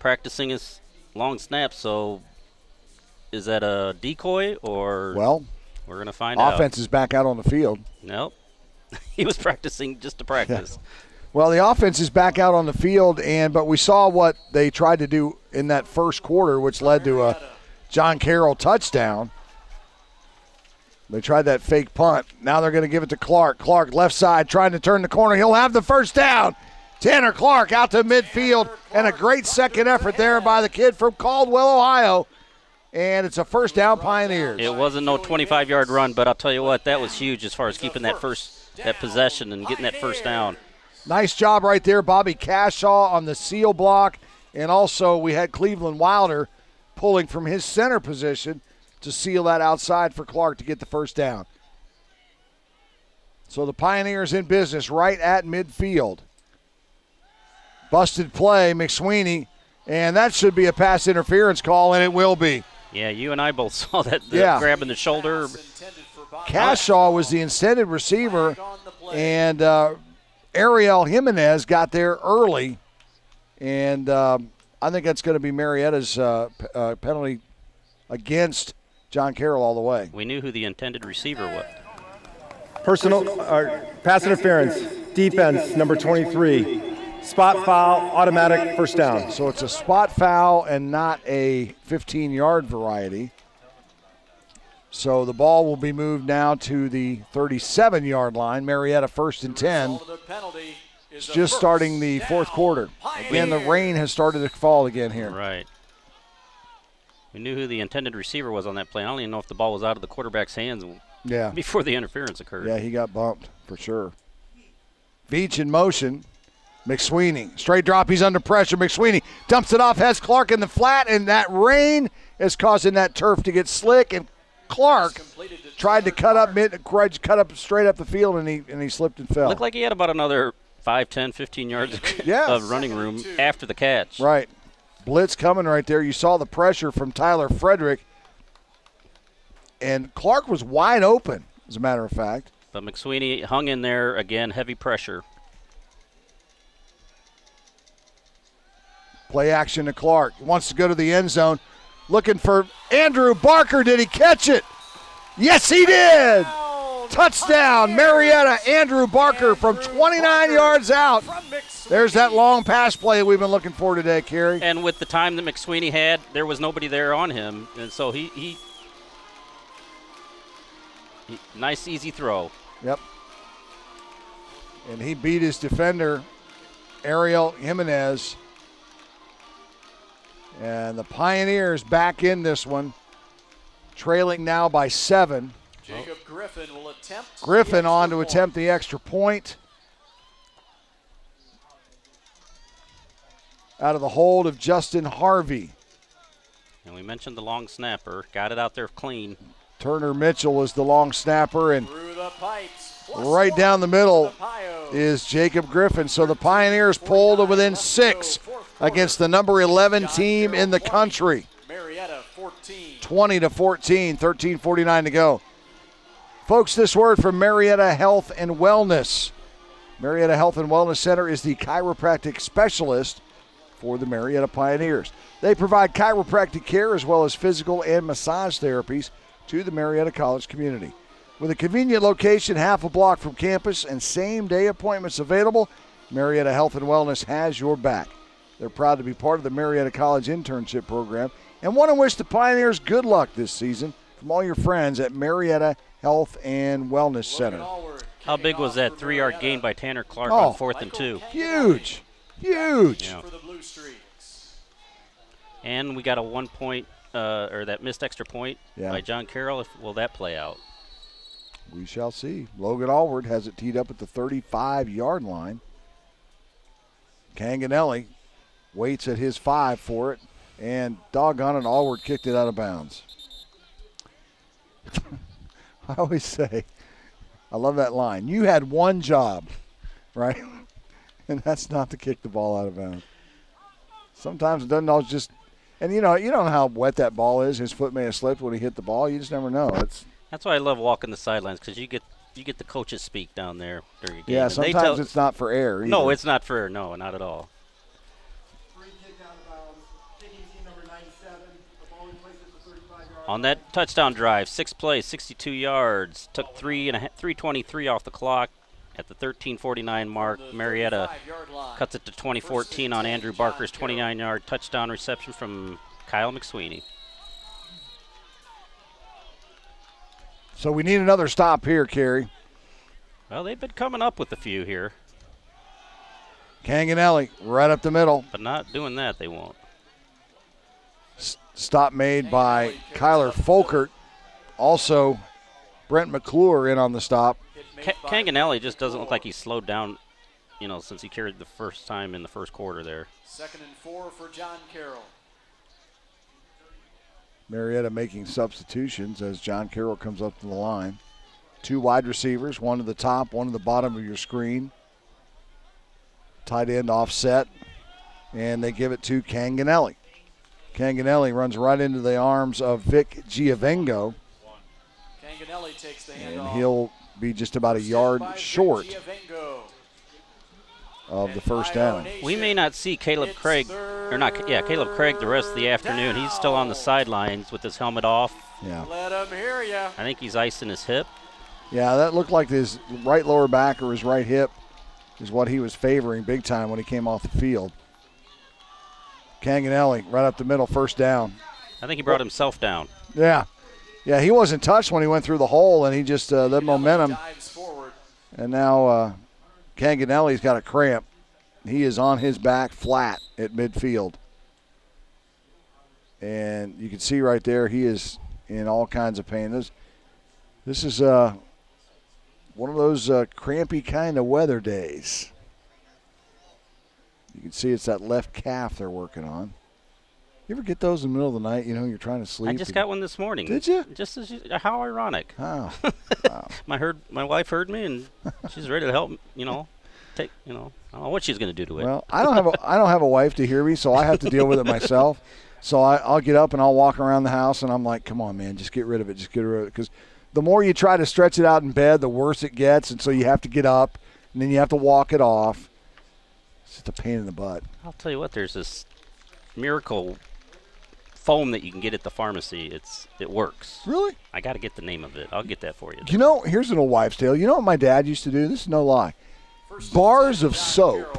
practicing his long snaps. So is that a decoy or? Well, we're going to find out. Offense is back out on the field. Nope. He was practicing just to practice. Yeah. Well, the offense is back out on the field, but we saw what they tried to do in that first quarter, which led to a John Carroll touchdown. They tried that fake punt. Now they're going to give it to Clark. Clark, left side, trying to turn the corner. He'll have the first down. Tanner Clark out to midfield, and a great second effort there by the kid from Caldwell, Ohio. And it's a first down, Pioneers. It wasn't no 25-yard run, but I'll tell you what, that was huge as far as keeping that possession and getting that first down. Nice job right there, Bobby Cashaw on the seal block. And also we had Cleveland Wilder pulling from his center position to seal that outside for Clark to get the first down. So the Pioneers in business right at midfield. Busted play, McSweeney, and that should be a pass interference call, and it will be. Yeah, you and I both saw that grabbing the shoulder. Cashaw was the intended receiver, and Ariel Jimenez got there early, and I think that's going to be Marietta's penalty against John Carroll all the way. We knew who the intended receiver was. Pass interference, defense, number 23. Spot foul, automatic first down. So it's a spot foul and not a 15-yard variety. So the ball will be moved now to the 37-yard line. Marietta 1st and 10. It's just starting the fourth quarter. Again, the rain has started to fall again here. Right. We knew who the intended receiver was on that play. I don't even know if the ball was out of the quarterback's hands before the interference occurred. Yeah, he got bumped for sure. Veach in motion. McSweeney, straight drop, he's under pressure. McSweeney dumps it off, has Clark in the flat, and that rain is causing that turf to get slick, and Clark tried to cut up straight up the field, and he slipped and fell. Looked like he had about another 5, 10, 15 yards of running room after the catch. Right. Blitz coming right there. You saw the pressure from Tyler Frederick, and Clark was wide open, as a matter of fact. But McSweeney hung in there, again, heavy pressure. Play action to Clark. He wants to go to the end zone. Looking for Andrew Barker. Did he catch it? Yes, he did. Touchdown, Marietta. Andrew Barker from 29 yards out. There's that long pass play we've been looking for today, Kerry. And with the time that McSweeney had, there was nobody there on him. And so he nice, easy throw. Yep. And he beat his defender, Ariel Jimenez. And the Pioneers back in this one, trailing now by 7. Jacob Griffin will attempt. Griffin on to attempt the extra point. Out of the hold of Justin Harvey. And we mentioned the long snapper. Got it out there clean. Turner Mitchell was the long snapper, and through the pipes, right down the middle is Jacob Griffin. So the Pioneers pulled to within 6 against the number 11 team in the country. Marietta 14. 20-14, 13:49 to go. Folks, this word from Marietta Health and Wellness. Marietta Health and Wellness Center is the chiropractic specialist for the Marietta Pioneers. They provide chiropractic care as well as physical and massage therapies to the Marietta College community. With a convenient location half a block from campus and same-day appointments available, Marietta Health and Wellness has your back. They're proud to be part of the Marietta College internship program and want to wish the Pioneers good luck this season from all your friends at Marietta Health and Wellness Center. How big was that 3-yard gain by Tanner Clark on 4th and 2? Huge. Huge. Yeah. And we got a 1 point, or that missed extra point by John Carroll. Will that play out? We shall see. Logan Allward has it teed up at the 35-yard line. Canganelli waits at his 5 for it, and doggone it, Allward kicked it out of bounds. I always say, I love that line. You had one job, right? And that's not to kick the ball out of bounds. Sometimes it doesn't always just, and you don't know how wet that ball is. His foot may have slipped when he hit the ball. You just never know. That's why I love walking the sidelines, because you get the coaches speak down there during a game. Yeah, sometimes it's not for air either. No, it's not for air. No, not at all. On that touchdown drive, 6 plays, 62 yards, took 3:23 off the clock at the 13:49 mark. Marietta cuts it to 20-14 on Andrew Barker's 29-yard touchdown reception from Kyle McSweeney. So we need another stop here, Kerry. Well, they've been coming up with a few here. Canganelli right up the middle. But not doing that, they won't. Stop made by Kyler Folkert. Also, Brent McClure in on the stop. Canganelli just doesn't look like he's slowed down, since he carried the first time in the first quarter there. 2nd and 4 for John Carroll. Marietta making substitutions as John Carroll comes up to the line. 2 wide receivers, one to the top, one to the bottom of your screen. Tight end offset, and they give it to Canganelli. Canganelli runs right into the arms of Vic Giavengo. Canganelli takes the handoff. And he'll be just about a yard short of the first down. We may not see Caleb Craig the rest of the afternoon. He's still on the sidelines with his helmet off. Yeah. Let him hear ya. I think he's icing his hip. Yeah, that looked like his right lower back or his right hip is what he was favoring big time when he came off the field. Canganelli right up the middle, first down. I think he brought himself down. Yeah. Yeah, he wasn't touched when he went through the hole, and he just, that momentum. And now Canganelli's got a cramp. He is on his back flat at midfield. And you can see right there he is in all kinds of pain. This is one of those crampy kind of weather days. You can see it's that left calf they're working on. You ever get those in the middle of the night? You're trying to sleep. I just got one this morning. Did you? Just how ironic. Oh. Wow. My wife heard me, and she's ready to help. Take. I don't know what she's going to do to it. Well, I don't have a wife to hear me, so I have to deal with it myself. So I'll get up and I'll walk around the house, and I'm like, come on, man, just get rid of it. Just get rid of it. Because the more you try to stretch it out in bed, the worse it gets, and so you have to get up, and then you have to walk it off. It's just a pain in the butt. I'll tell you what, there's this miracle foam that you can get at the pharmacy. It works. Really? I got to get the name of it. I'll get that for you. Here's an old wives' tale. You know what my dad used to do? This is no lie. Bars of soap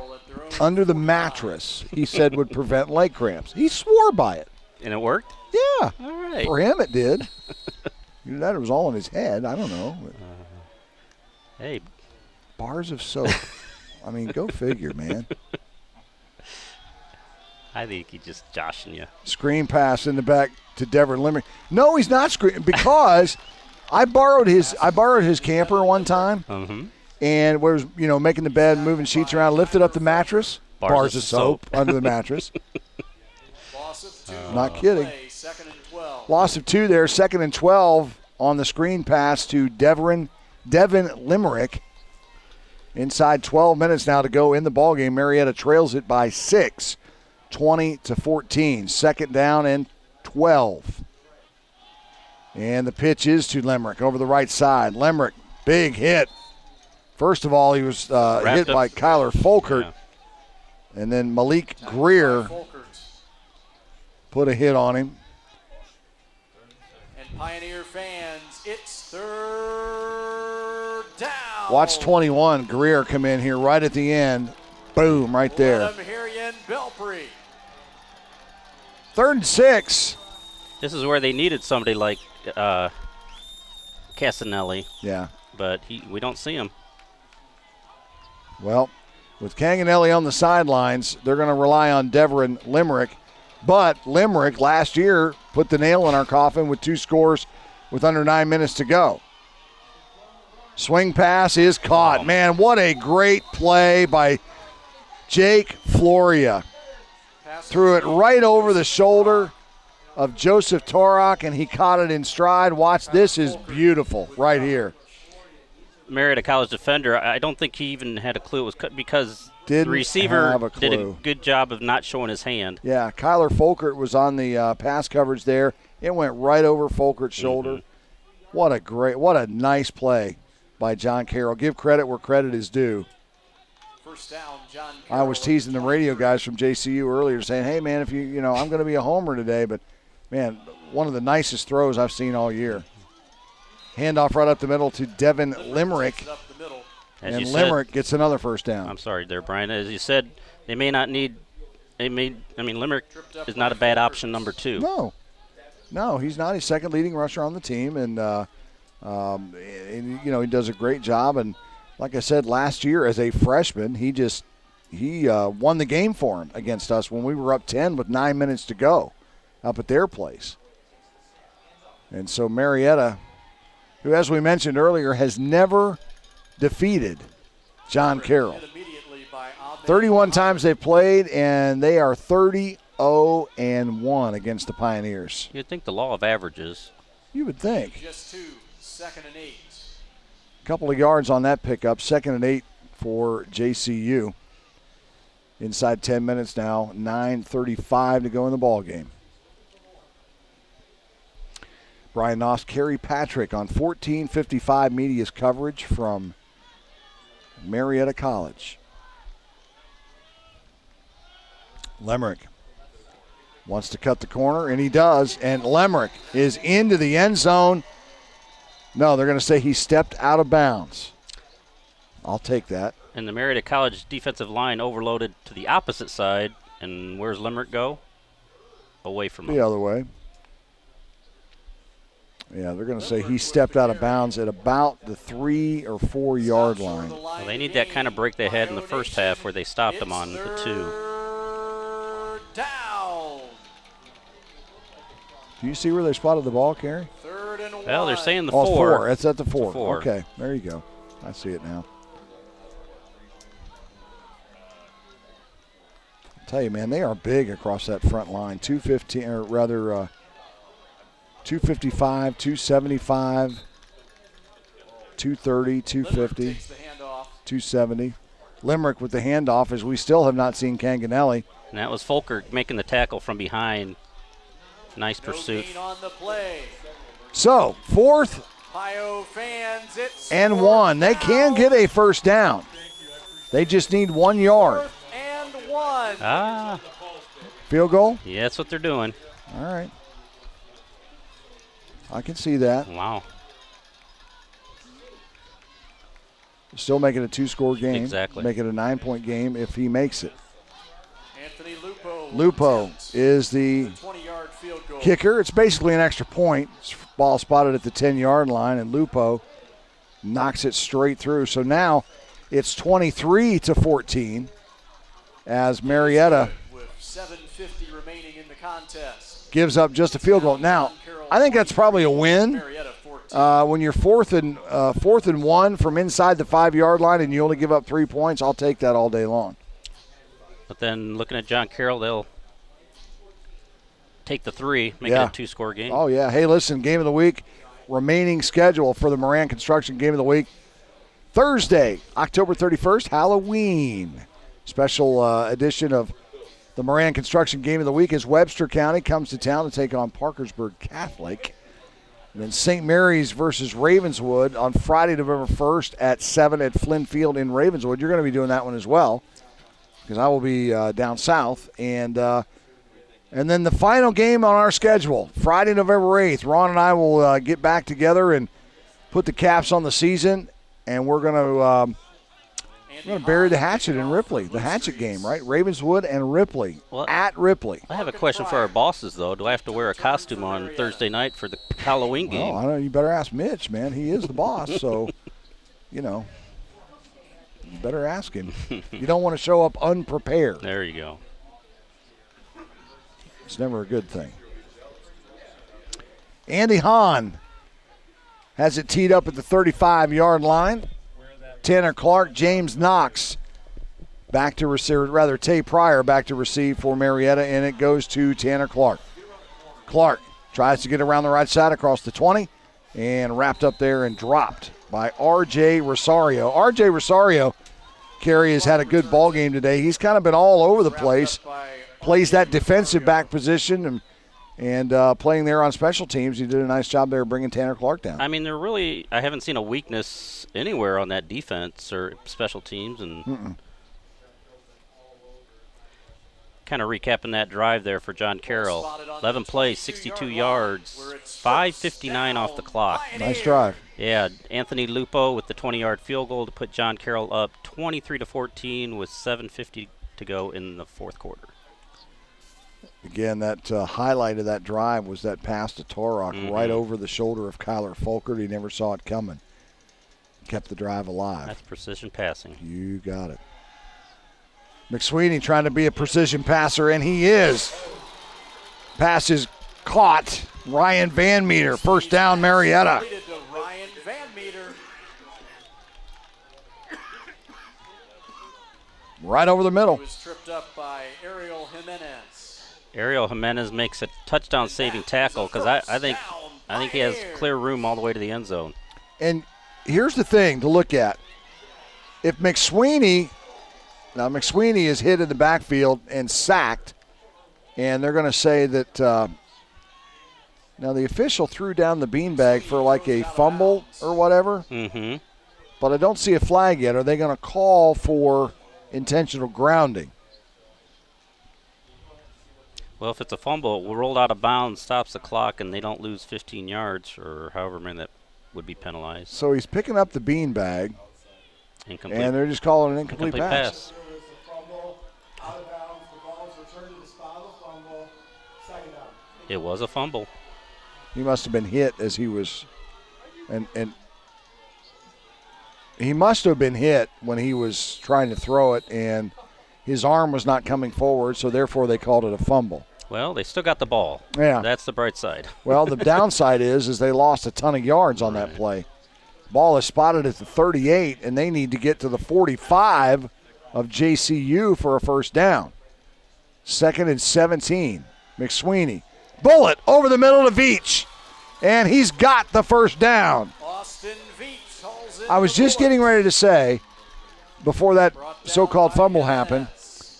under the mattress, he said, would prevent leg cramps. He swore by it. And it worked? Yeah. All right. For him, it did. That it was all in his head. I don't know. Hey. Bars of soap. I mean, go figure, man. I think he's just joshing you. Screen pass in the back to Devin Limerick. No, he's not screening because I borrowed his camper one time. Mm-hmm. And was making the bed, moving sheets around, lifted up the mattress, bars of soap under the mattress. Not kidding. Loss of 2 there, 2nd and 12 on the screen pass to Devin Limerick. Inside 12 minutes now to go in the ballgame. Marietta trails it by 6, 20-14. 2nd down and 12. And the pitch is to Limerick over the right side. Limerick, big hit. First of all, he was hit by Kyler Folkert. Yeah. And then Malik Greer put a hit on him. And Pioneer fans, it's 3rd down. Watch 21, Greer come in here right at the end. Boom, right there. Let 'em hear you in Belpre. 3rd and 6. This is where they needed somebody like Casanelli. Yeah. But we don't see him. Well, with Canganelli on the sidelines, they're going to rely on Devin Limerick. But Limerick last year put the nail in our coffin with 2 scores with under 9 minutes to go. Swing pass is caught. Man, what a great play by Jake Floria. Threw it right over the shoulder of Joseph Torok, and he caught it in stride. Watch, this is beautiful right here. Marietta College defender, I don't think he even had a clue it was cut because the receiver did a good job of not showing his hand. Yeah, Kyler Folkert was on the pass coverage there. It went right over Folkert's shoulder. What a nice play by John Carroll. Give credit where credit is due. First down, John Carroll. I was teasing the radio guys from JCU earlier saying, hey, man, if I'm going to be a homer today, but, man, one of the nicest throws I've seen all year. Handoff right up the middle to Devin Limerick. And Limerick gets another first down. I'm sorry there, Brian. As you said, they may not need Limerick is not a bad option number 2. No, he's not. He's second leading rusher on the team, and he does a great job. And like I said, last year as a freshman, he just won the game for him against us when we were up 10 with 9 minutes to go up at their place. And so Marietta, who, as we mentioned earlier, has never defeated John Carroll. 31 times they've played, and they are 30-0-1 against the Pioneers. You'd think the law of averages. You would think. Just 2, 2nd and 8. A couple of yards on that pickup, 2nd and 8 for JCU. Inside 10 minutes now, 9:35 to go in the ball game. Brian Noss, Kerry Patrick on 1455 Media's coverage from Marietta College. Lemerick wants to cut the corner, and he does. And Lemerick is into the end zone. No, they're going to say he stepped out of bounds. I'll take that. And the Marietta College defensive line overloaded to the opposite side. And where's Lemerick go? Away from him. The other way. Yeah, they're going to say he stepped out of bounds at about the 3 or 4 yard line. Well, they need that kind of break they had in the first half where they stopped them on the 2. Down. Do you see where they spotted the ball, Kerry? Well, they're saying the 4. 4. It's at the 4. 4. Okay, there you go. I see it now. I'll tell you, man, they are big across that front line. 215, or rather 255, 275, 230, 250, 270. Limerick with the handoff, as we still have not seen Canganelli. And that was Folker making the tackle from behind. Nice pursuit. On the play. So, 4th Pio fans, it's and 1. They can get a first down. They just need 1 yard. 4th and 1. Ah. Field goal? Yeah, that's what they're doing. All right. I can see that. Wow. Still make it a 2-score game. Exactly. Make it a 9-point game if he makes it. Anthony Lupo. Lupo is the 20-yard field goal. kicker. It's basically an extra point. Ball spotted at the 10-yard line, and Lupo knocks it straight through. So now it's 23-14 as Marietta with 7:50 remaining in the contest. gives up just a field goal. Now, I think that's probably a win. When you're 4th and 1 from inside the 5-yard line and you only give up 3 points, I'll take that all day long. But then looking at John Carroll, they'll take the 3, make it a 2-score game. Oh, yeah. Hey, listen, game of the week, remaining schedule for the Moran Construction game of the week. Thursday, October 31st, Halloween. Special edition of the Moran Construction game of the week as Webster County comes to town to take on Parkersburg Catholic. And then St. Mary's versus Ravenswood on Friday, November 1st at 7 at Flynn Field in Ravenswood. You're going to be doing that one as well because I will be down south. And then the final game on our schedule, Friday, November 8th. Ron and I will get back together and put the caps on the season, and we're going to bury the hatchet in Ripley, the hatchet game, right? Ravenswood and Ripley, at Ripley. I have a question for our bosses, though. Do I have to wear a costume on Thursday night for the Halloween game? Well, I don't know. You better ask Mitch, man. He is the boss, so, you better ask him. You don't want to show up unprepared. There you go. It's never a good thing. Andy Hahn has it teed up at the 35-yard line. Tanner Clark, James Knox back to receive, rather Tay Pryor back to receive for Marietta, and it goes to Tanner Clark. Clark tries to get around the right side across the 20 and wrapped up there and dropped by R.J. Rosario. R.J. Rosario, Kerry, has had a good ball game today. He's kind of been all over the place. Plays that defensive back position and playing there on special teams. He did a nice job there bringing Tanner Clark down. I mean, I haven't seen a weakness anywhere on that defense or special teams. And kind of recapping that drive there for John Carroll. 11 plays, 62 yards, 5:59 off the clock. Nice drive. Yeah, Anthony Lupo with the 20-yard field goal to put John Carroll up 23-14 with 7:50 to go in the fourth quarter. Again, that highlight of that drive was that pass to Torok right over the shoulder of Kyler Folkert. He never saw it coming. Kept the drive alive. That's precision passing. You got it. McSweeney trying to be a precision passer, and he is. Pass is caught. Ryan Van Meter, first down, Marietta. Ryan Van Meter. Right over the middle. He was tripped up by Ariel Jimenez. Ariel Jimenez makes a touchdown-saving tackle because I think he has clear room all the way to the end zone. And here's the thing to look at. If McSweeney is hit in the backfield and sacked, and they're going to say that now the official threw down the beanbag for like a fumble or whatever, but I don't see a flag yet. Are they going to call for intentional grounding? Well, if it's a fumble, we're rolled out of bounds, stops the clock, and they don't lose 15 yards or however many that would be penalized. So he's picking up the beanbag, Incomplete. and they're just calling an incomplete pass. It was a fumble. He must have been hit as he was, and he must have been hit when he was trying to throw it, and his arm was not coming forward, so therefore they called it a fumble. Well, they still got the ball. Yeah. That's the bright side. Well, the downside is they lost a ton of yards on that play. Ball is spotted at the 38, and they need to get to the 45 of JCU for a first down. 2nd and 17. McSweeney. Bullet over the middle to Veach, and he's got the first down. Austin Veach hauls in I was just getting ready to say, before that so-called fumble happened,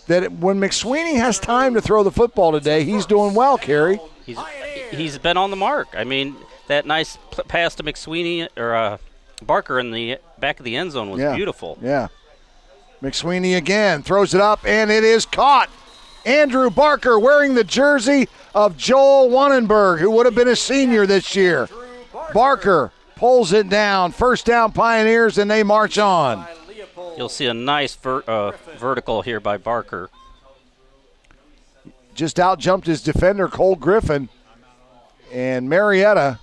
that when McSweeney has time to throw the football today, he's doing well, Kerry. He's been on the mark. I mean, that nice pass to McSweeney or Barker in the back of the end zone was beautiful. Yeah. McSweeney again throws it up, and it is caught. Andrew Barker wearing the jersey of Joel Wannenberg, who would have been a senior this year. Barker pulls it down. First down, Pioneers, and they march on. You'll see a nice vertical here by Barker. Just out jumped his defender, Cole Griffin, and Marietta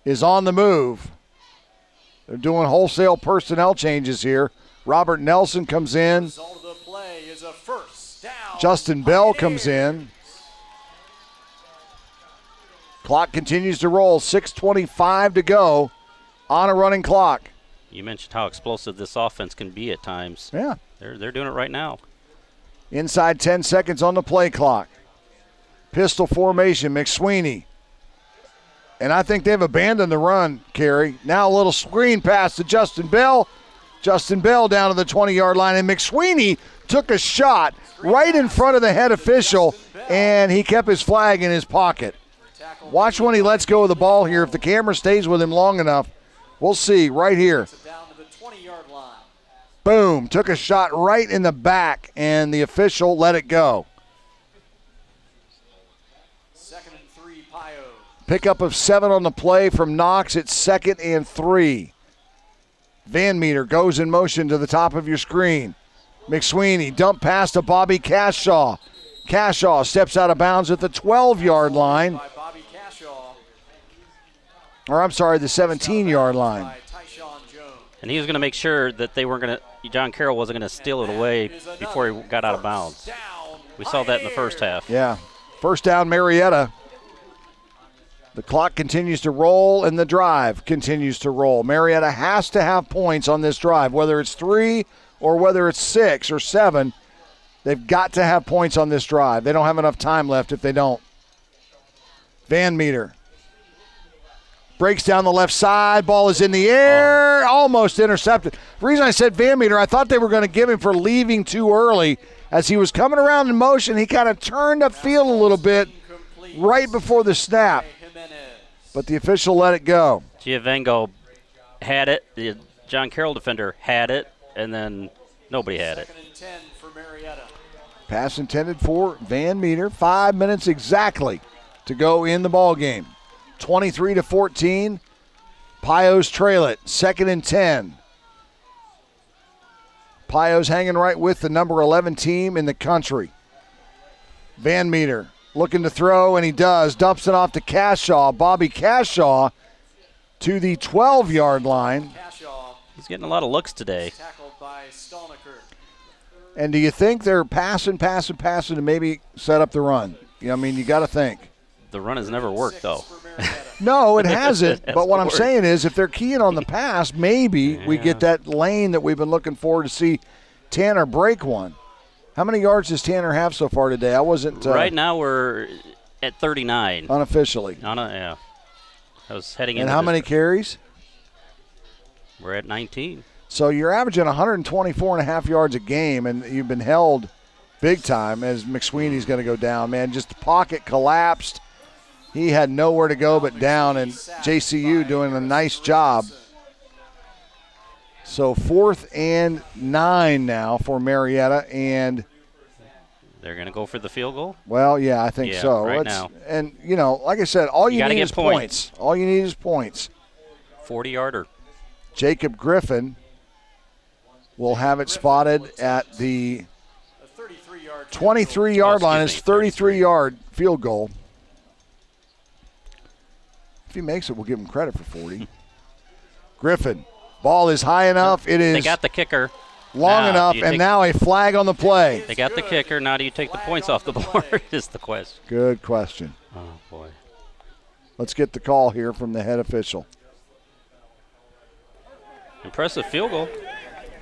is on the move. They're doing wholesale personnel changes here. Robert Nelson comes in. Justin Bell comes in. Clock continues to roll. 6:25 to go on a running clock. You mentioned how explosive this offense can be at times. Yeah. They're doing it right now. Inside 10 seconds on the play clock. Pistol formation, McSweeney. And I think they've abandoned the run, Kerry. Now a little screen pass to Justin Bell. Justin Bell down to the 20-yard line, and McSweeney took a shot right in front of the head official, and he kept his flag in his pocket. Watch when he lets go of the ball here. If the camera stays with him long enough, we'll see right here. Boom, took a shot right in the back, and the official let it go. 2nd and 3, Pio. Pickup of 7 on the play from Knox. It's 2nd and 3. Van Meter goes in motion to the top of your screen. McSweeney dump pass to Bobby Cashaw. Cashaw steps out of bounds at the 12-yard line. Or I'm sorry, the 17-yard line. And he was going to make sure that they weren't going to, John Carroll wasn't going to steal it away before he got out of bounds. We saw that in the first half. Yeah. First down, Marietta. The clock continues to roll, and the drive continues to roll. Marietta has to have points on this drive, whether it's 3 or whether it's 6 or 7. They've got to have points on this drive. They don't have enough time left if they don't. Van Meter breaks down the left side. Ball is in the air, almost intercepted. The reason I said Van Meter, I thought they were going to give him for leaving too early. As he was coming around in motion, he kind of turned upfield a little bit right before the snap. But the official let it go. Giovango had it. The John Carroll defender had it, and then nobody had it. 2nd and 10 for Marietta. Pass intended for Van Meter. 5 minutes exactly to go in the ball game. 23-14. Pios trail it. 2nd and 10. Pios hanging right with the number 11 team in the country. Van Meter looking to throw, and he does. Dumps it off to Cashaw. Bobby Cashaw to the 12-yard line. He's getting a lot of looks today. Tackled by Stalnaker. And do you think they're passing to maybe set up the run? I mean, you got to think. The run has never worked, though. No, it hasn't. But what I'm saying is if they're keying on the pass, maybe we get that lane that we've been looking for to see Tanner break one. How many yards does Tanner have so far today? I wasn't. Right now we're at 39. Unofficially. Yeah. I was heading And how many carries? We're at 19. So you're averaging 124.5 yards a game, and you've been held big time as McSweeney's going to go down, man. Just the pocket collapsed. He had nowhere to go but down, and JCU doing a nice job. So 4th and 9 now for Marietta, and they're going to go for the field goal? Well, yeah, I think so. Right now. And, like I said, all you need is points. All you need is points. 40-yarder. Jacob Griffin will have it spotted at the 23-yard line. It's 33-yard field goal. If he makes it, we'll give him credit for 40. Griffin, ball is high enough. It is. They got the kicker. Long enough, and now a flag on the play. They got the kicker. Now do you take the points off the board is the question. Good question. Oh, boy. Let's get the call here from the head official. Impressive field goal.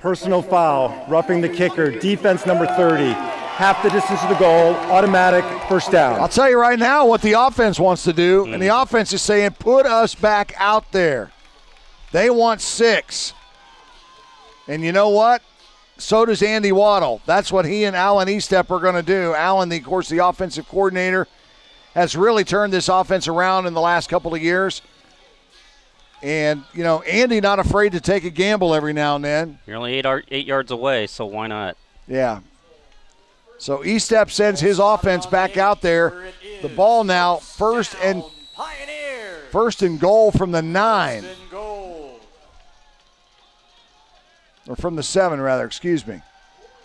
Personal foul, roughing the kicker, defense number 30. Half the distance to the goal, automatic first down. I'll tell you right now what the offense wants to do, and the offense is saying, put us back out there. They want 6. And you know what? So does Andy Waddle. That's what he and Alan Estep are going to do. Alan, of course, the offensive coordinator, has really turned this offense around in the last couple of years. And, Andy not afraid to take a gamble every now and then. You're only 8 yards away, so why not? Yeah. So Estep sends his offense back out there. The ball now first and goal from the 9. Or from the 7, rather, excuse me.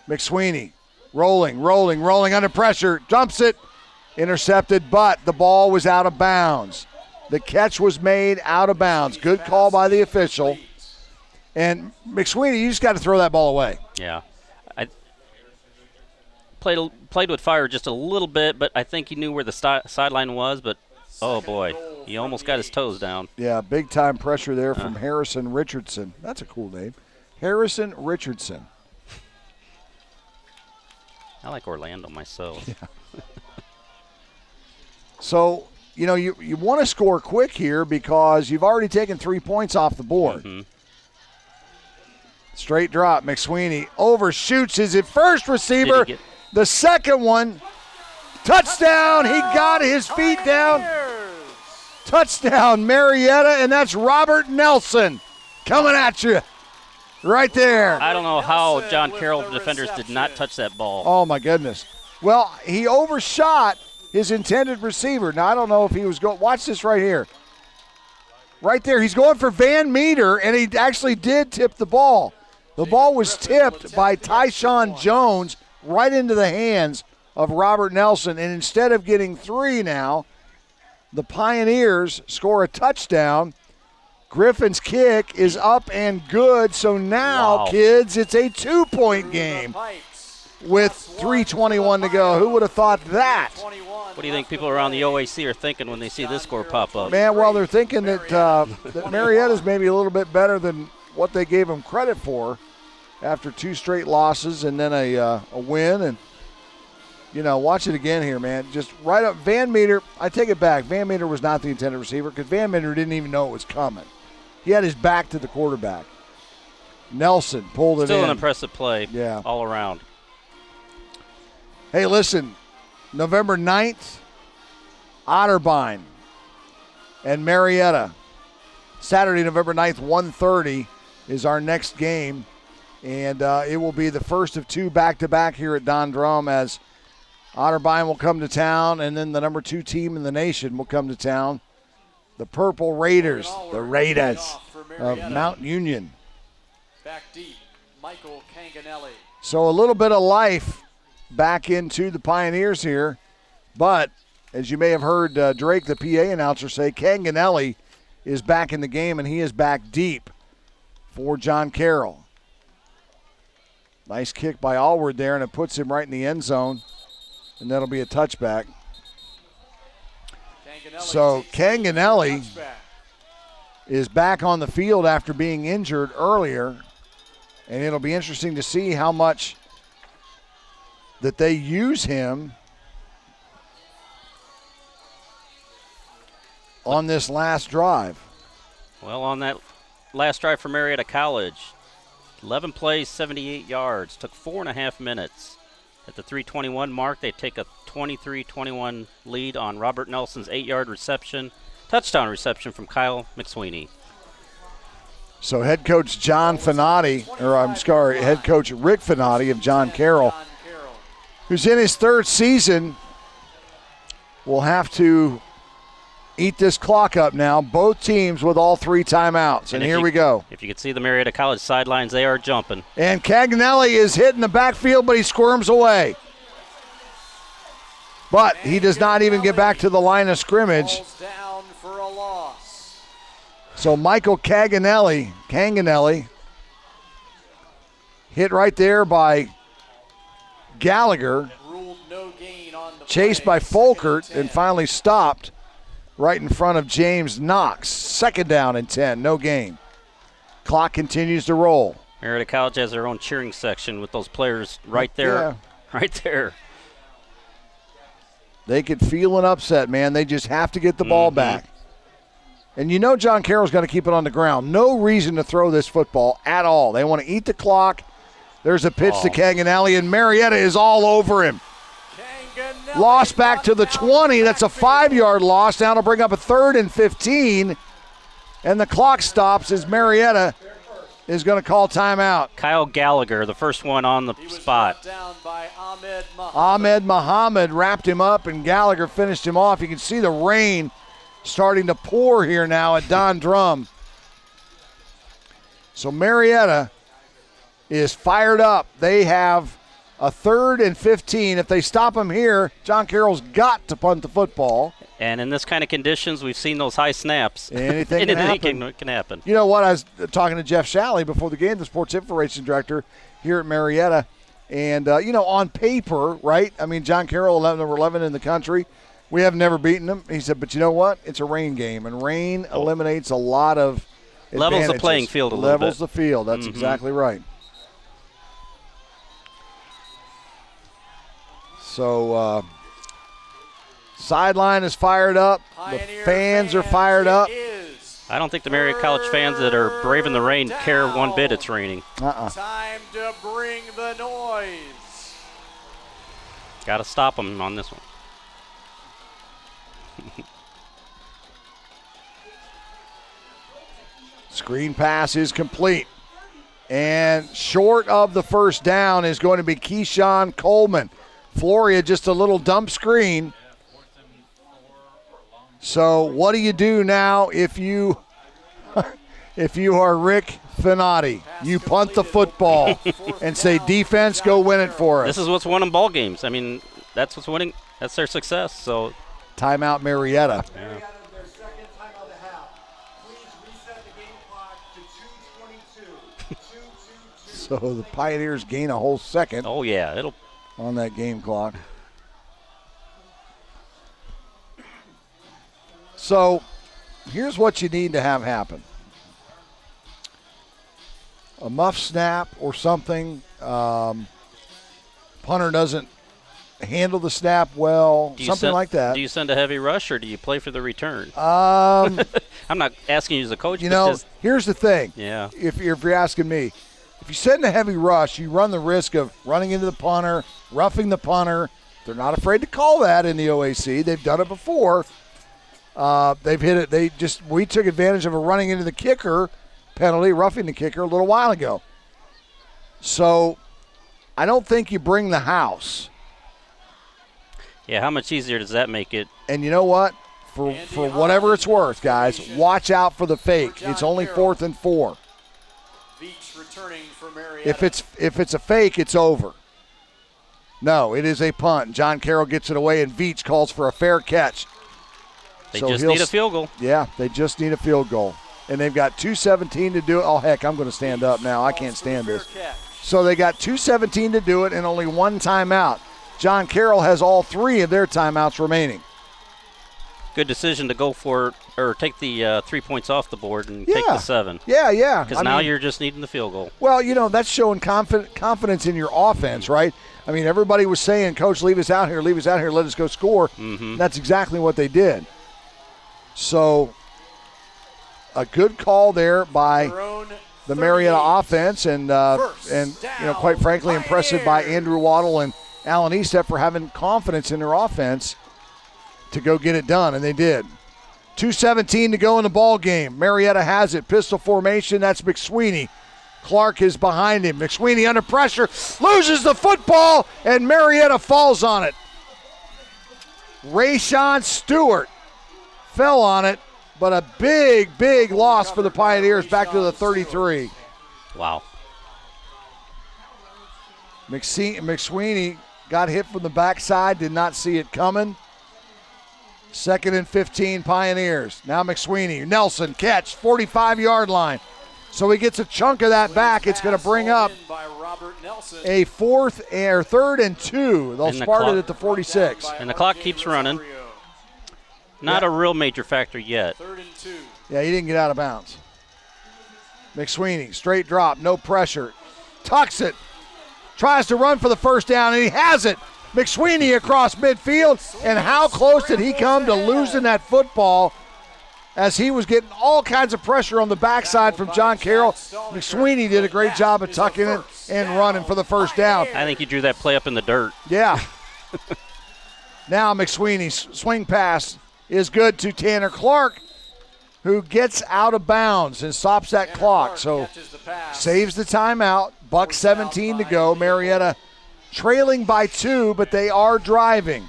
McSweeney rolling under pressure, jumps it, intercepted, but the ball was out of bounds. The catch was made out of bounds. Good call by the official. And McSweeney, you just got to throw that ball away. Yeah. I played with fire just a little bit, but I think he knew where the sideline was, but, oh, boy, he almost got his toes down. Yeah, big-time pressure there from Harrison Richardson. That's a cool name. Harrison Richardson. I like Orlando myself. Yeah. So, you want to score quick here because you've already taken 3 points off the board. Mm-hmm. Straight drop. McSweeney overshoots his first receiver. The second one, touchdown. He got his feet down. Touchdown, Marietta, and that's Robert Nelson coming at you. Right there. I don't know how John Carroll defenders did not touch that ball. Oh, my goodness. Well, he overshot his intended receiver. Now, I don't know if he was going. Watch this right here. Right there. He's going for Van Meter, and he actually did tip the ball. The ball was tipped by Tyshawn Jones right into the hands of Robert Nelson. And instead of getting 3 now, the Pioneers score a touchdown. Griffin's kick is up and good. So now, kids, it's a 2-point game with 3:21 to go. Who would have thought that? What do you think people around the OAC are thinking when they see this score pop up? Man, well, they're thinking that Marietta's maybe a little bit better than what they gave them credit for after 2 straight losses and then a win. And, watch it again here, man. Just right up. Van Meter, I take it back. Van Meter was not the intended receiver because Van Meter didn't even know it was coming. He had his back to the quarterback. Nelson pulled it in. Still an impressive play. Yeah. All around. Hey, listen, November 9th, Otterbein and Marietta. Saturday, November 9th, 1:30 is our next game. And it will be the first of 2 back-to-back here at Don Drum as Otterbein will come to town, and then the number 2 team in the nation will come to town. The Purple Raiders, the Raiders of Mount Union. Back deep, Michael Canganelli. So a little bit of life back into the Pioneers here. But as you may have heard Drake, the PA announcer, say, Canganelli is back in the game, and he is back deep for John Carroll. Nice kick by Allward there, and it puts him right in the end zone, and that'll be a touchback. So Canganelli is back on the field after being injured earlier, and it'll be interesting to see how much that they use him on this last drive. Well, on that last drive for Marietta College, 11 plays, 78 yards, took 4.5 minutes. At the 3:21 mark, they take a 23-21 lead on Robert Nelson's 8-yard reception, touchdown reception from Kyle McSweeney. So head coach head coach Rick Finati of John Carroll, who's in his third season, will have to eat this clock up now. Both teams with all 3 timeouts, and here we go. If you could see the Marietta College sidelines, they are jumping. And Caganelli is hitting the backfield, but he squirms away. But he does not even get back to the line of scrimmage. Down for a loss. So Michael Canganelli, hit right there by Gallagher, chased by Folkert, and finally stopped right in front of James Knox. 2nd down and 10, no gain. Clock continues to roll. Marietta College has their own cheering section with those players right there. Yeah. Right there. They could feel an upset, man. They just have to get the ball back. And you know John Carroll's going to keep it on the ground. No reason to throw this football at all. They want to eat the clock. There's a pitch to Canganelli, and Marietta is all over him. Loss back to the 20. That's a 5-yard loss. Now to bring up a 3rd and 15. And the clock stops as Marietta is going to call timeout. Kyle Gallagher, the first one on the spot. Down by Ahmed Muhammad wrapped him up, and Gallagher finished him off. You can see the rain starting to pour here now at Don Drum. So Marietta is fired up. They have a 3rd and 15. If they stop them here, John Carroll's got to punt the football. And in this kind of conditions, we've seen those high snaps. Anything can happen. You know what? I was talking to Jeff Shalley before the game, the sports information director here at Marietta. And, on paper, right? I mean, John Carroll, number 11 in the country. We have never beaten them. He said, but you know what? It's a rain game, and rain eliminates a lot of advantages. Levels the playing field a little bit. Levels the field. That's exactly right. So, sideline is fired up. The fans are fired up. I don't think the Marietta College fans that are braving the rain care one bit it's raining. Time to bring the noise. Got to stop them on this one. Screen pass is complete. And short of the first down is going to be Keyshawn Coleman. Floria just a little dump screen. So what do you do now if you are Rick Finati? You punt the football and say, defense, go win it for us. This is what's won them ball games. I mean, that's what's winning. That's their success. So timeout Marietta. Yeah. So the Pioneers gain a whole second. Oh, yeah. It'll on that game clock. So here's what you need to have happen. A muff snap or something. Punter doesn't handle the snap well, something like that. Do you send a heavy rush or do you play for the return? I'm not asking you as a coach. Here's the thing. Yeah. If you're asking me, if you send a heavy rush, you run the risk of running into the punter, roughing the punter. They're not afraid to call that in the OAC. They've done it before. They've hit it. We took advantage of a running into the kicker penalty, roughing the kicker a little while ago. So I don't think you bring the house. Yeah, how much easier does that make it? And you know what? For whatever it's worth, guys, watch out for the fake. It's only 4th and 4. If it's a fake, it's over. No, it is a punt. John Carroll gets it away, and Veach calls for a fair catch. They just need a field goal. Yeah, they just need a field goal. And they've got 2:17 to do it. Oh, heck, I'm going to stand up now. I can't stand this. So they got 2:17 to do it and only one timeout. John Carroll has all 3 of their timeouts remaining. Good decision to go for or take the 3 points off the board and take the 7. Yeah. Because now you're just needing the field goal. Well, that's showing confidence in your offense, right? I mean, everybody was saying, Coach, leave us out here, let us go score. Mm-hmm. That's exactly what they did. So a good call there by the Marietta offense, and quite frankly, impressive by Andrew Waddle and Alan Estep for having confidence in their offense to go get it done, and they did. 2:17 to go in the ball game. Marietta has it. Pistol formation. That's McSweeney. Clark is behind him. McSweeney under pressure, loses the football, and Marietta falls on it. Rayshawn Stewart fell on it, but a big loss for the Pioneers back to the 33. Wow. McSweeney got hit from the backside, did not see it coming. 2nd and 15 Pioneers. Now McSweeney. Nelson catch, 45-yard line. So he gets a chunk of that back. It's going to bring up a 3rd and 2. They'll start it at the 46. And the clock keeps running. Not a real major factor yet. 3rd and 2. Yeah, he didn't get out of bounds. McSweeney, straight drop, no pressure. Tucks it. Tries to run for the first down, and he has it. McSweeney across midfield, and how close did he come to losing that football as he was getting all kinds of pressure on the backside from John Carroll. McSweeney did a great job of tucking it and running for the first down. I think he drew that play up in the dirt. Yeah. Now McSweeney's swing pass is good to Tanner Clark, who gets out of bounds and stops that clock. So saves the timeout. Buck 17 to go. Marietta trailing by 2, but they are driving.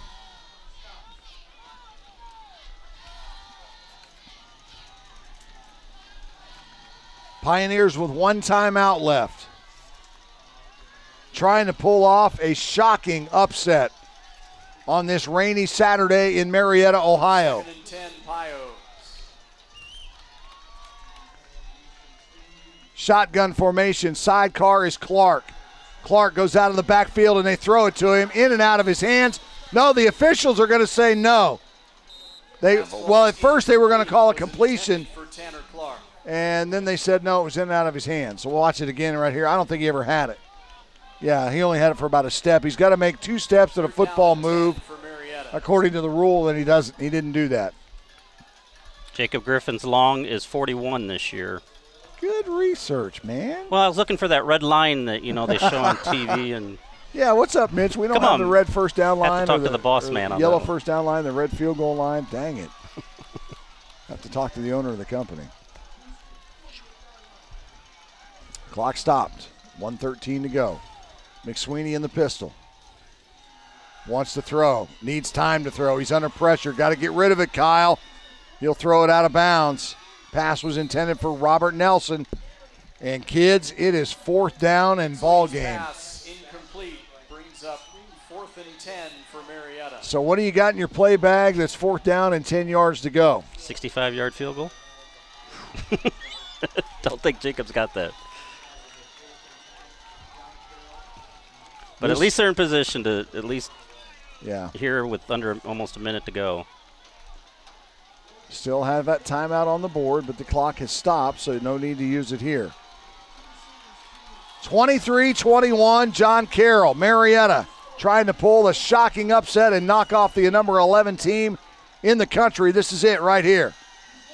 Pioneers with 1 timeout left. Trying to pull off a shocking upset on this rainy Saturday in Marietta, Ohio. 2nd and 10 Pios. Shotgun formation. Sidecar is Clark. Clark goes out of the backfield and they throw it to him, in and out of his hands. No, the officials are going to say no. At first they were going to call a completion, For Tanner Clark. and then they said no, it was in and out of his hands. So we'll watch it again right here. I don't think he ever had it. Yeah, he only had it for about a step. He's got to make 2 steps to the football move. According to the rule, and he didn't do that. Jacob Griffin's long is 41 this year. Good research, man. Well, I was looking for that red line that they show on TV, and yeah, what's up, Mitch? We don't have the red first down line. Have to talk to the boss man on yellow that. First down line, the red field goal line. Dang it. Have to talk to the owner of the company. Clock stopped. 1:13 to go. McSweeney in the pistol. Wants to throw. Needs time to throw. He's under pressure. Got to get rid of it, Kyle. He'll throw it out of bounds. Pass was intended for Robert Nelson. And kids, it is 4th down and ball game. Pass incomplete brings up 4th and 10 for Marietta. So what do you got in your play bag that's 4th down and 10 yards to go? 65-yard field goal. Don't think Jacob's got that. But at least they're in position to at least here with under almost a minute to go. Still have that timeout on the board, but the clock has stopped, so no need to use it here. 23-21, John Carroll. Marietta trying to pull a shocking upset and knock off the number 11 team in the country. This is it right here.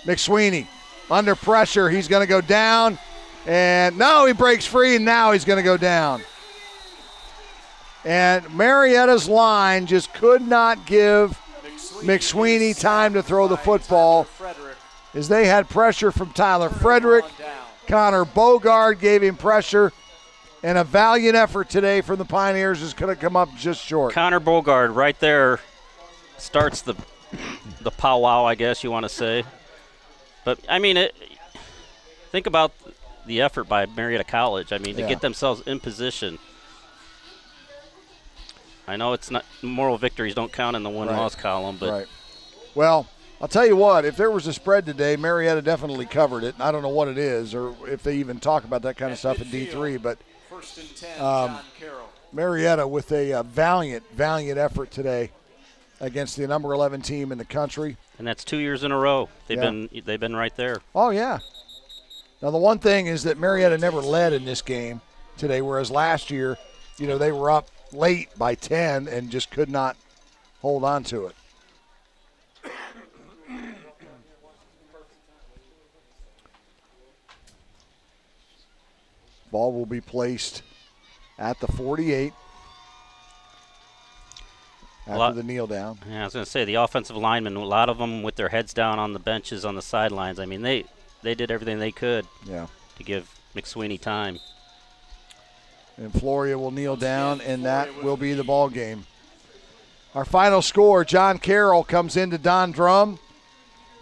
McSweeney under pressure. He's going to go down. And no, he breaks free, and now he's going to go down. And Marietta's line just could not give McSweeney time to throw the football as they had pressure from Tyler Frederick. Connor Bogard gave him pressure, and a valiant effort today from the Pioneers is going to come up just short. Connor Bogard right there starts the powwow, I guess you want to say. But, I mean, think about the effort by Marietta College. I mean, to get themselves in position. I know it's not moral victories don't count in the win-loss column, but well, I'll tell you what, if there was a spread today, Marietta definitely covered it. I don't know what it is or if they even talk about that kind of stuff in D3, but First and 10, John Carroll. Marietta with a valiant effort today against the number 11 team in the country. And that's 2 years in a row. They've been right there. Oh, yeah. Now, the one thing is that Marietta never led in this game today, whereas last year, they were up late by 10 and just could not hold on to it. Ball will be placed at the 48 after the kneel down. Yeah, I was going to say, the offensive linemen, a lot of them with their heads down on the benches on the sidelines. I mean, they did everything they could to give McSweeney time. And Floria will kneel down, and that will be the ball game. Our final score, John Carroll comes into Don Drum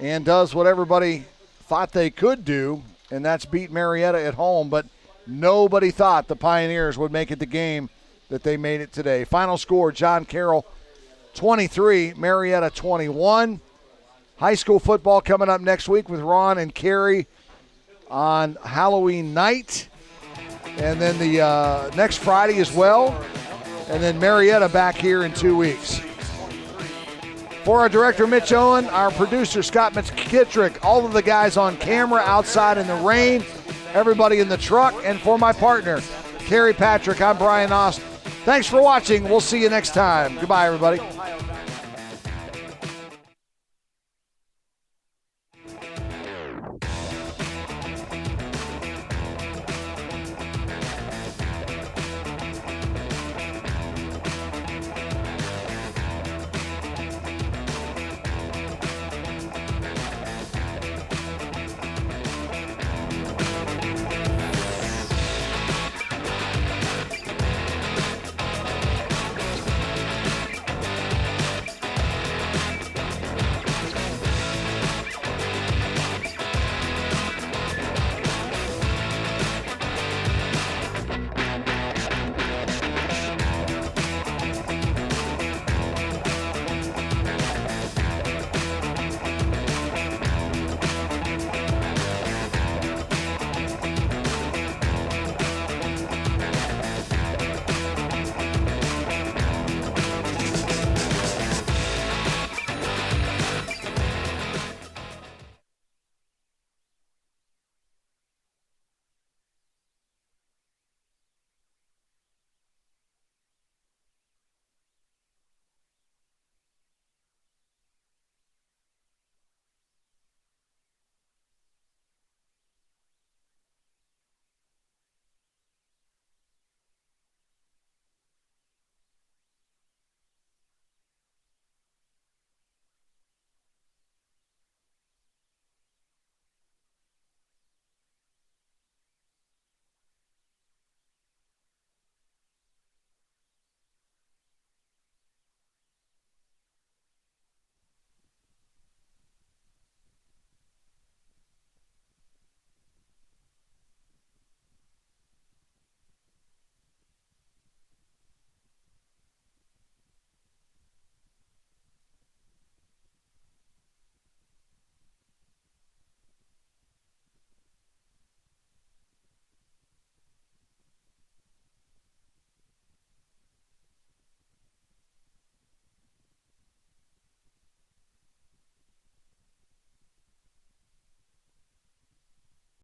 and does what everybody thought they could do, and that's beat Marietta at home, but nobody thought the Pioneers would make it the game that they made it today. Final score, John Carroll 23, Marietta 21. High school football coming up next week with Ron and Carrie on Halloween night. And then the next Friday as well. And then Marietta back here in 2 weeks. For our director, Mitch Owen, our producer, Scott McKittrick, all of the guys on camera outside in the rain, everybody in the truck, and for my partner, Carrie Patrick, I'm Brian Austin. Thanks for watching. We'll see you next time. Goodbye, everybody.